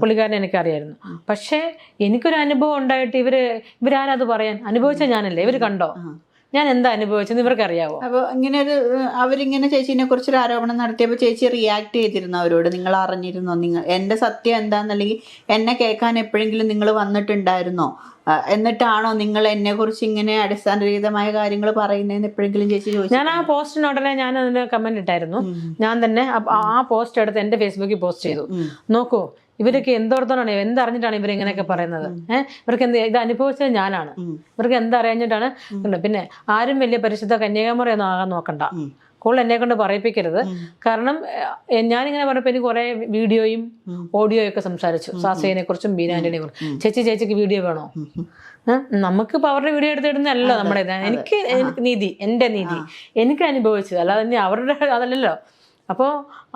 പുള്ളിക്കാരനെ എനിക്കറിയായിരുന്നു. പക്ഷെ എനിക്കൊരു അനുഭവം ഉണ്ടായിട്ട് ഇവരാരത് പറയാൻ? അനുഭവിച്ച ഞാനല്ലേ, ഇവര് കണ്ടോ? ഞാൻ എന്താ അനുഭവിച്ചെന്ന് ഇവർക്കറിയാവോ? അപ്പോൾ ഇങ്ങനെ ഒരു അവരിങ്ങനെ ചേച്ചീനെ കുറിച്ചൊരു ആരോപണം നടത്തിയപ്പോൾ ചേച്ചി റിയാക്ട് ചെയ്തിരുന്നു അവരോട്? നിങ്ങൾ അറിഞ്ഞിരുന്നോ? നിങ്ങൾ എൻ്റെ സത്യം എന്താണെന്നല്ലെങ്കിൽ എന്നെ കേൾക്കാൻ എപ്പോഴെങ്കിലും നിങ്ങൾ വന്നിട്ടുണ്ടായിരുന്നോ? എന്നിട്ടാണോ നിങ്ങൾ എന്നെ കുറിച്ച് ഇങ്ങനെ അടിസ്ഥാനരഹിതമായ കാര്യങ്ങൾ പറയുന്നതെന്ന് എപ്പോഴെങ്കിലും ചേച്ചി ചോദിച്ചു? ഞാൻ ആ പോസ്റ്റിനുടനെ ഞാൻ അതിന് കമന്റ് ഇട്ടായിരുന്നു. ഞാൻ തന്നെ ആ പോസ്റ്റ് എടുത്ത് എൻ്റെ ഫേസ്ബുക്കിൽ പോസ്റ്റ് ചെയ്തു. നോക്കൂ, ഇവരൊക്കെ എന്തോർത്തോണ്ടാണ് എന്തറിഞ്ഞിട്ടാണ് ഇവർ ഇങ്ങനെയൊക്കെ പറയുന്നത്? ഇവർക്ക് ഇത് അനുഭവിച്ചത് ഞാനാണ്. ഇവർക്ക് എന്തറിഞ്ഞിട്ടാണ്? പിന്നെ ആരും വലിയ പരിശുദ്ധ കന്യാകുമാരിയൊന്നും ആകാൻ നോക്കണ്ട. കൂടുതൽ എന്നെ കൊണ്ട് പറയിപ്പിക്കരുത്. കാരണം ഞാനിങ്ങനെ പറഞ്ഞപ്പോൾ എനിക്ക് കുറെ വീഡിയോയും ഓഡിയോയും ഒക്കെ സംസാരിച്ചു. സാസേനെ കുറിച്ചും ബീനാന്റിനെ കുറിച്ചും. ചേച്ചിക്ക് വീഡിയോ വേണോ? നമുക്കിപ്പോൾ അവരുടെ വീഡിയോ എടുത്തിടുന്നല്ലോ നമ്മുടെ എനിക്ക് നീതി, എൻ്റെ നീതി എനിക്ക് അനുഭവിച്ചത്, അല്ലാതെ തന്നെ അവരുടെ അതല്ലല്ലോ. അപ്പോൾ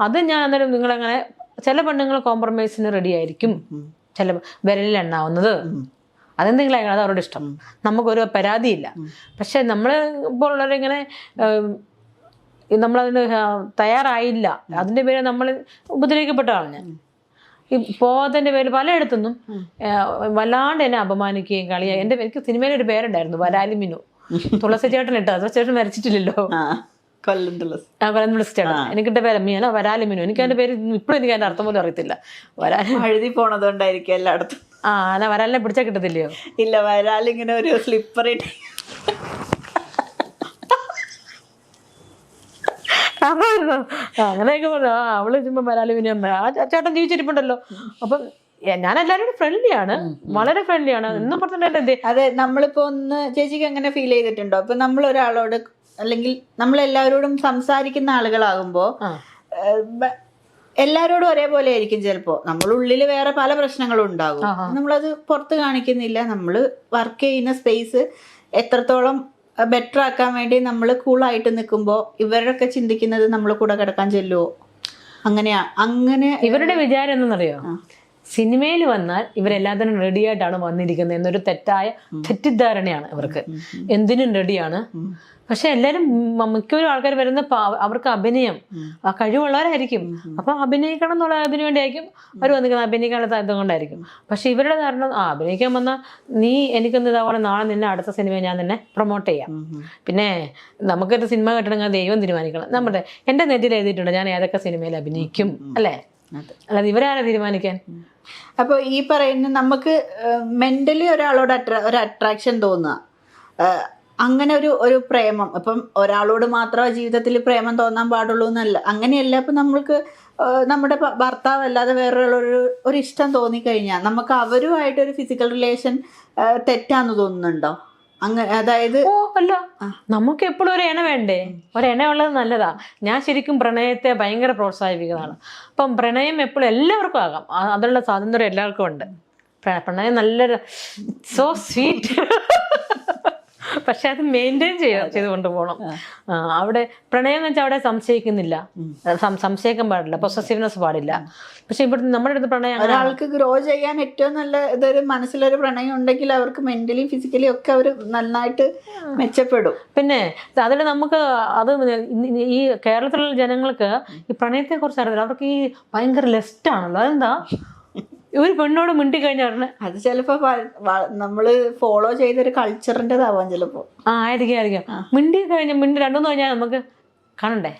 അത് ഞാൻ അന്നേരം നിങ്ങളങ്ങനെ ചില പെണ്ണുങ്ങൾ കോംപ്രമൈസിന് റെഡി ആയിരിക്കും, ചില വിരലിലെണ്ണാവുന്നത് അതെന്തെങ്കിലും ആയിക്കോട്ടെ, അത് അവരുടെ ഇഷ്ടം, നമുക്കൊരു പരാതിയില്ല. പക്ഷെ നമ്മൾ ഇപ്പോൾ ഉള്ളവരിങ്ങനെ നമ്മളതിന് തയ്യാറായില്ല, അതിൻ്റെ പേര് നമ്മൾ ഉപദ്രവിക്കപ്പെട്ടതാണ്. ഞാൻ ഈ പോകാത്തതിൻ്റെ പേര് പലയിടത്തുനിന്നും വല്ലാണ്ട് എന്നെ അപമാനിക്കുകയും കളിയായി. എനിക്ക് സിനിമയിലൊരു പേരുണ്ടായിരുന്നു, വരാലി മിനു. തുളസി ചേട്ടൻ ഇട്ടോ, തുളസി ചേട്ടൻ മരിച്ചിട്ടില്ലല്ലോ, കൊല്ലം തുളസി ചേട്ടൻ. എനിക്കിട്ട പേര് മീനോ വരാലി മിനു. എനിക്ക് അതിൻ്റെ പേര് ഇപ്പോഴും എനിക്ക് അതിൻ്റെ അർത്ഥം പോലും അറിയത്തില്ല. വരാലി എഴുതി പോണതുകൊണ്ടായിരിക്കും എല്ലായിടത്തും. അല്ല, വരാലിനെ പിടിച്ചാൽ കിട്ടത്തില്ലയോ? ഇല്ല, വരാലിങ്ങനെ ഒരു സ്ലിപ്പർ ഇട്ട് അങ്ങനെയൊക്കെ പറഞ്ഞു. അവള് ചുമ്മാ വരാലി മിനു. ആ ചേട്ടൻ ജീവിച്ചിരിപ്പുണ്ടല്ലോ. അപ്പം ഞാൻ എല്ലാവരും ഫ്രണ്ട്ലിയാണ്, വളരെ ഫ്രണ്ട്ലിയാണ് എന്നും പറഞ്ഞിട്ടുണ്ട്. അതെ, നമ്മളിപ്പോ ഒന്ന് ചേച്ചിക്ക് എങ്ങനെ ഫീൽ ചെയ്തിട്ടുണ്ടോ? ഇപ്പൊ നമ്മൾ ഒരാളോട് അല്ലെങ്കിൽ നമ്മൾ എല്ലാവരോടും സംസാരിക്കുന്ന ആളുകളാകുമ്പോ എല്ലാവരോടും ഒരേപോലെ ആയിരിക്കും. ചിലപ്പോ നമ്മളുള്ളിൽ വേറെ പല പ്രശ്നങ്ങളും ഉണ്ടാകും, നമ്മളത് പുറത്ത് കാണിക്കുന്നില്ല. നമ്മൾ വർക്ക് ചെയ്യുന്ന സ്പേസ് എത്രത്തോളം ബെറ്റർ ആക്കാൻ വേണ്ടി നമ്മൾ കൂളായിട്ട് നിൽക്കുമ്പോൾ ഇവരൊക്കെ ചിന്തിക്കുന്നത് നമ്മൾ കൂടെ കിടക്കാൻ ചെല്ലുവോ? അങ്ങനെ ഇവരുടെ വിചാരം എന്തെന്നറിയോ? സിനിമയിൽ വന്നാൽ ഇവരെല്ലാത്തിനും റെഡിയായിട്ടാണ് വന്നിരിക്കുന്നത് എന്നൊരു തെറ്റിദ്ധാരണയാണ് ഇവർക്ക്. എന്തിനും റെഡിയാണ്. പക്ഷെ എല്ലാവരും മിക്കവരും ആൾക്കാർ വരുന്ന അവർക്ക് അഭിനയം കഴിവുള്ളവരായിരിക്കും. അപ്പൊ അഭിനയിക്കണം എന്നുള്ള അതിനു വേണ്ടിയായിരിക്കും അവർ വന്നിരിക്കുന്നത്, അഭിനയിക്കാനുള്ള താല്പര്യം കൊണ്ടായിരിക്കും. പക്ഷെ ഇവരുടെ ധാരണ അഭിനയിക്കാൻ വന്നാൽ നീ എനിക്കൊന്ന് ഇതാവണം, നാളെ നിന്നെ അടുത്ത സിനിമയെ ഞാൻ നിന്നെ പ്രൊമോട്ട് ചെയ്യാം. പിന്നെ നമുക്കൊരു സിനിമ കിട്ടണമെങ്കിൽ ദൈവം തീരുമാനിക്കണം. നമ്മുടെ എൻ്റെ നെറ്റിൽ എഴുതിയിട്ടുണ്ട് ഞാൻ ഏതൊക്കെ സിനിമയിൽ അഭിനയിക്കും, അല്ലേ? അല്ലാതെ ഇവരാരെ തീരുമാനിക്കാൻ? അപ്പോൾ ഈ പറയുന്ന നമുക്ക് മെന്റലി ഒരാളോട് ഒരു അട്രാക്ഷൻ തോന്നുക, അങ്ങനെ ഒരു പ്രേമം. ഇപ്പം ഒരാളോട് മാത്രമേ ജീവിതത്തിൽ പ്രേമം തോന്നാൻ പാടുള്ളൂ എന്നല്ല, അങ്ങനെയല്ല. ഇപ്പം നമ്മൾക്ക് നമ്മുടെ ഭർത്താവ് അല്ലാതെ വേറൊരു ഇഷ്ടം തോന്നിക്കഴിഞ്ഞാൽ നമുക്ക് അവരുമായിട്ടൊരു ഫിസിക്കൽ റിലേഷൻ തെറ്റാന്ന് തോന്നുന്നുണ്ടോ? അങ്ങനെ അതായത് അല്ല, നമുക്ക് എപ്പോഴും ഒരു ഇണ വേണ്ടേ? ഒരെണ്ണ ഉള്ളത് നല്ലതാ. ഞാൻ ശരിക്കും പ്രണയത്തെ ഭയങ്കര പ്രോത്സാഹിപ്പിക്കുന്നതാണ്. അപ്പം പ്രണയം എപ്പോഴും എല്ലാവർക്കും ആകാം, അതിനുള്ള സ്വാതന്ത്ര്യം എല്ലാവർക്കും ഉണ്ട്. പ്രണയം നല്ലൊരു സോ സ്വീറ്റ്. പക്ഷെ അത് മെയിൻറ്റെയിൻ ചെയ്ത് കൊണ്ടുപോകണം. അവിടെ പ്രണയം എന്ന് വെച്ചാൽ അവിടെ സംശയിക്കുന്നില്ല, സംശയിക്കാൻ പാടില്ല, പൊസസീവ്നെസ് പാടില്ല. പക്ഷെ ഇവിടെ നമ്മുടെ അടുത്ത് പ്രണയം, ഒരാൾക്ക് ഗ്രോ ചെയ്യാൻ ഏറ്റവും നല്ല ഇതൊരു മനസ്സിലൊരു പ്രണയം ഉണ്ടെങ്കിൽ അവർക്ക് മെന്റലി ഫിസിക്കലി ഒക്കെ അവർ നന്നായിട്ട് മെച്ചപ്പെടും. പിന്നെ അതിൽ നമുക്ക് അത് ഈ കേരളത്തിലുള്ള ജനങ്ങൾക്ക് ഈ പ്രണയത്തെ കുറിച്ച് അറിയില്ല. അവർക്ക് ഈ ഭയങ്കര ലെസ്റ്റാണല്ലോ. അതെന്താ? ഒരു പെണ്ണോട് മിണ്ടി കഴിഞ്ഞാൽ അത് ചിലപ്പോ നമ്മള് ഫോളോ ചെയ്തൊരു കൾച്ചറിൻ്റെതാവാം ചിലപ്പോ. ആയിരിക്കും. മിണ്ടി 2-3 കഴിഞ്ഞാൽ നമുക്ക് കാണണ്ടേ?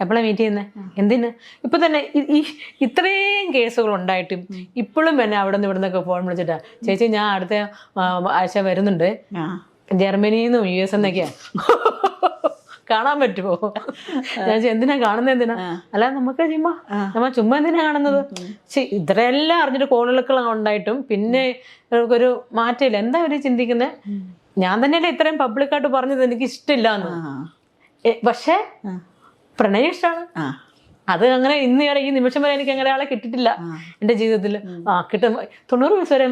എപ്പോഴാണ് മീറ്റ് ചെയ്യുന്നത്? എന്തിന്? ഇപ്പൊ തന്നെ ഈ ഇത്രയും കേസുകൾ ഉണ്ടായിട്ടും ഇപ്പോഴും പിന്നെ അവിടെ നിന്ന് ഇവിടെ നിന്നൊക്കെ ഫോൺ വിളിച്ചിട്ടാ, ചേച്ചി ഞാൻ അടുത്ത ആഴ്ച വരുന്നുണ്ട്, ജർമ്മനിയിൽ നിന്നും US എന്നൊക്കെയാ, കാണാൻ പറ്റുമോ? ഞാൻ എന്തിനാ കാണുന്നത്? എന്തിനാ? അല്ല നമുക്ക് ചുമ്മാ എന്തിനാ കാണുന്നത്? ഇത്രയെല്ലാം അറിഞ്ഞിട്ട് കോളുകൾ ഉണ്ടായിട്ടും പിന്നെ ഒരു മാറ്റമില്ല. എന്താ അവര് ചിന്തിക്കുന്നത്? ഞാൻ തന്നെയല്ലേ ഇത്രയും പബ്ലിക്കായിട്ട് പറഞ്ഞത് എനിക്ക് ഇഷ്ടമില്ല എന്ന്. പക്ഷെ പ്രണയം ഇഷ്ടമാണ്. അത് അങ്ങനെ ഈ നിമിഷം വരെ എനിക്ക് അങ്ങനെ ആളെ കിട്ടിയിട്ടില്ല എൻ്റെ ജീവിതത്തിൽ. കിട്ടും 90 വയസ്സ് വരെ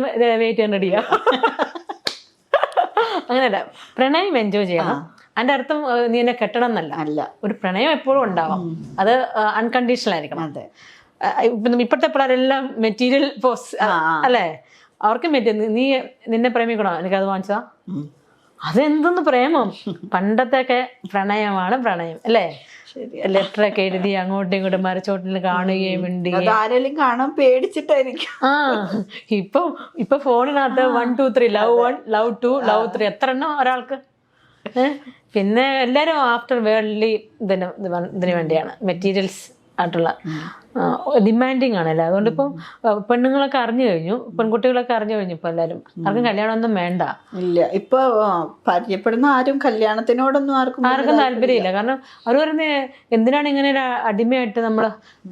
വെയിറ്റ് ചെയ്യാൻ റെഡിയാ. അങ്ങനെയല്ല, പ്രണയം എൻജോയ് ചെയ്യണം. അതിന്റെ അർത്ഥം നീ എന്നെ കെട്ടണം എന്നല്ല. ഒരു പ്രണയം എപ്പോഴും ഉണ്ടാവാം, അത് അൺകണ്ടീഷണൽ ആയിരിക്കണം. ഇപ്പോഴത്തെ പിള്ളേരെല്ലാം മെറ്റീരിയൽ അല്ലേ? അവർക്ക് നിന്നെ പ്രേമിക്കണോ, എനിക്കത് വാങ്ങിച്ചതാ, അതെന്തൊന്ന് പ്രേമം? പണ്ടത്തെയൊക്കെ പ്രണയമാണ് പ്രണയം, അല്ലേ? ലെറ്ററൊക്കെ എഴുതി അങ്ങോട്ടും ഇങ്ങോട്ടും മരച്ചോട്ടിൽ കാണുകയും മിണ്ടുകയും. ആരെങ്കിലും കാണാൻ പേടിച്ചിട്ടായിരിക്കും. ഇപ്പൊ ഫോണിനകത്ത് 1 2 3 ലവ് 1 ലവ് 2 ലവ് 3 എത്ര എണ്ണം ഒരാൾക്ക്? പിന്നെ എല്ലാവരും ആഫ്റ്റർ വേൾഡ്ലി ഇതിന് വേണ്ടിയാണ്, മെറ്റീരിയൽസ് ആയിട്ടുള്ള ഡിമാൻഡിങ് ആണല്ലോ. അതുകൊണ്ട് ഇപ്പം പെണ്ണുങ്ങളൊക്കെ അറിഞ്ഞു കഴിഞ്ഞു, പെൺകുട്ടികളൊക്കെ അറിഞ്ഞു കഴിഞ്ഞു. ഇപ്പം എല്ലാവരും ആർക്കും കല്യാണമൊന്നും വേണ്ട. ഇല്ല, ഇപ്പൊ പരിചയപ്പെടുന്ന ആരും കല്യാണത്തിനോടൊന്നും ആർക്കും താല്പര്യമില്ല. കാരണം അവർ പറയുന്നത് എന്തിനാണ് ഇങ്ങനെ ഒരു അടിമയായിട്ട് നമ്മൾ,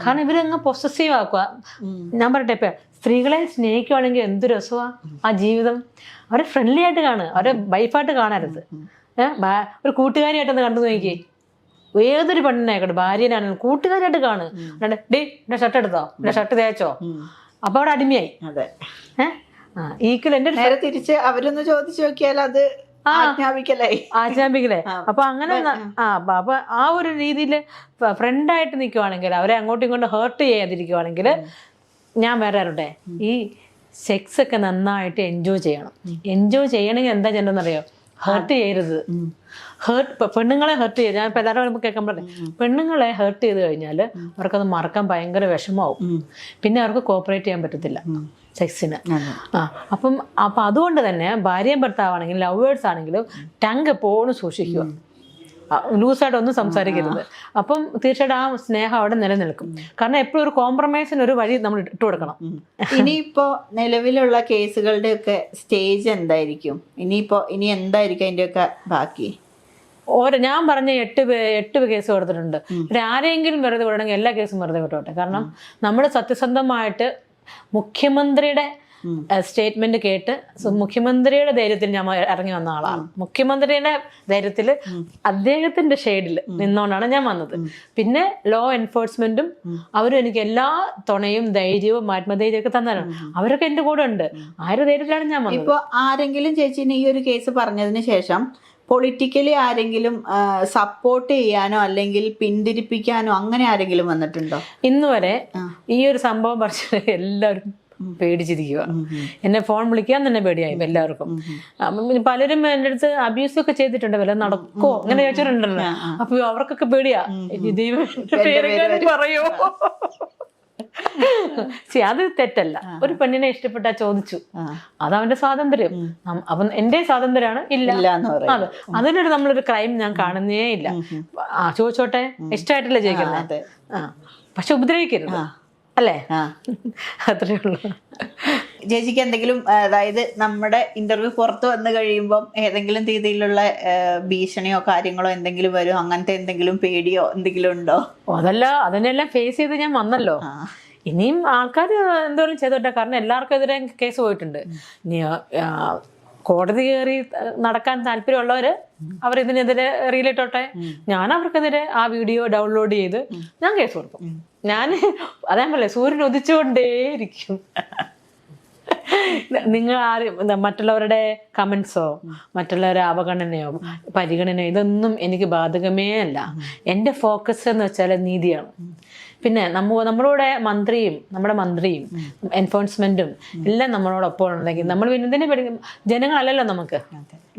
കാരണം ഇവരങ്ങ് പൊസസീവ് ആക്കുക. ഞാൻ പറയട്ടെ, ഇപ്പം സ്ത്രീകളെ സ്നേഹിക്കുവാണെങ്കിൽ എന്ത് രസമാണ് ആ ജീവിതം. അവരെ ഫ്രണ്ട്ലി ആയിട്ട് കാണുക, അവരെ വൈഫായിട്ട് കാണരുത്, ഒരു കൂട്ടുകാരിയായിട്ടൊന്ന് കണ്ടു നോക്കി. ഏതൊരു പെണ്ണിനായിക്കോട്ടെ, ഭാര്യനാണെങ്കിലും കൂട്ടുകാരിയായിട്ട് കാണുക. ഡേ എന്റെ ഷർട്ട് എടുത്തോ, എന്റെ ഷർട്ട് തേച്ചോ, അപ്പൊ അവിടെ അടിമയായി. അതെ. ഈക്വൽ എന്റെ നേരെ തിരിച്ച് അവരൊന്ന് ചോദിച്ചു നോക്കിയാൽ അത് ആജ്ഞാപിക്കലേ. അപ്പൊ അങ്ങനെ അപ്പൊ ആ ഒരു രീതിയിൽ ഫ്രണ്ടായിട്ട് നിൽക്കുവാണെങ്കിൽ, അവരെ അങ്ങോട്ടും ഇങ്ങോട്ടും ഹേർട്ട് ചെയ്യാതിരിക്കുവാണെങ്കിൽ, ഞാൻ വേറെ ആരുടെ ഈ സെക്സ് ഒക്കെ നന്നായിട്ട് എൻജോയ് ചെയ്യണം. എൻജോയ് ചെയ്യണമെങ്കിൽ എന്താ ചെയ്യണമെന്നറിയോ? ഹേർട്ട് ചെയ്യരുത്. പെണ്ണുങ്ങളെ ഹേർട്ട് ചെയ്ത്, ഞാൻ ഇപ്പം എല്ലാവരും കേൾക്കാൻ പറഞ്ഞു, പെണ്ണുങ്ങളെ ഹേർട്ട് ചെയ്ത് കഴിഞ്ഞാൽ അവർക്കത് മറക്കാൻ ഭയങ്കര വിഷമാവും. പിന്നെ അവർക്ക് കോപ്പറേറ്റ് ചെയ്യാൻ പറ്റത്തില്ല സെക്സിന്. അപ്പം അതുകൊണ്ട് തന്നെ ഭാര്യയും ഭർത്താവാണെങ്കിലും ലവേഴ്സ് ആണെങ്കിലും ടങ് എപ്പോഴും സൂക്ഷിക്കുക, ലൂസായിട്ട് ഒന്നും സംസാരിക്കരുത്. അപ്പം തീർച്ചയായിട്ടും ആ സ്നേഹം അവിടെ നിലനിൽക്കും. കാരണം എപ്പോഴും ഒരു കോംപ്രമൈസിന് ഒരു വഴി നമ്മൾ ഇട്ട് കൊടുക്കണം. ഇനിയിപ്പോ നിലവിലുള്ള കേസുകളുടെ ഒക്കെ സ്റ്റേജ് എന്തായിരിക്കും? ഇനി എന്തായിരിക്കും അതിൻ്റെയൊക്കെ ബാക്കി? ഞാൻ പറഞ്ഞ 8 കേസ് കൊടുത്തിട്ടുണ്ട്. ആരെങ്കിലും വെറുതെ വിടണമെങ്കിൽ എല്ലാ കേസും വെറുതെ വിട്ടോട്ടെ. കാരണം നമ്മൾ സത്യസന്ധമായിട്ട് മുഖ്യമന്ത്രിയുടെ സ്റ്റേറ്റ്മെന്റ് കേട്ട് മുഖ്യമന്ത്രിയുടെ ധൈര്യത്തിൽ ഞാൻ ഇറങ്ങി വന്ന ആളാണ്. മുഖ്യമന്ത്രിയുടെ ധൈര്യത്തിൽ അദ്ദേഹത്തിന്റെ ഷെയ്ഡിൽ നിന്നുകൊണ്ടാണ് ഞാൻ വന്നത്. പിന്നെ ലോ എൻഫോഴ്സ്മെന്റും അവരും എനിക്ക് എല്ലാ തുണയും ധൈര്യവും ആത്മധൈര്യവും ഒക്കെ തന്നാണ്. അവരൊക്കെ എന്റെ കൂടെ ഉണ്ട്. ആ ഒരു ധൈര്യത്തിലാണ് ഞാൻ വന്നത്. ഇപ്പൊ ആരെങ്കിലും ചേച്ചിന് ഈ ഒരു കേസ് പറഞ്ഞതിന് ശേഷം പൊളിറ്റിക്കലി ആരെങ്കിലും സപ്പോർട്ട് ചെയ്യാനോ അല്ലെങ്കിൽ പിന്തിരിപ്പിക്കാനോ അങ്ങനെ ആരെങ്കിലും വന്നിട്ടുണ്ടോ? ഇന്ന് വരെ ഈ ഒരു സംഭവം പറഞ്ഞ എല്ലാവരും പേടിച്ചിരിക്കുക. എന്നെ ഫോൺ വിളിക്കാൻ തന്നെ പേടിയായി എല്ലാവർക്കും. പലരും എൻ്റെ അടുത്ത് അബ്യൂസ് ഒക്കെ ചെയ്തിട്ടുണ്ട്. വല്ല നടക്കോ അങ്ങനെ ചോദിച്ചിട്ടുണ്ടല്ലോ. അപ്പൊ അവർക്കൊക്കെ പേടിയാ, ദൈവം പറയോ. അത് തെറ്റല്ല. ഒരു പെണ്ണിനെ ഇഷ്ടപ്പെട്ടാ ചോദിച്ചു, അതവന്റെ സ്വാതന്ത്ര്യം. അപ്പം എന്റെ സ്വാതന്ത്ര്യമാണ് ഇല്ല. അതെ, അതിനൊരു നമ്മളൊരു ക്രൈം ഞാൻ കാണുന്നേ ഇല്ല. ചോദിച്ചോട്ടെ, ഇഷ്ടമായിട്ടല്ലേ ചോദിക്കുന്നത്. പക്ഷെ ഉപദ്രവിക്കരുത്, അല്ലേ? അത്രേ ഉള്ളൂ. ചേച്ചിക്ക് എന്തെങ്കിലും, അതായത് നമ്മുടെ ഇന്റർവ്യൂ പുറത്ത് വന്നു കഴിയുമ്പം ഏതെങ്കിലും രീതിയിലുള്ള ഭീഷണിയോ കാര്യങ്ങളോ എന്തെങ്കിലും വരും, അങ്ങനത്തെ എന്തെങ്കിലും പേടിയോ എന്തെങ്കിലും ഉണ്ടോ? അതിനെല്ലാം ഫേസ് ചെയ്ത് ഞാൻ വന്നല്ലോ. ഇനിയും ആൾക്കാർ എന്തോരം ചെയ്തോട്ടെ. കാരണം എല്ലാവർക്കും എതിരെ കേസ് പോയിട്ടുണ്ട്. ഇനി കോടതി കയറി നടക്കാൻ താല്പര്യമുള്ളവര് അവർ ഇതിനെതിരെ റീലിട്ടോട്ടെ. ഞാൻ അവർക്കെതിരെ ആ വീഡിയോ ഡൗൺലോഡ് ചെയ്ത് ഞാൻ കേസ് കൊടുക്കും. ഞാൻ അതേ പോലെ സൂര്യൻ ഉദിച്ചുകൊണ്ടേയിരിക്കും. നിങ്ങൾ ആരും മറ്റുള്ളവരുടെ കമൻസോ മറ്റുള്ളവരുടെ അവഗണനയോ പരിഗണനയോ ഇതൊന്നും എനിക്ക് ബാധകമേ അല്ല. എൻ്റെ ഫോക്കസ് എന്ന് വെച്ചാൽ നീതിയാണ്. പിന്നെ നമ്മുടെ മന്ത്രിയും എൻഫോഴ്സ്മെന്റും എല്ലാം നമ്മളോടൊപ്പം ഉണ്ടെങ്കിൽ നമ്മൾ പിന്നെ ഇതിനെ പഠിക്കും. ജനങ്ങളല്ലല്ലോ നമുക്ക്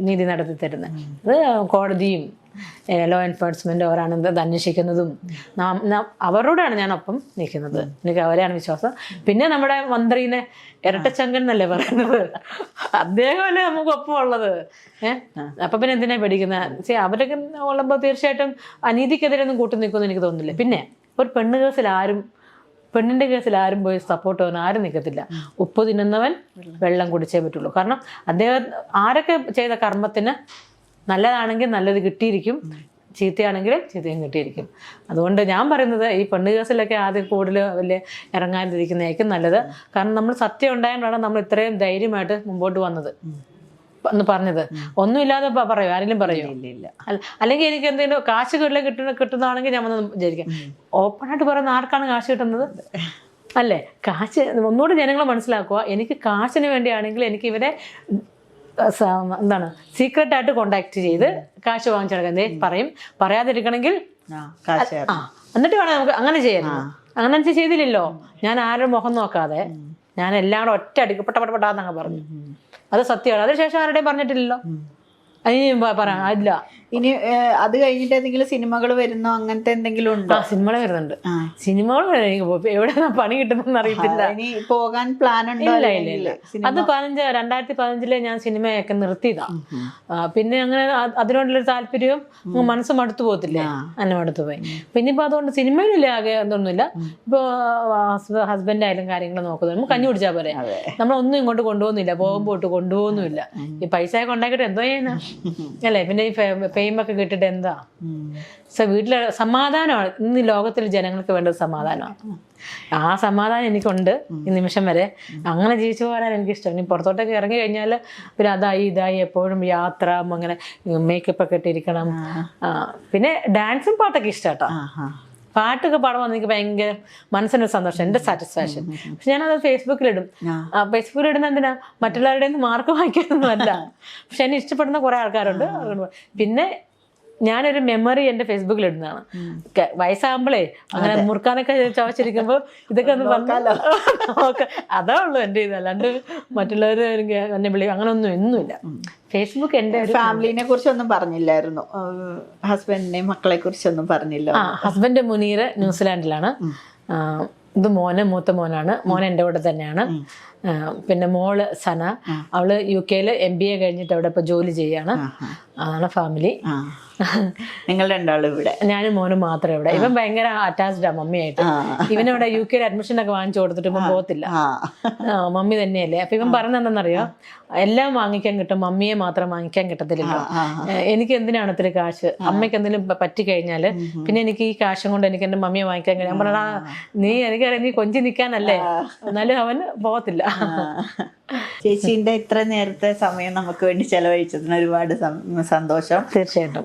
നീതി നടത്തി തരുന്നത്. അത് കോടതിയും ലോ എൻഫോഴ്സ്മെന്റ് അവരാണ് ഇത് അന്വേഷിക്കുന്നതും. അവരോടാണ് ഞാൻ ഒപ്പം നിൽക്കുന്നത്. എനിക്ക് അവരെയാണ് വിശ്വാസം. പിന്നെ നമ്മുടെ മന്ത്രിനെ ഇരട്ടച്ചങ്കൻ എന്നല്ലേ പറയുന്നത്, അദ്ദേഹമല്ലേ നമുക്ക് ഒപ്പം ഉള്ളത്. അപ്പൊ പിന്നെ എന്തിനാ പേടിക്കുന്നത്? അവരൊക്കെ ഉള്ളപ്പോൾ തീർച്ചയായിട്ടും അനീതിക്കെതിരെ ഒന്നും കൂട്ടി നിൽക്കുമെന്ന് എനിക്ക് തോന്നുന്നില്ല. പിന്നെ ഒരു പെണ്ണിന്റെ കേസിൽ ആരും പോയി സപ്പോർട്ട് ചെയ്യാൻ ആരും നിൽക്കത്തില്ല. ഉപ്പ് തിന്നുന്നവൻ വെള്ളം കുടിച്ചേ പറ്റുള്ളൂ. കാരണം അദ്ദേഹം ആരൊക്കെ ചെയ്ത കർമ്മത്തിന് നല്ലതാണെങ്കിൽ നല്ലത് കിട്ടിയിരിക്കും, ചീത്തയാണെങ്കിൽ ചീത്തയും കിട്ടിയിരിക്കും. അതുകൊണ്ട് ഞാൻ പറയുന്നത് ഈ പെണ്ണ് കേസിലൊക്കെ ആദ്യം കൂടുതൽ വലിയ ഇറങ്ങാതിരിക്കുന്നതായിരിക്കും നല്ലത്. കാരണം നമ്മൾ സത്യം ഉണ്ടായതുകൊണ്ടാണ് നമ്മൾ ഇത്രയും ധൈര്യമായിട്ട് മുമ്പോട്ട് വന്നത് എന്ന് പറഞ്ഞത്. ഒന്നുമില്ലാതെ പറയോ? ആരെങ്കിലും പറയോ? അല്ലെങ്കിൽ എനിക്ക് എന്തെങ്കിലും കാശ് കിട്ടുന്നതാണെങ്കിൽ ഞാൻ വന്ന് വിചാരിക്കാം. ഓപ്പണായിട്ട് പറയുന്ന ആർക്കാണ് കാശ് കിട്ടുന്നത്? അല്ലേ? കാശ് ഒന്നുകൂടി ജനങ്ങൾ മനസ്സിലാക്കുക. എനിക്ക് കാശിന് വേണ്ടിയാണെങ്കിൽ എനിക്ക് ഇവരെ സീക്രട്ടായിട്ട് കോണ്ടാക്ട് ചെയ്ത് കാശ് വാങ്ങിച്ചെടുക്കാൻ പറയും. പറയാതിരിക്കണമെങ്കിൽ എന്നിട്ട് വേണം നമുക്ക് അങ്ങനെ ചെയ്യാൻ. അങ്ങനെ ചെയ്തില്ലല്ലോ. ഞാൻ ആരുടെ മുഖം നോക്കാതെ ഞാൻ എല്ലാം കൂടെ ഒറ്റ അടിക്ക് പെട്ടപ്പെട്ടാന്നങ്ങ് പറഞ്ഞു. അത് സത്യമാണ്. അതിനുശേഷം ആരുടെയും പറഞ്ഞിട്ടില്ലല്ലോ. അതിന് പറയാൻ ഇല്ല. ഇനി അത് കഴിഞ്ഞിട്ട് ഏതെങ്കിലും സിനിമകൾ വരുന്നോ അങ്ങനത്തെ എന്തെങ്കിലും ഉണ്ടോ? സിനിമകൾ വരുന്നുണ്ട്. സിനിമകൾ എവിടെ പണി കിട്ടുന്നെന്ന് അറിയത്തില്ല. ഇനി പോകാൻ പ്ലാൻ ഉണ്ടോ? ഇല്ല. അത് 2015 ഞാൻ സിനിമയൊക്കെ നിർത്തിയതാ. പിന്നെ അങ്ങനെ അതിനോടുള്ളൊരു താല്പര്യവും മനസ്സ് മടുത്തു പോകത്തില്ലേ, എന്നെ മടുത്തു പോയി. പിന്നെ ഇപ്പൊ അതുകൊണ്ട് സിനിമയിലില്ല ആകെ എന്തൊന്നുമില്ല. ഇപ്പൊ ഹസ്ബൻഡ് ആയാലും കാര്യങ്ങൾ നോക്കുന്നത് നമുക്ക് കഞ്ഞി കുടിച്ചാൽ പോരെ, നമ്മളൊന്നും ഇങ്ങോട്ട് കൊണ്ടുപോകുന്നില്ല, പോകുമ്പോട്ട് കൊണ്ടുപോകുന്നില്ല. ഈ പൈസ കൊണ്ടാക്കിട്ട് എന്തോ ചെയ്യാനാ അല്ലേ? പിന്നെ ഈ ഫെയിമൊക്കെ കിട്ടിട്ട് എന്താ? വീട്ടിലെ സമാധാനമാണ് ഇന്ന് ലോകത്തിൽ ജനങ്ങൾക്ക് വേണ്ടത്, സമാധാനമാണ്. ആ സമാധാനം എനിക്കുണ്ട് ഈ നിമിഷം വരെ. അങ്ങനെ ജീവിച്ചു പോകാനാണ് എനിക്കിഷ്ടം. ഇനി പുറത്തോട്ടൊക്കെ ഇറങ്ങി കഴിഞ്ഞാൽ പിന്നെ അതായി ഇതായി എപ്പോഴും യാത്ര, അങ്ങനെ മേക്കപ്പ് ഒക്കെ ഇട്ടിരിക്കണം. പിന്നെ ഡാൻസും പാട്ടൊക്കെ ഇഷ്ടാട്ടോ. പാട്ടൊക്കെ പാടുമ്പോൾ എനിക്ക് ഭയങ്കര മനസ്സിനൊരു സന്തോഷം, എൻ്റെ സാറ്റിസ്ഫാക്ഷൻ. പക്ഷെ ഞാനത് ഫേസ്ബുക്കിലിടും. ഫേസ്ബുക്കിലിടുന്ന എന്തിനാ? മറ്റുള്ളവരുടെ മാർക്ക് വാങ്ങിക്കാനൊന്നും അല്ല. പക്ഷെ എന്നെ ഇഷ്ടപ്പെടുന്ന കുറെ ആൾക്കാരുണ്ട്. പിന്നെ ഞാനൊരു മെമ്മറി എൻ്റെ ഫേസ്ബുക്കിൽ ഇടുന്നതാണ്. വയസ്സാകുമ്പോഴേ അങ്ങനെ മുറുക്കാനൊക്കെ ചവച്ചിരിക്കുമ്പോൾ ഇതൊക്കെ ഒന്ന് പറഞ്ഞാലോ അതേ ഉള്ളൂ എൻ്റെ ഇത്. അല്ലാണ്ട് മറ്റുള്ളവർ എന്നെ വിളി അങ്ങനെ ഒന്നുമില്ല. ഫേസ്ബുക്ക് എൻ്റെ ഫാമിലിനെ കുറിച്ചൊന്നും പറഞ്ഞില്ലായിരുന്നു, ഹസ്ബൻഡിനെയും മക്കളെ കുറിച്ചൊന്നും പറഞ്ഞില്ല. ഹസ്ബൻഡ് മുനീർ ന്യൂസിലാൻഡിലാണ്. ഇത് മൂത്ത മോനാണ്. മോൻ എൻ്റെ കൂടെ തന്നെയാണ്. പിന്നെ മോള് സന, അവള് UK MBA കഴിഞ്ഞിട്ട് അവിടെ ഇപ്പൊ ജോലി ചെയ്യാണ്. അതാണ് ഫാമിലി. നിങ്ങൾ രണ്ടാളും ഇവിടെ? ഞാനും മോനും മാത്രമേ ഇവിടെ. ഇവൻ ഭയങ്കര അറ്റാച്ച്ഡാ മമ്മിയായിട്ട്. ഇവനവിടെ UK അഡ്മിഷൻ ഒക്കെ വാങ്ങിച്ചു കൊടുത്തിട്ട് ഇപ്പം പോകത്തില്ല, മമ്മി തന്നെയല്ലേ. അപ്പൊ ഇവൻ പറഞ്ഞെന്തെന്നറിയോ, എല്ലാം വാങ്ങിക്കാൻ കിട്ടും, മമ്മിയെ മാത്രം വാങ്ങിക്കാൻ കിട്ടത്തില്ലല്ലോ. എനിക്ക് എന്തിനാണ് ഇത്തിരി കാശ്? അമ്മയ്ക്ക് എന്തെങ്കിലും പറ്റിക്കഴിഞ്ഞാല് പിന്നെ എനിക്ക് ഈ കാശും കൊണ്ട് എനിക്ക് എന്റെ മമ്മിയെ വാങ്ങിക്കാൻ കഴിയും. ഞാൻ പറഞ്ഞാ എനിക്കറിയാം നീ കൊഞ്ചി നിൽക്കാനല്ലേ, എന്നാലും അവൻ പോകത്തില്ല. ചേച്ചിന്റെ ഇത്ര നേരത്തെ സമയം നമുക്ക് വേണ്ടി ചെലവഴിച്ചതിന് ഒരുപാട് സന്തോഷം. തീർച്ചയായിട്ടും.